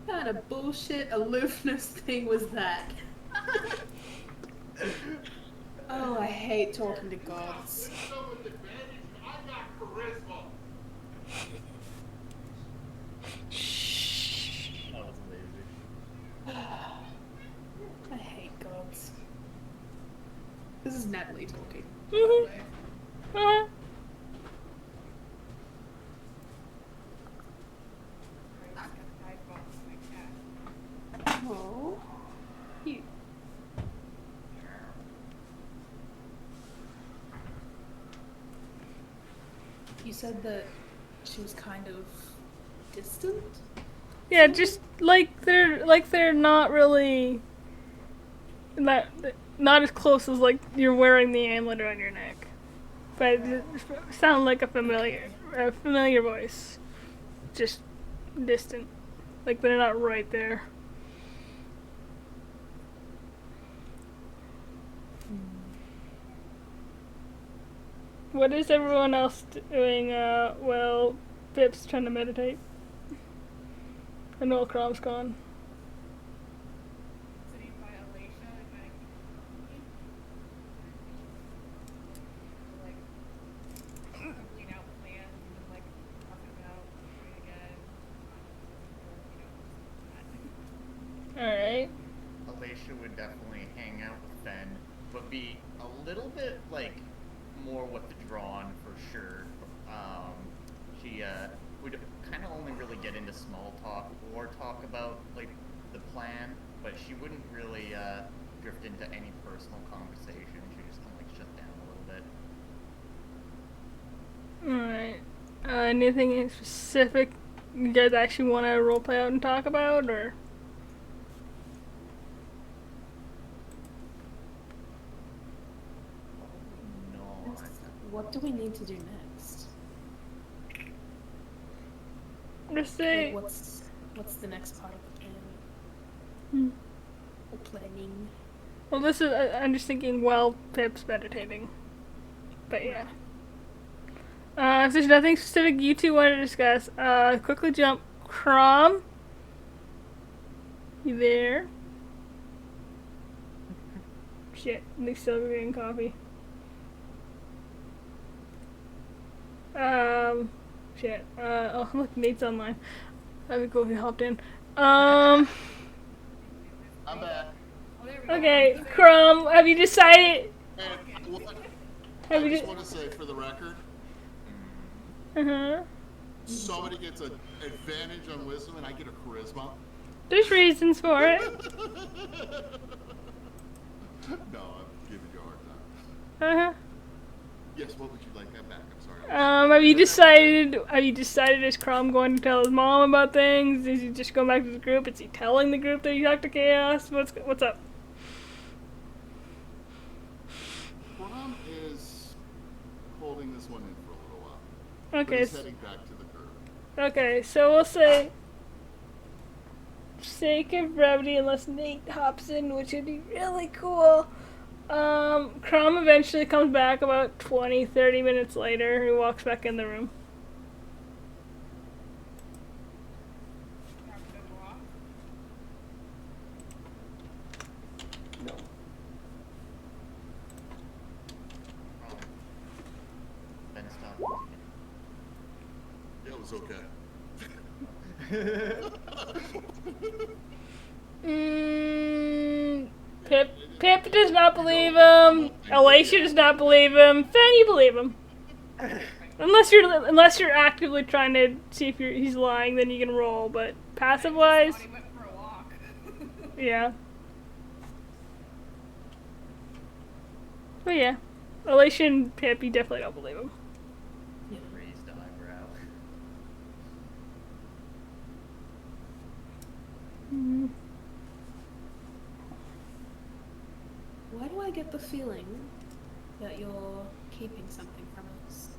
What kind of bullshit aloofness thing was that? Oh, I hate talking to gods. That was lazy. I hate gods. This is Natalie talking. Oh, cute. You said that she was kind of distant? Yeah, just they're not really not as close as like you're wearing the amulet around your neck, but it sound like a familiar voice, just distant, like they're not right there. What is everyone else doing? Well, Pip's trying to meditate. I know Crom's gone. Sitting by Alicia and like scribbling out plans and then like talking about doing again. Alright. Alicia would definitely hang out with Ben, but be a little bit like more withdrawn for sure. She would kind of only really get into small talk or talk about like the plan, but she wouldn't really drift into any personal conversation. She just kind of like shut down a little bit. Alright. Anything in specific you guys actually want to roleplay out and talk about, or? No. What do we need to do next? Just say. Like, what's the next part of the plan? The planning. Well, this is. I'm just thinking while Pip's meditating. But yeah. If there's nothing specific you two want to discuss, quickly jump. Crom? You there? Shit, they still getting coffee. Shit. Oh, look, Nate's online. That'd be cool if he hopped in. I'm back. Oh, there we go. Okay, Crom, have you decided? And what, Have I you just want to say for the record, Uh-huh. somebody gets an advantage on wisdom and I get a charisma. There's reasons for it. No, I'm giving you a hard time. Uh-huh. Yes, what would you like? I'm back. I'm sorry. Have you decided is Crom going to tell his mom about things? Is he just going back to the group? Is he telling the group that he talked to Chaos? What's up? Brom is holding this one in for a little while. But Okay. he's heading back to the group. Okay, so we'll say sake of brevity unless Nate hops in, which would be really cool. Crom eventually comes back about 20-30 minutes later. He walks back in the room. Have a good walk. Then it's done. Yeah, it was okay. Pip does not believe him. Alacia does not believe him. Fen, you believe him. Unless you're actively trying to see if he's lying, then you can roll. But passive wise, Thought he went for a walk. yeah. But yeah, Alacia and Pip, you definitely don't believe him. Raised eyebrow. Why do I get the feeling that you're keeping something from us?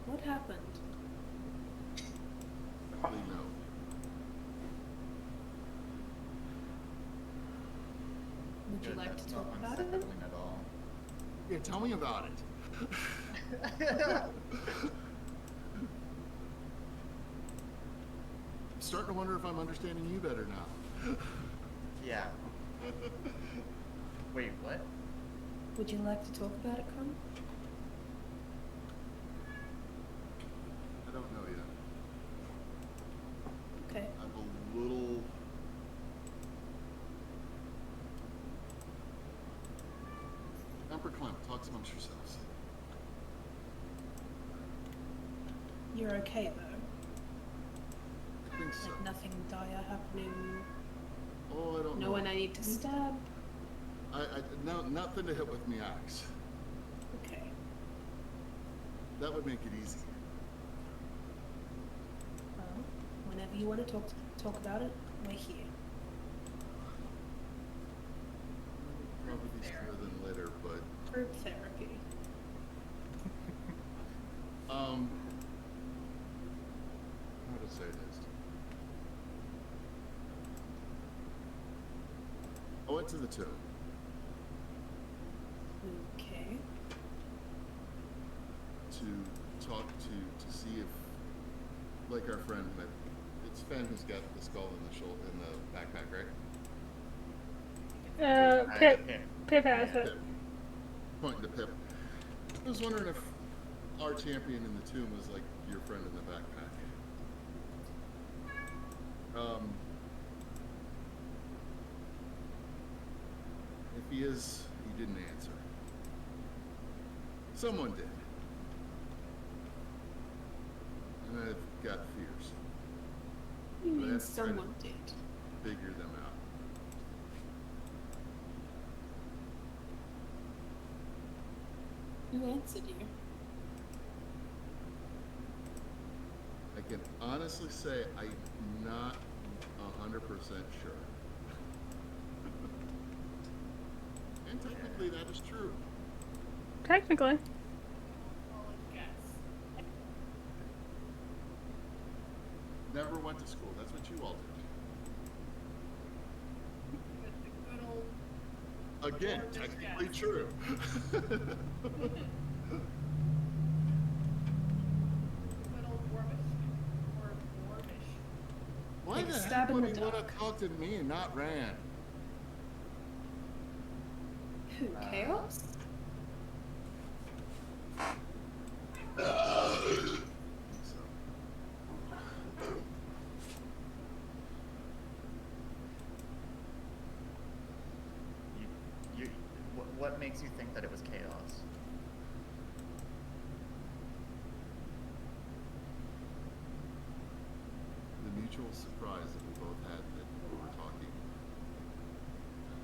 What happened? Really, no. Would you Good, like that's to talk not about it? unsettling at all. Yeah, tell me about it. I'm starting to wonder if I'm understanding you better now. Yeah. Wait, what? Would you like to talk about it, Crum? I don't know yet. Okay. I'm a little... Emperor Clem, talk amongst yourselves. You're okay though. I think so. Like nothing dire happening. Oh, I don't know. No one I need to stab. No, nothing to hit with me axe. Okay. That would make it easy. Well, whenever you want to talk about it, we're here. Probably sooner than later, but Group therapy. how to say this? I went to the tomb Okay. to talk to see if, like our friend, it's Fen who's got the skull in the backpack, right? Pip has it. Pip. Pointing to Pip. I was wondering if our champion in the tomb was like your friend in the backpack. If he is, he didn't answer. Someone did. And I've got fears. You But I mean have to try to someone did? Figure them out. Who answered you? I can honestly say I'm not 100% sure. And technically that is true. Technically. Well, guess. Never went to school. That's what you all With the good old. did. Again, Or just technically guess. true. Good old Dwarvish. Or Dwarvish. Why Like the a heck stab in would the he want to dark. talk to me and not Rand? Who? Chaos? So, What makes you think that it was chaos? the mutual surprise that we both had that we were talking,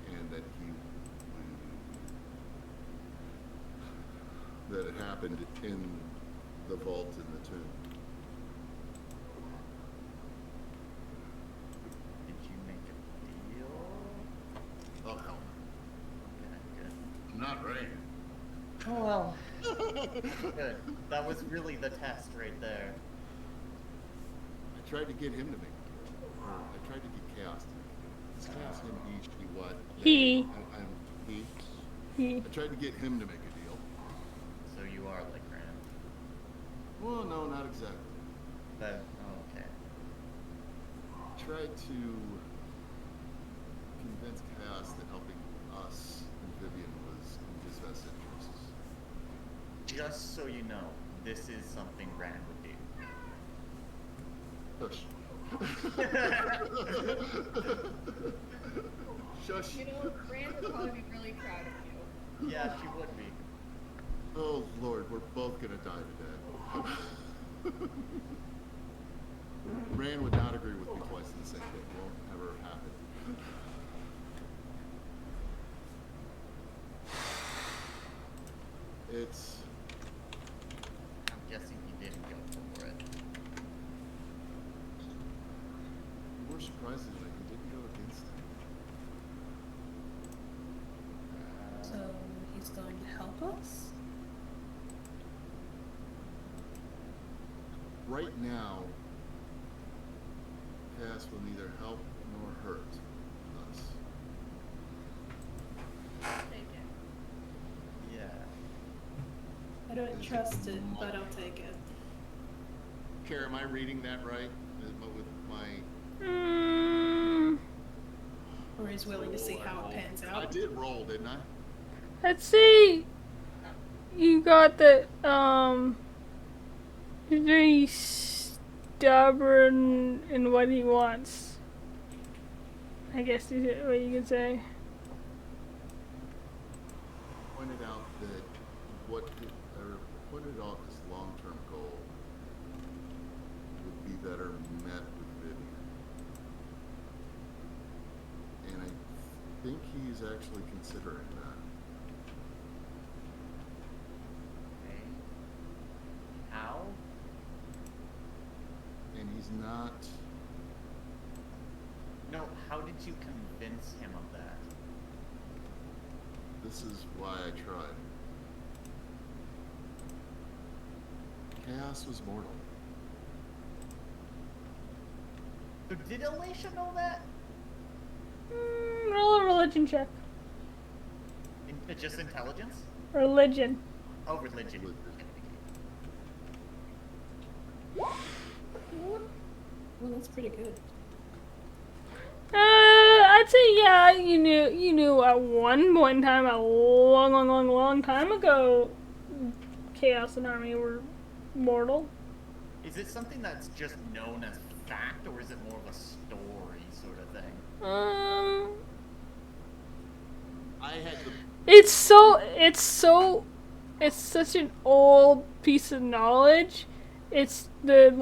and that that it happened in the vault in the tomb. Did you make a deal? Oh hell Okay, good. no. I'm not Rain. Oh well. Good. That was really the test right there. I tried to get him to make a deal. Or I tried to get Chaos to make a deal. It's Chaos, him, he, she, what? He. I'm he. He. I tried to get him to make a deal. So you are like Graham. Well, no, not exactly. But oh, okay. Tried to convince Chaos that helping us and Vivian was in his best interests. Just so you know, this is something Rand would do. Shush. Shush. You know, Rand would probably be really proud of you. Yeah, she would be. Oh Lord, we're both gonna die today. Rand would not agree with me twice in the same day. It won't ever happen. It's I'm guessing he didn't go for it. more surprising that he didn't go against it. So he's going to help us? Right now, Cass will neither help nor hurt us. Take it. Yeah. I don't trust it, but I'll take it. Kara, am I reading that right? With my Or he's willing to see how it pans I out. did roll, didn't I? Let's see. You got the he's very stubborn in what he wants. I guess is what you could say. Pointed out that pointed out his long-term goal would be better met with Vivian. And I think he's actually considering that. Okay. How? And he's not. No, how did you convince him of that? This is why I tried. Chaos was mortal. So did Alicia know that? Roll a religion check. Just intelligence? Religion. Oh, religion. Well, that's pretty good. I'd say yeah. You knew at one point in time, a long time ago, Chaos and Army were mortal. Is it something that's just known as fact, or is it more of a story sort of thing? I had the. It's such an old piece of knowledge. It's the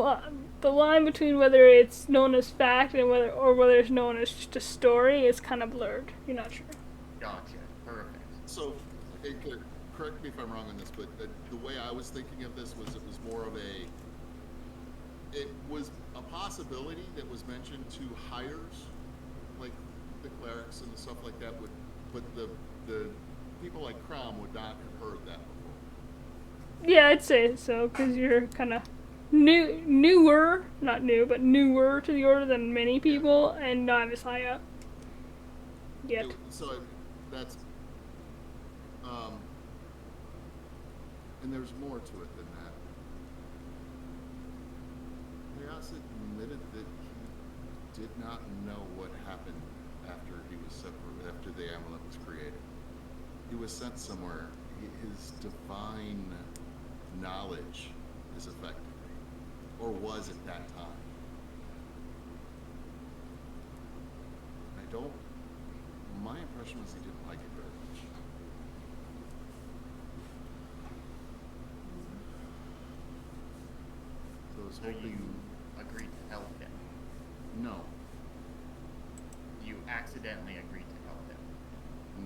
line between whether it's known as fact and whether it's known as just a story is kind of blurred. You're not sure. Gotcha. Perfect. So, correct me if I'm wrong on this, but the way I was thinking of this was it was more of it was a possibility that was mentioned to hires, like the clerics and the stuff like that would, but the people like Crom would not have heard that before. Yeah, I'd say so because you're kind of newer to the order than many people, and not as high up yet. So that's and there's more to it than that. Chaos admitted that he did not know what happened after he was separate, after the amulet was created. He was sent somewhere. His divine knowledge is affected, or was at that time. My impression was he didn't like it very much. So I was So you hoping, agreed to help him. No. You accidentally agreed to help him.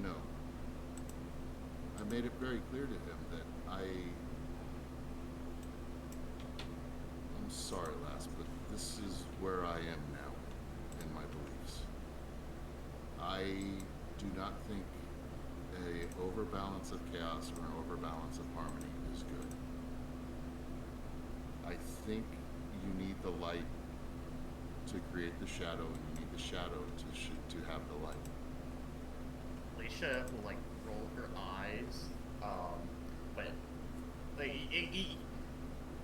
No. I made it very clear to him that I'm sorry, lass, but this is where I am now in my beliefs. I do not think a overbalance of chaos or an overbalance of harmony is good. I think you need the light to create the shadow, and you need the shadow to have the light. Alicia will like roll her eyes, but like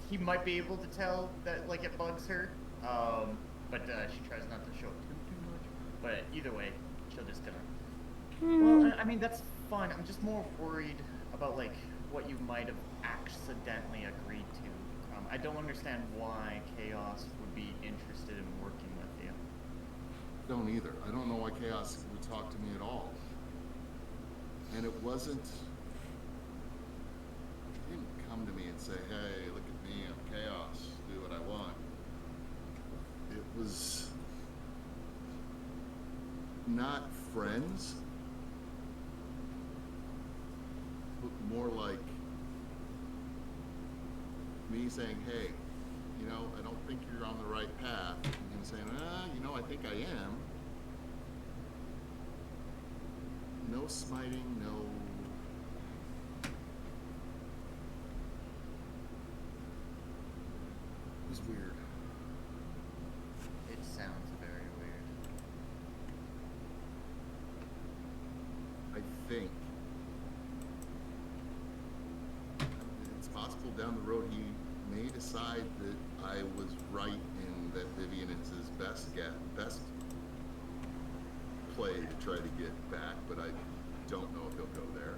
he might be able to tell that like it bugs her, but she tries not to show it too much. But either way, she'll just gonna. Well, I mean that's fine. I'm just more worried about like what you might have accidentally agreed to. I don't understand why Chaos would be interested in working with you. Don't either. I don't know why Chaos would talk to me at all. And it wasn't. He didn't come to me and say, "Hey, look at me, I'm Chaos. Do what I want." It was not friends, but more like me saying, "Hey, you know, I don't think you're on the right path," and him saying, you know, I think I am. No smiting, no. It was weird. It sounds very weird. I think it's possible down the road he may decide that I was right in that Vivian is his best play to try to get back, but I don't know if he'll go there.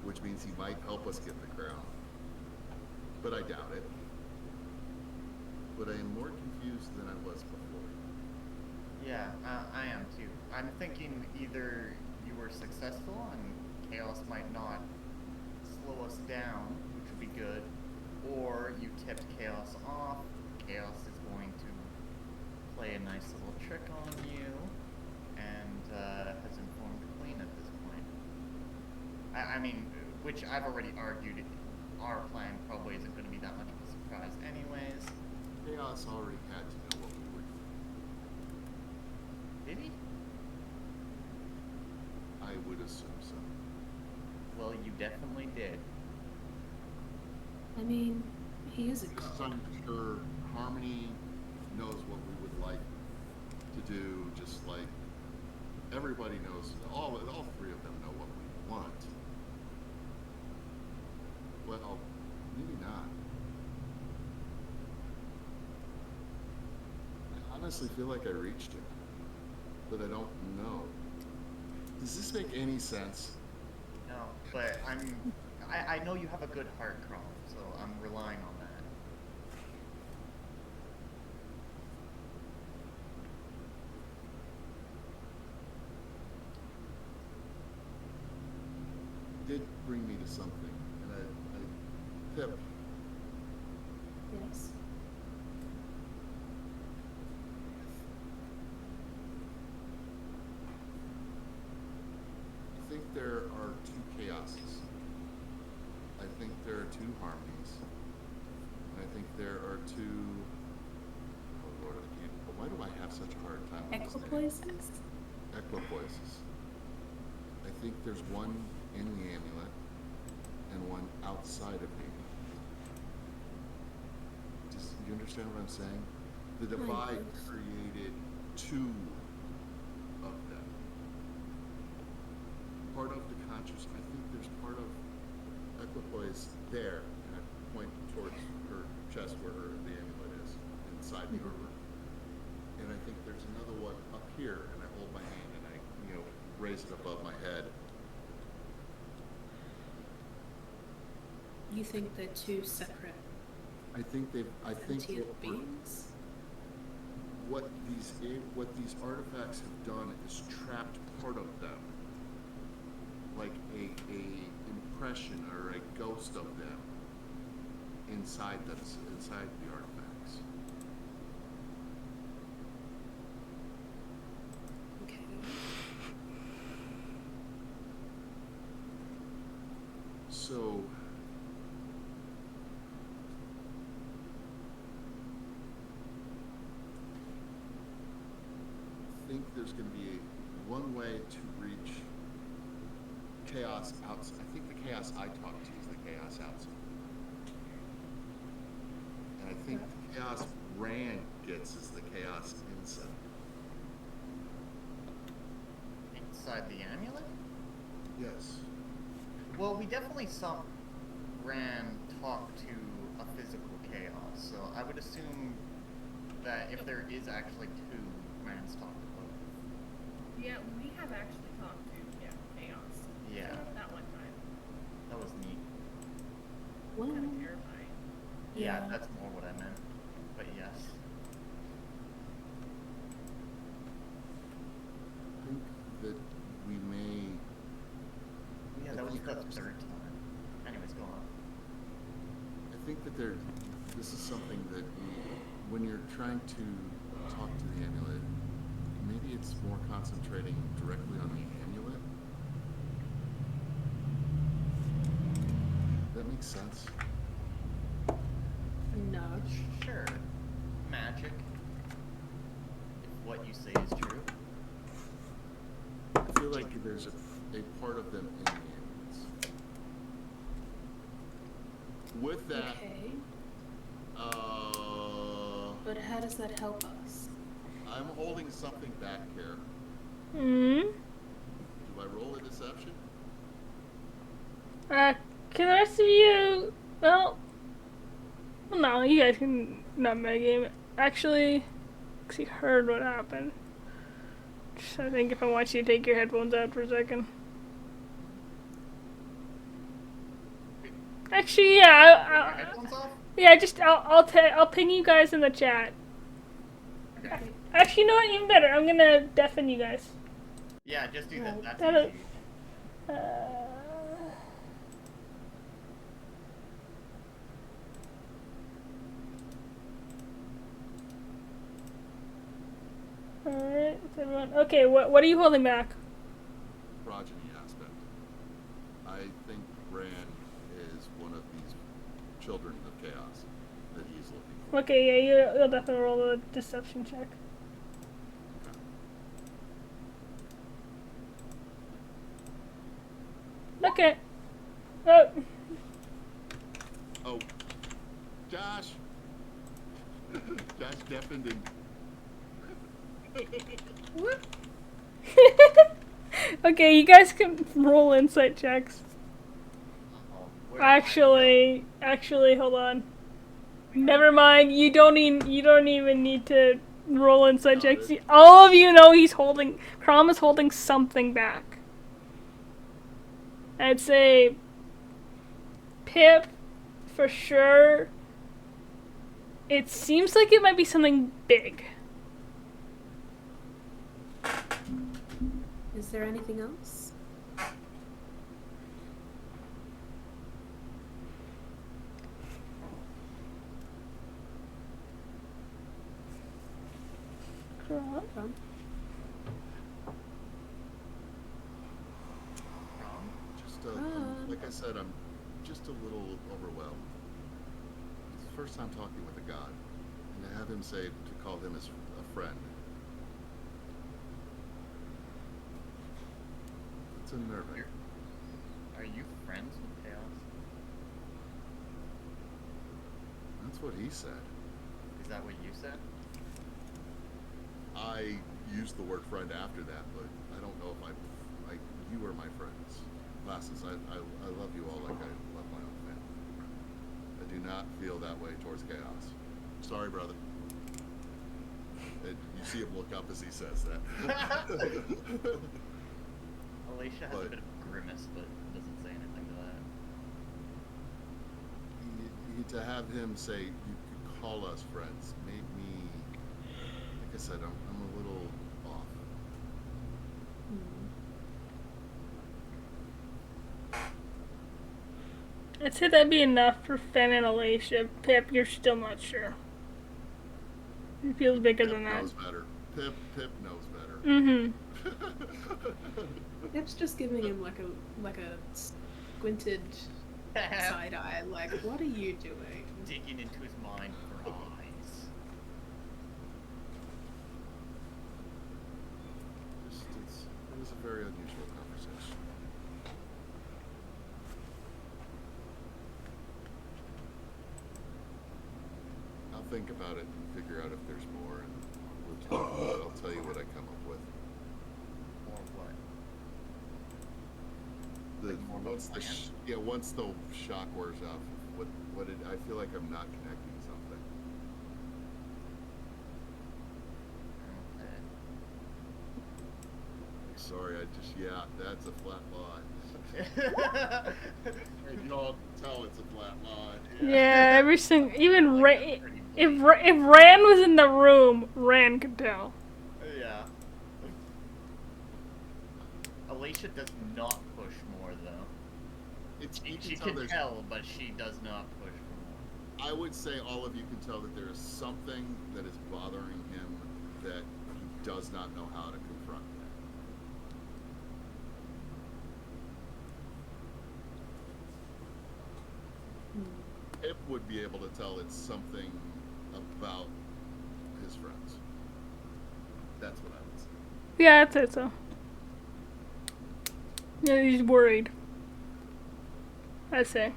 Which means he might help us get the crown. But I doubt it. But I am more confused than I was before. Yeah, I am too. I'm thinking either you were successful and Chaos might not slow us down, which would be good, or you tipped Chaos off. Chaos is going to play a nice little trick on you, and has informed the Queen at this point. I mean, which I've already argued, our plan probably isn't going to be that much of a surprise anyways. Chaos already had to know what we were doing. Did he? I would assume so. Well, you definitely did. I mean, he is a Because god. I'm sure Harmony knows what we would like to do, just like everybody knows, all three of them know what we want. Well, maybe not. I honestly feel like I reached him, but I don't know. Does this make any sense? No, but I know you have a good heart, Chrome, so I'm relying on that. Did bring me to something, and I Pip, Yes. I think there are two chaoses. I think there are two harmonies. And I think there are two. Oh Lord, I can't. Why do I have such a hard time with this name? Equipoises? Equipoises. I think there's one in the amulet and one outside of the amulet. Do you understand what I'm saying? The divide created two of them. Part of the conscious, I think there's part of equipoise there, and I point towards her chest where the amulet is, inside the armor. And I think there's another one up here, and I hold my hand and I, raise it above my head. You think they're two separate I think sentient beings? what these artifacts have done is trapped part of them, like a impression or a ghost of them inside the artifacts. one way to reach chaos outside. I think the chaos I talk to is the chaos outside. And I think the chaos Rand gets is the chaos inside. Inside the amulet? Yes. Well, we definitely saw Ran talk to a physical chaos, so I would assume that if there is actually two, Ran's talked to both. Yeah, we have actually talked to chaos. Yeah. That one time. That was neat. Well, Kind of terrifying. Yeah, Yeah. that's more what I meant. But yes. I think that we may. Yeah, I that was think- the third time. Anyways, go on. I think that this is something that when you're trying to talk to the amulet, maybe it's more concentrating directly on the amulet. That makes sense. no. Sure. Magic. If what you say is true. I feel like there's a part of them in the amulets. With that, Okay. But how does that help us? I'm holding something back here. Hmm. Do I roll a deception? Can the rest of you? Well, no, you guys can not metagame. Actually, because you heard what happened. Just, I think if I want you to take your headphones out for a second. Actually, yeah, Your headphones off? yeah. Just I'll ping you guys in the chat. Okay. Actually, you know what? Even better. I'm gonna deafen you guys. Yeah, just do that. That's That'll- easy. Alright, everyone. Okay, what are you holding back? Progeny aspect. I think Bran is one of these children of chaos that he's looking for. Okay, yeah, you'll definitely roll a deception check. Okay. Oh. Oh, Josh! Josh deafened and Okay, you guys can roll insight checks. Oh, where am I? Actually, hold on. Never mind. You don't even need to roll insight Got checks. it. All of you know Crom is holding something back. I'd say Pip, for sure. It seems like it might be something big. Is there anything else? Crom. From? like I said, I'm just a little overwhelmed. It's the first time talking with a god, and to have him say to call him as a friend. It's unnerving. Are you friends with Chaos? That's what he said. Is that what you said? I used the word friend after that, but I don't know if you are my friends. Lasses, I love you all like I love my own family. I do not feel that way towards Chaos. Sorry, brother. You see him look up as he says that. Alicia has a bit of a grimace, but doesn't say anything to that. To have him say you could call us friends made me, like I said, I'm a little off. I'd say that'd be enough for Fenn and Alicia. Pip, you're still not sure. It feels bigger Pip than that. knows better. Pip knows better. Mm-hmm. Pip's just giving him like a squinted side eye, like, what are you doing? Digging into his mind for eyes. think about it and figure out if there's more, and we'll talk about it. I'll tell you what I come up with. Or what? The More of a once the plan? once the shock wears off, what did I feel like I'm not connecting something. Okay. Sorry, that's a flat line. If you all tell it's a flat line. Yeah, every single, even Like, Ran, that's pretty if blatant. if Ran was in the room, Ran could tell. Yeah. Alicia does not push more though. She can tell, but she does not push for more. I would say all of you can tell that there is something that is bothering him that he does not know how to confront yet. Pip would be able to tell it's something about his friends. That's what I would say. Yeah, I'd say so. Yeah, he's worried. I say.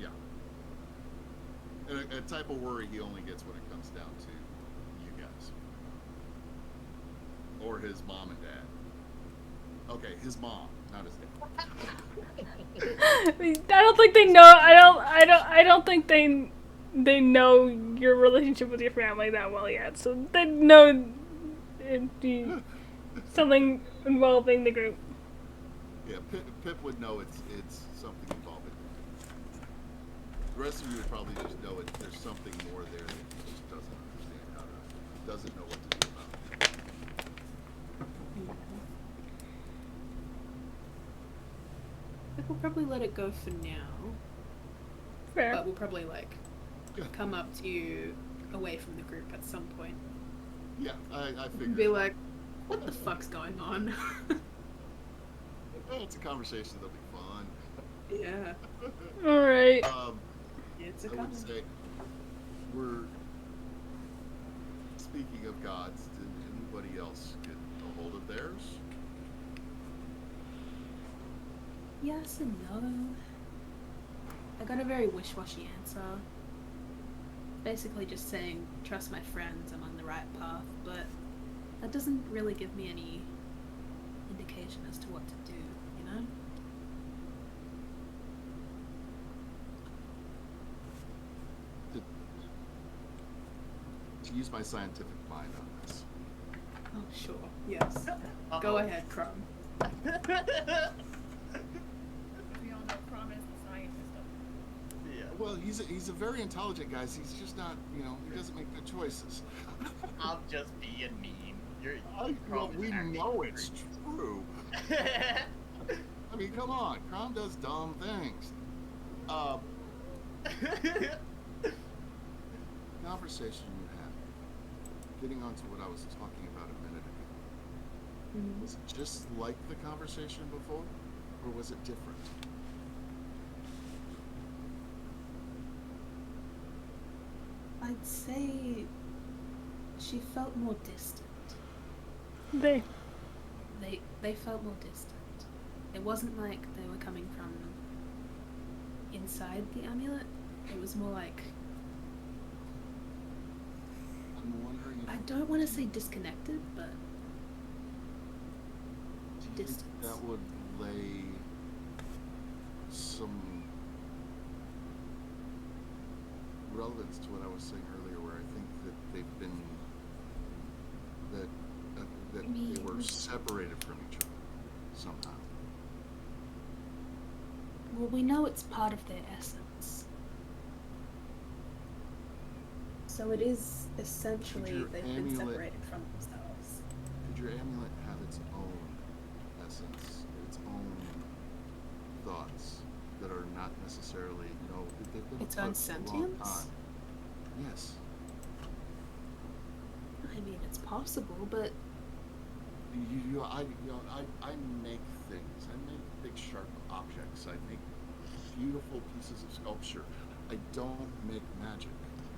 Yeah. And a type of worry he only gets when it comes down to you guys. Or his mom and dad. Okay, his mom, not his dad. I don't think they know. I don't think they know your relationship with your family that well yet. So they know it'd be something involving the group. Yeah, Pip would know it's something involving. The rest of you would probably just know it. There's something more there that he just doesn't understand how to, doesn't know what to do about. I think we'll probably let it go for now. Fair. But we'll probably like come up to you away from the group at some point. Yeah, I figured. Be like, what the fuck's going on? It's a conversation that'll be fun. Yeah. All right. It's a I would comment. say we're speaking of gods. Did anybody else get a hold of theirs? Yes and no. I got a very wish-washy answer. Basically just saying, trust my friends, I'm on the right path, but that doesn't really give me any indication as to what to do, you know? To use my scientific mind on this. Oh, sure. Yes. Go ahead, Crumb. We all know Crom is the scientist of Yeah. Well, he's a very intelligent guy. He's just not, he doesn't make good choices. I'm just being mean. We know it's true. I mean, come on, Crom does dumb things. Conversation you had, getting on to what I was talking about a minute ago. Was it just like the conversation before, or was it different? I'd say she felt more distant. They felt more distant. It wasn't like they were coming from inside the amulet. It was more like, I'm wondering if I don't want to say disconnected, but do you think distance. that would lay some relevance to what I was saying earlier, where I think that they've been that they were separated from each other somehow. Well, we know it's part of their essence. So it is essentially Could your they've been amulet- separated from themselves. Could your amulet have its own essence, its own thoughts that are not necessarily, they've been Its apart own for a long sentience? time. Yes. I mean, it's possible, but I make things. I make big sharp objects. I make beautiful pieces of sculpture. I don't make magic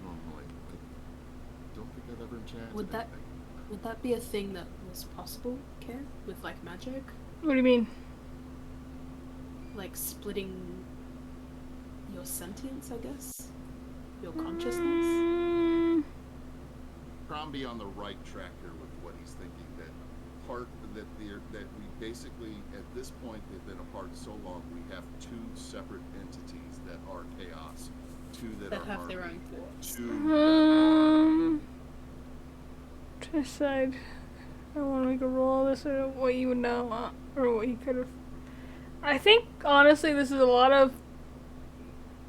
normally. I don't think I've ever enchanted would anything. that be a thing that was possible, Care? With like magic? What do you mean? Like splitting your sentience, I guess? your consciousness? Crom be on the right track here with what he's thinking, that we basically at this point they've been apart so long we have two separate entities that are chaos, two that That are have their harmony, own thoughts. two To decide, I want to make a roll of this or what you would know, or what you could have. I think honestly, this is a lot of.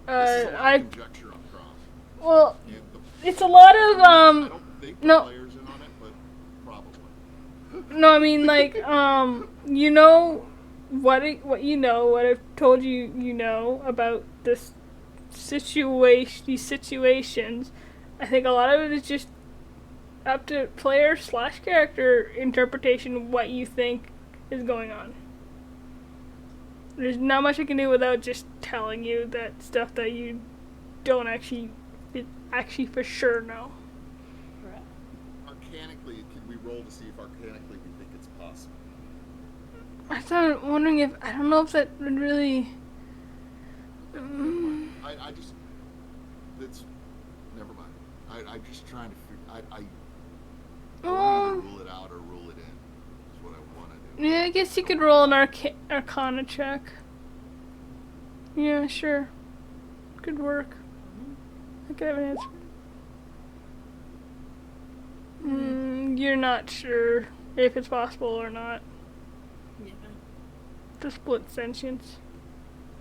this is a lot of conjecture on Crom. Well, And it's a lot of I don't think the no. players in on it, but probably. No, I mean like you know what I've told you you know about this situation, these situations. I think a lot of it is just up to player/character interpretation what you think is going on. There's not much I can do without just telling you that stuff that you don't actually for sure know. Right. Arcanically, can we roll to see if arcanically we think it's possible? I started wondering if I don't know if that would really. I just, it's, never mind. I'm just trying to figure, I want to rule it out or rule it in, is what I want to do. Yeah, I guess you could roll an Arcana check. Yeah, sure. Could work. I could have an answer. You're not sure if it's possible or not. Yeah. To split sentience.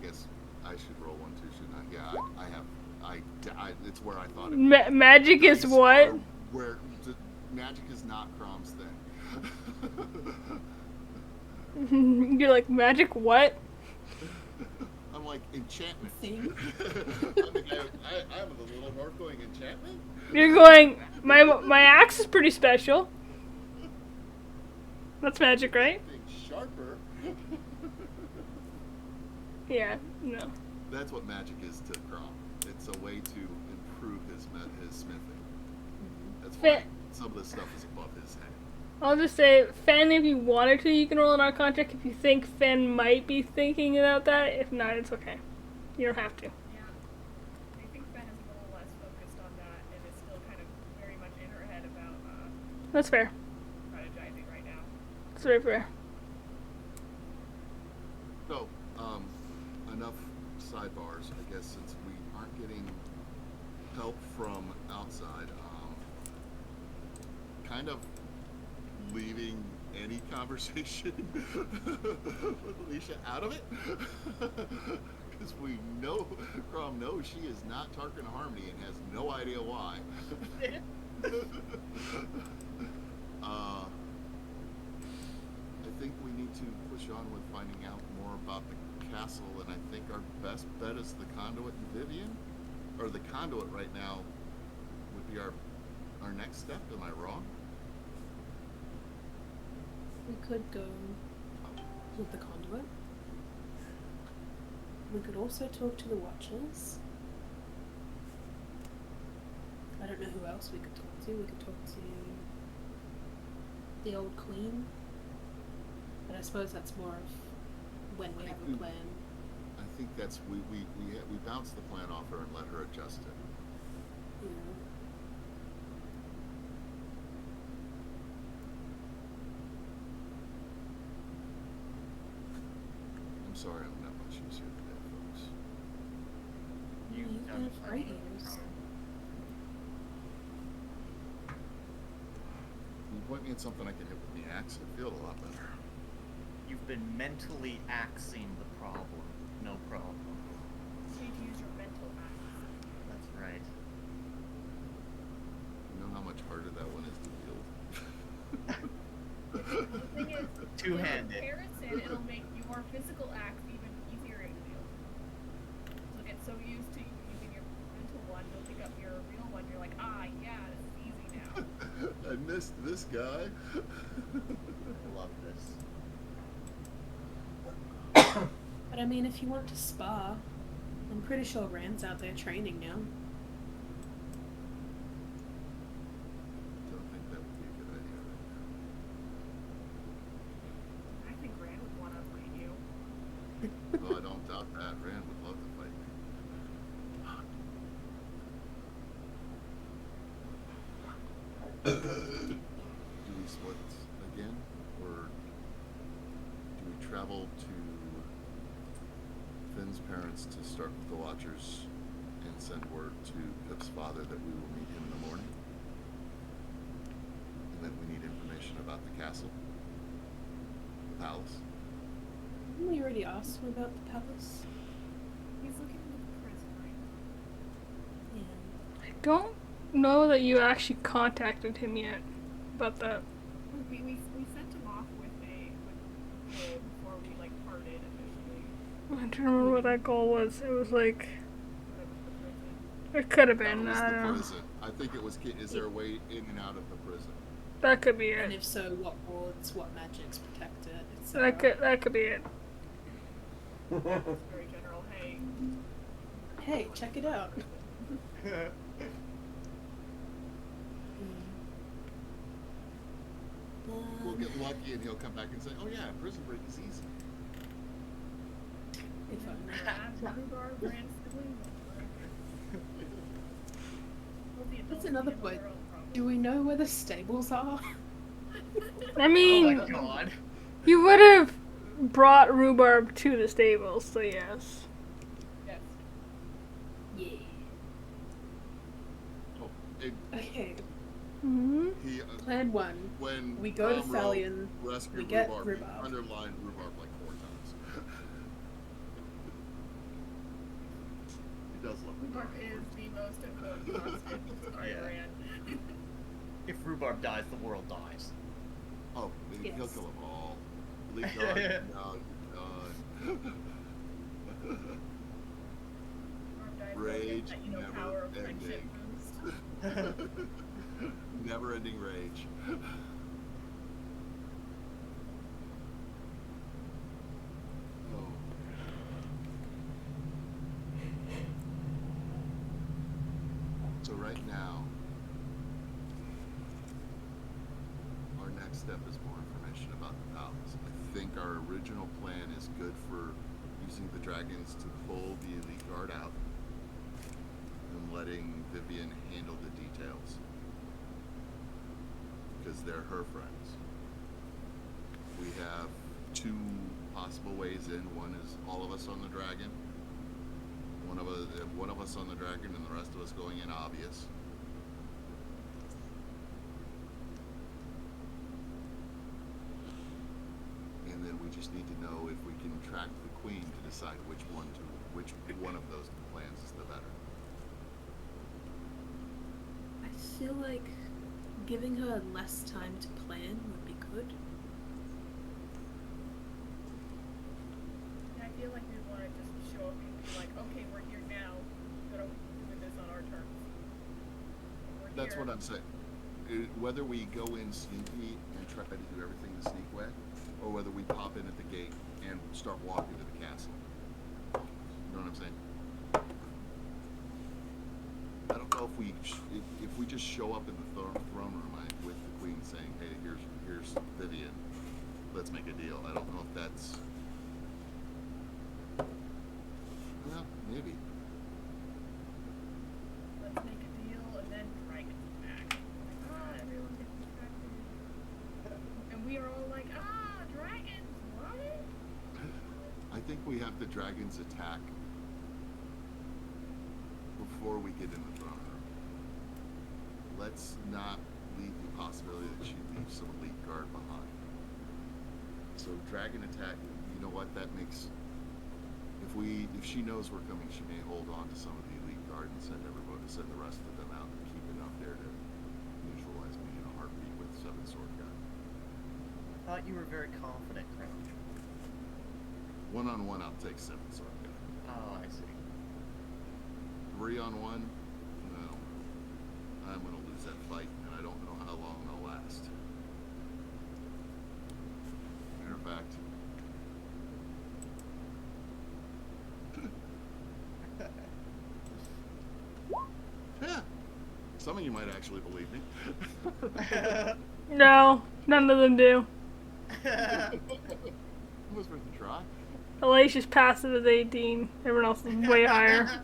I guess I should roll one too, shouldn't I? Yeah, it's where I thought it Magic is dice what? are where magic is not Crom's thing. You're like, magic what? I'm like, enchantment. Thing. I'm the little north going enchantment? You're going, my axe is pretty special. That's magic, right? Something sharper. Yeah, no. That's what magic is to Crom. It's a way to improve his smithing. That's why some of this stuff is above his head. I'll just say, Fen, if you wanted to, you can roll an Arcana check if you think Fen might be thinking about that. If not, it's okay. You don't have to. Yeah. I think Ben is a little less focused on that and is still kind of very much in her head about That's fair. strategizing right now. That's very fair. So, enough sidebars, I guess, since we aren't getting help from outside. Kind of leaving any conversation with Alicia out of it. Because we know, Crom knows she is not Tarkin Harmony and has no idea why. I think we need to push on with finding out more about the castle, and I think our best bet is the conduit and Vivian. Or the conduit right now would be our next step. Am I wrong? We could go with the conduit. We could also talk to the Watchers. I don't know who else we could talk to. We could talk to the old Queen. But I suppose that's more of when we have a plan. I think that's we bounce the plan off her and let her adjust it. Yeah. I'm sorry I'm not much use here today, folks. You've done been fine, great use. Crom. Can you point me at something I can hit with the axe? It'd feel a lot better. You've been mentally axing the problem. No problem. You need to use your mental axe. That's right. You know how much harder that one is to wield? The thing is, Two-handed. comparison, it'll make your physical axe even easier to wield. You'll get so used to using your mental one, you'll pick up your real one. You're like, yeah, this is easy now. I missed this guy. I love this. But I mean, if you want to spar, I'm pretty sure Rand's out there training now. Don't think that would be a good idea right I think Rand would want to fight you. now. Oh, I don't doubt that. Rand would love to fight me. Do we split again, or do we travel to Finn's parents to start with the Watchers and send word to Pip's father that we will meet him in the morning? And that we need information about the castle, the palace. Didn't we already asked him about the palace? He's looking into the prison right now. Yeah. I don't know that you actually contacted him yet about that. We sent him off with a goal before we like parted officially. I'm trying to remember what that goal was. It was like, That was the prison. it could have That been, was I the don't know. prison. I think it was. Is there a way in and out of the prison? That could be And it. if so, what wards, what magics protect it, That could be it. It's very general. Hey. Hey, check it out. We'll get lucky and he'll come back and say, "Oh yeah, prison break is easy." If I Rhubarb, Grand Sibling. That's another point. Do we know where the stables are? I Oh mean, my god. you would have brought Rhubarb to the stables, so yes. Yes. Yeah. Oh, it, Okay. Hmm. he Plan 1. when We go to Tom Rowe Thalion, rescued we get Rhubarb, Rhubarb. he underlined Rhubarb like 4 times. He does love Rhubarb Rhubarb. is the most important constant. Sorry, Yeah. Rand. If Rhubarb dies, the world dies. Oh, he'll Yes. kill them all. Leave guard. No, you're done. Rhubarb dies, Rage, that, you know, never power of friendship ending. boost. Never-ending rage. Oh. So right now, our next step is more information about the palace. I think our original plan is good for using the dragons to pull the elite guard out and letting Vivian handle the details. Because they're her friends. We have 2 possible ways in. One is all of us on the dragon. One of us on the dragon and the rest of us going in, obvious. And then we just need to know if we can track the queen to decide which one of those plans is the better. I feel like giving her less time to plan would be good. I feel like we want to just show up and be like, okay, we're here now. We're gonna do this on our terms. We're That's here. what I'm saying. Whether we go in sneaky and try to do everything the sneak way, or whether we pop in at the gate and start walking to the castle. You know what I'm saying? I don't know if we just show up in the throne room with the queen saying, "Hey, here's Vivian. Let's make a deal." I don't know if that's. Well, maybe. Let's make a deal and then dragons attack. Like, everyone gets distracted. And we are all like, dragons, what? I think we have the dragons attack before we get in the throne room. Let's not leave the possibility that she leaves some elite guard behind. So dragon attack, you know what, that makes, if she knows we're coming, she may hold on to some of the elite guard and send the rest of them out and keep enough there to neutralize me in a heartbeat with 7 sword guy. I thought you were very confident, Crouch. 1-on-1, I'll take 7 sword guy. Oh, I see. 3-on-1, no. I'm gonna lose that fight, and I don't know how long I'll last. Matter of fact. Yeah. Some of you might actually believe me. No, none of them do. It was worth a try. Alicia's passive is 18. Everyone else is way higher.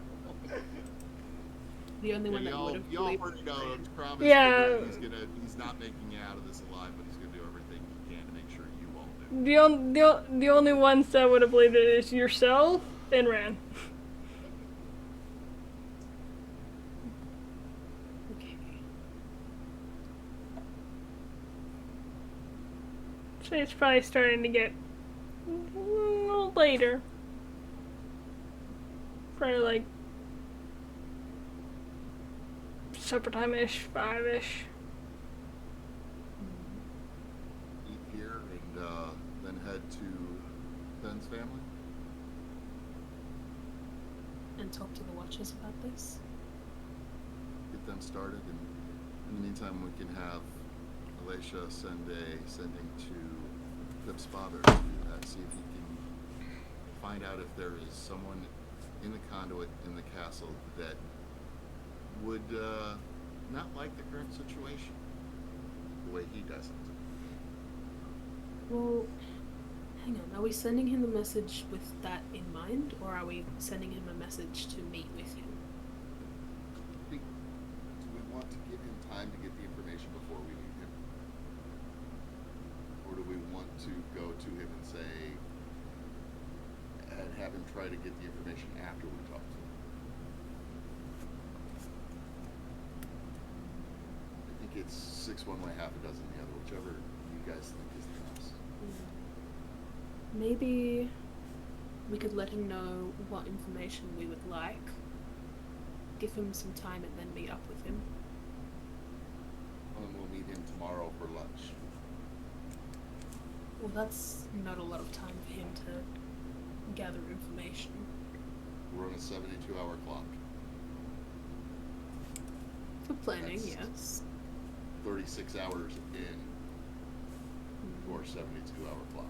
The only one that y'all, would have y'all believed. already know Crom is Yeah. figuring he's not making you out of this alive, but he's gonna do everything he can to make sure you all do. The only ones that would have believed it is yourself and Ran. Okay. So it's probably starting to get a little later. Probably like supper time-ish, 5-ish. Eat here and then head to Ben's family. And talk to the Watchers about this. Get them started, and in the meantime, we can have Alicia send a sending to Pip's father to see if he can find out if there is someone in the conduit in the castle that would not like the current situation the way he does it. Well, hang on. Are we sending him a message with that in mind, or are we sending him a message to meet with you? Do we want to give him time to get the information before we meet him? Or do we want to go to him and say, and have him try to get the information after we talk to him? I think it's 6 one way, half a dozen the other, whichever you guys think is the best. Maybe we could let him know what information we would like, give him some time, and then meet up with him. And we'll meet him tomorrow for lunch. Well, that's not a lot of time for him to gather information. We're on a 72-hour clock. For planning, That's- yes. 36 hours in to our 72-hour clock.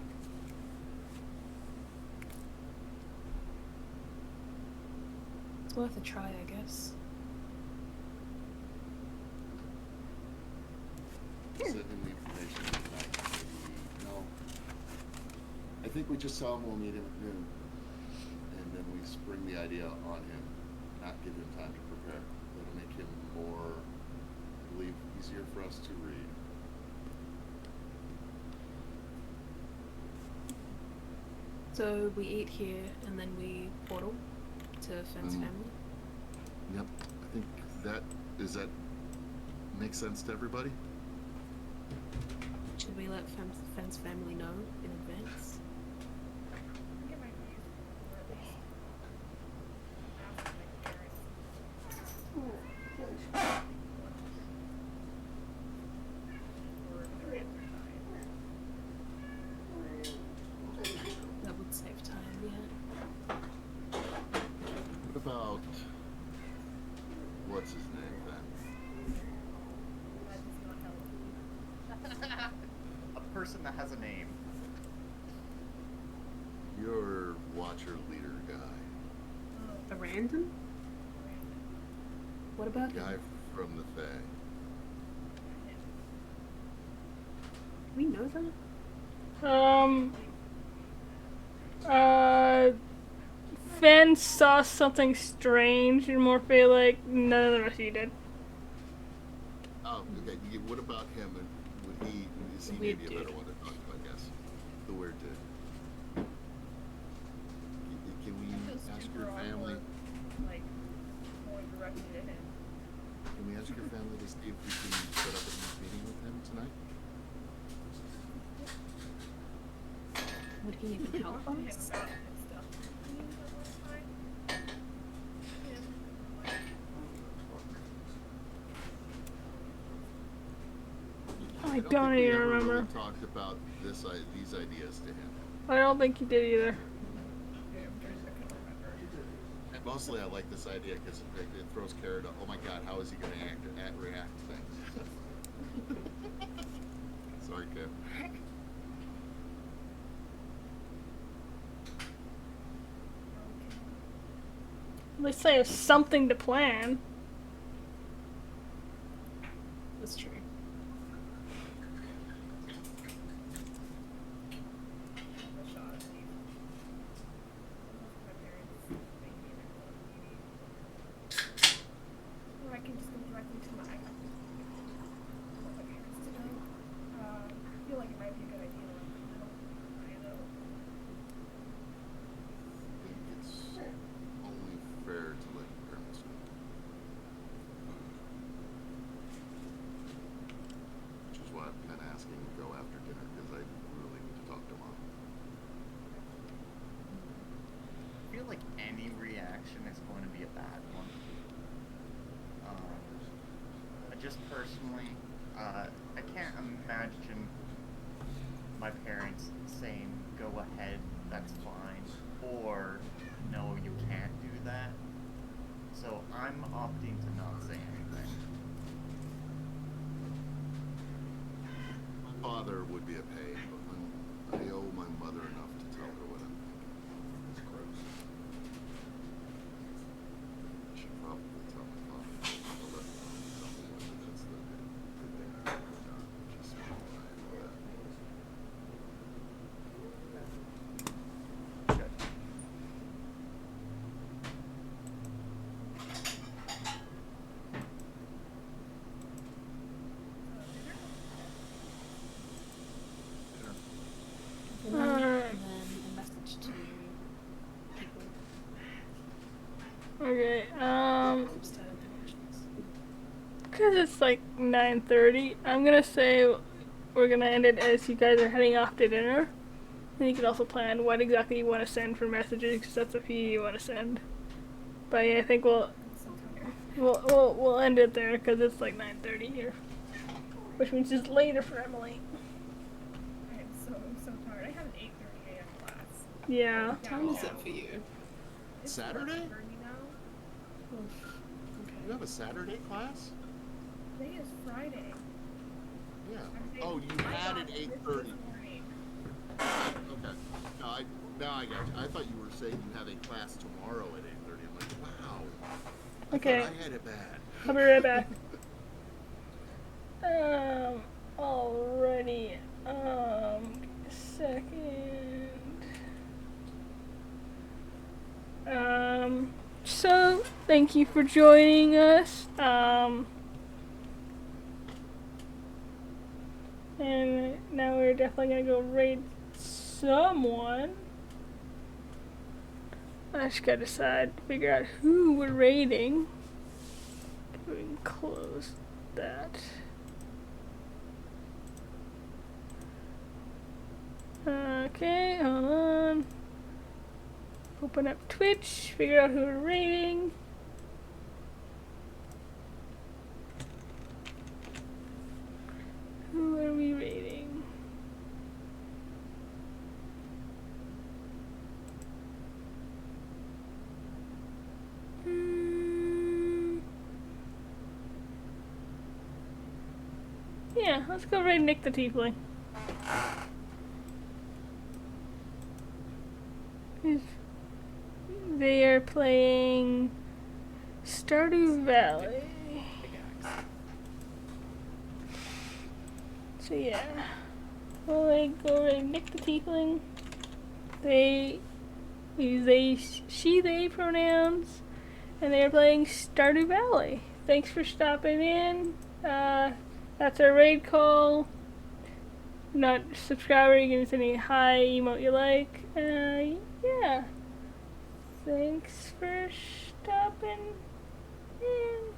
It's worth a try, I guess. Send him the information tonight. Maybe, no. I think we just tell him we'll meet him at noon. And then we spring the idea on him, not give him time to prepare. That'll make him more, I believe, easier for us to read. So we eat here, and then we portal to Fenn's family. Yep. I think does that make sense to everybody? Should we let Fenn's family know in advance? I think it might be useful, or at least ask my parents. Or if they're in their time. That would save time, yeah. What about what's his name then? That does not help. A person that has a name. Your watcher leader guy. A random? What about Guy him? from the Fae. We know that? Finn saw something strange in Morphe, like none of the rest of you did. Oh, okay. What about him? And is he Weird maybe a better dude. one to talk to, I guess? The weird dude. Can we Feels ask super your family? awkward, like more directed at him. Can we ask your family to see if we can set up a meeting with him tonight? Would he even help Talk to him us? about it and stuff. He was at one time. Him, like, I think don't we even ever remember. Really talked about these ideas to him. I don't think you did either. yeah, I couldn't remember. And mostly, I like this idea because it throws Kara to, oh my God, how is he going to react to things? Sorry, Kara. At least I have something to plan. That's true. The shot of Steve. My parents making it on TV. personally, I can't imagine my parents saying, go ahead, that's fine, or no, you can't do that. So I'm opting to not say anything. My father would be a pain, but I owe my mother enough to tell her what I'm thinking. It's gross. I should probably tell my father. I'll let him tell me whether that's the good thing to do or not. Just so I know that. Good. Alright. And then a message to people. Okay, Started the questions. because it's like 9:30, I'm gonna say we're gonna end it as you guys are heading off to dinner. And you can also plan what exactly you want to send for messages, because that's a few you want to send. But yeah, I think we'll end it there because it's like 9:30 here, which means it's later for Emily. I am so tired. I have an 8:30 a.m. class. Yeah. What time is it for you? It's Saturday? 11:30 now. You have a Saturday class? Today is Friday. Yeah. I'm saying- Oh, you I had thought it this 8:30. morning. Okay. Now I got you. I thought you were saying you have a class tomorrow at 8:30. I'm like, wow. I Okay. thought I had it bad. I'll be right back. Alrighty. Second. So thank you for joining us. And now we're definitely gonna go raid someone. I just gotta figure out who we're raiding. We can close that. Okay, hold on. Open up Twitch, figure out who we're raiding. Who are we raiding? Yeah, let's go raid Nick the Tiefling. They are playing Stardew Valley. So yeah, well, I go raid Nick the Tiefling. They use she, they pronouns, and they are playing Stardew Valley. Thanks for stopping in. That's our raid call. Not subscriber, you can send any hi emote you like. Yeah. Thanks for stopping in.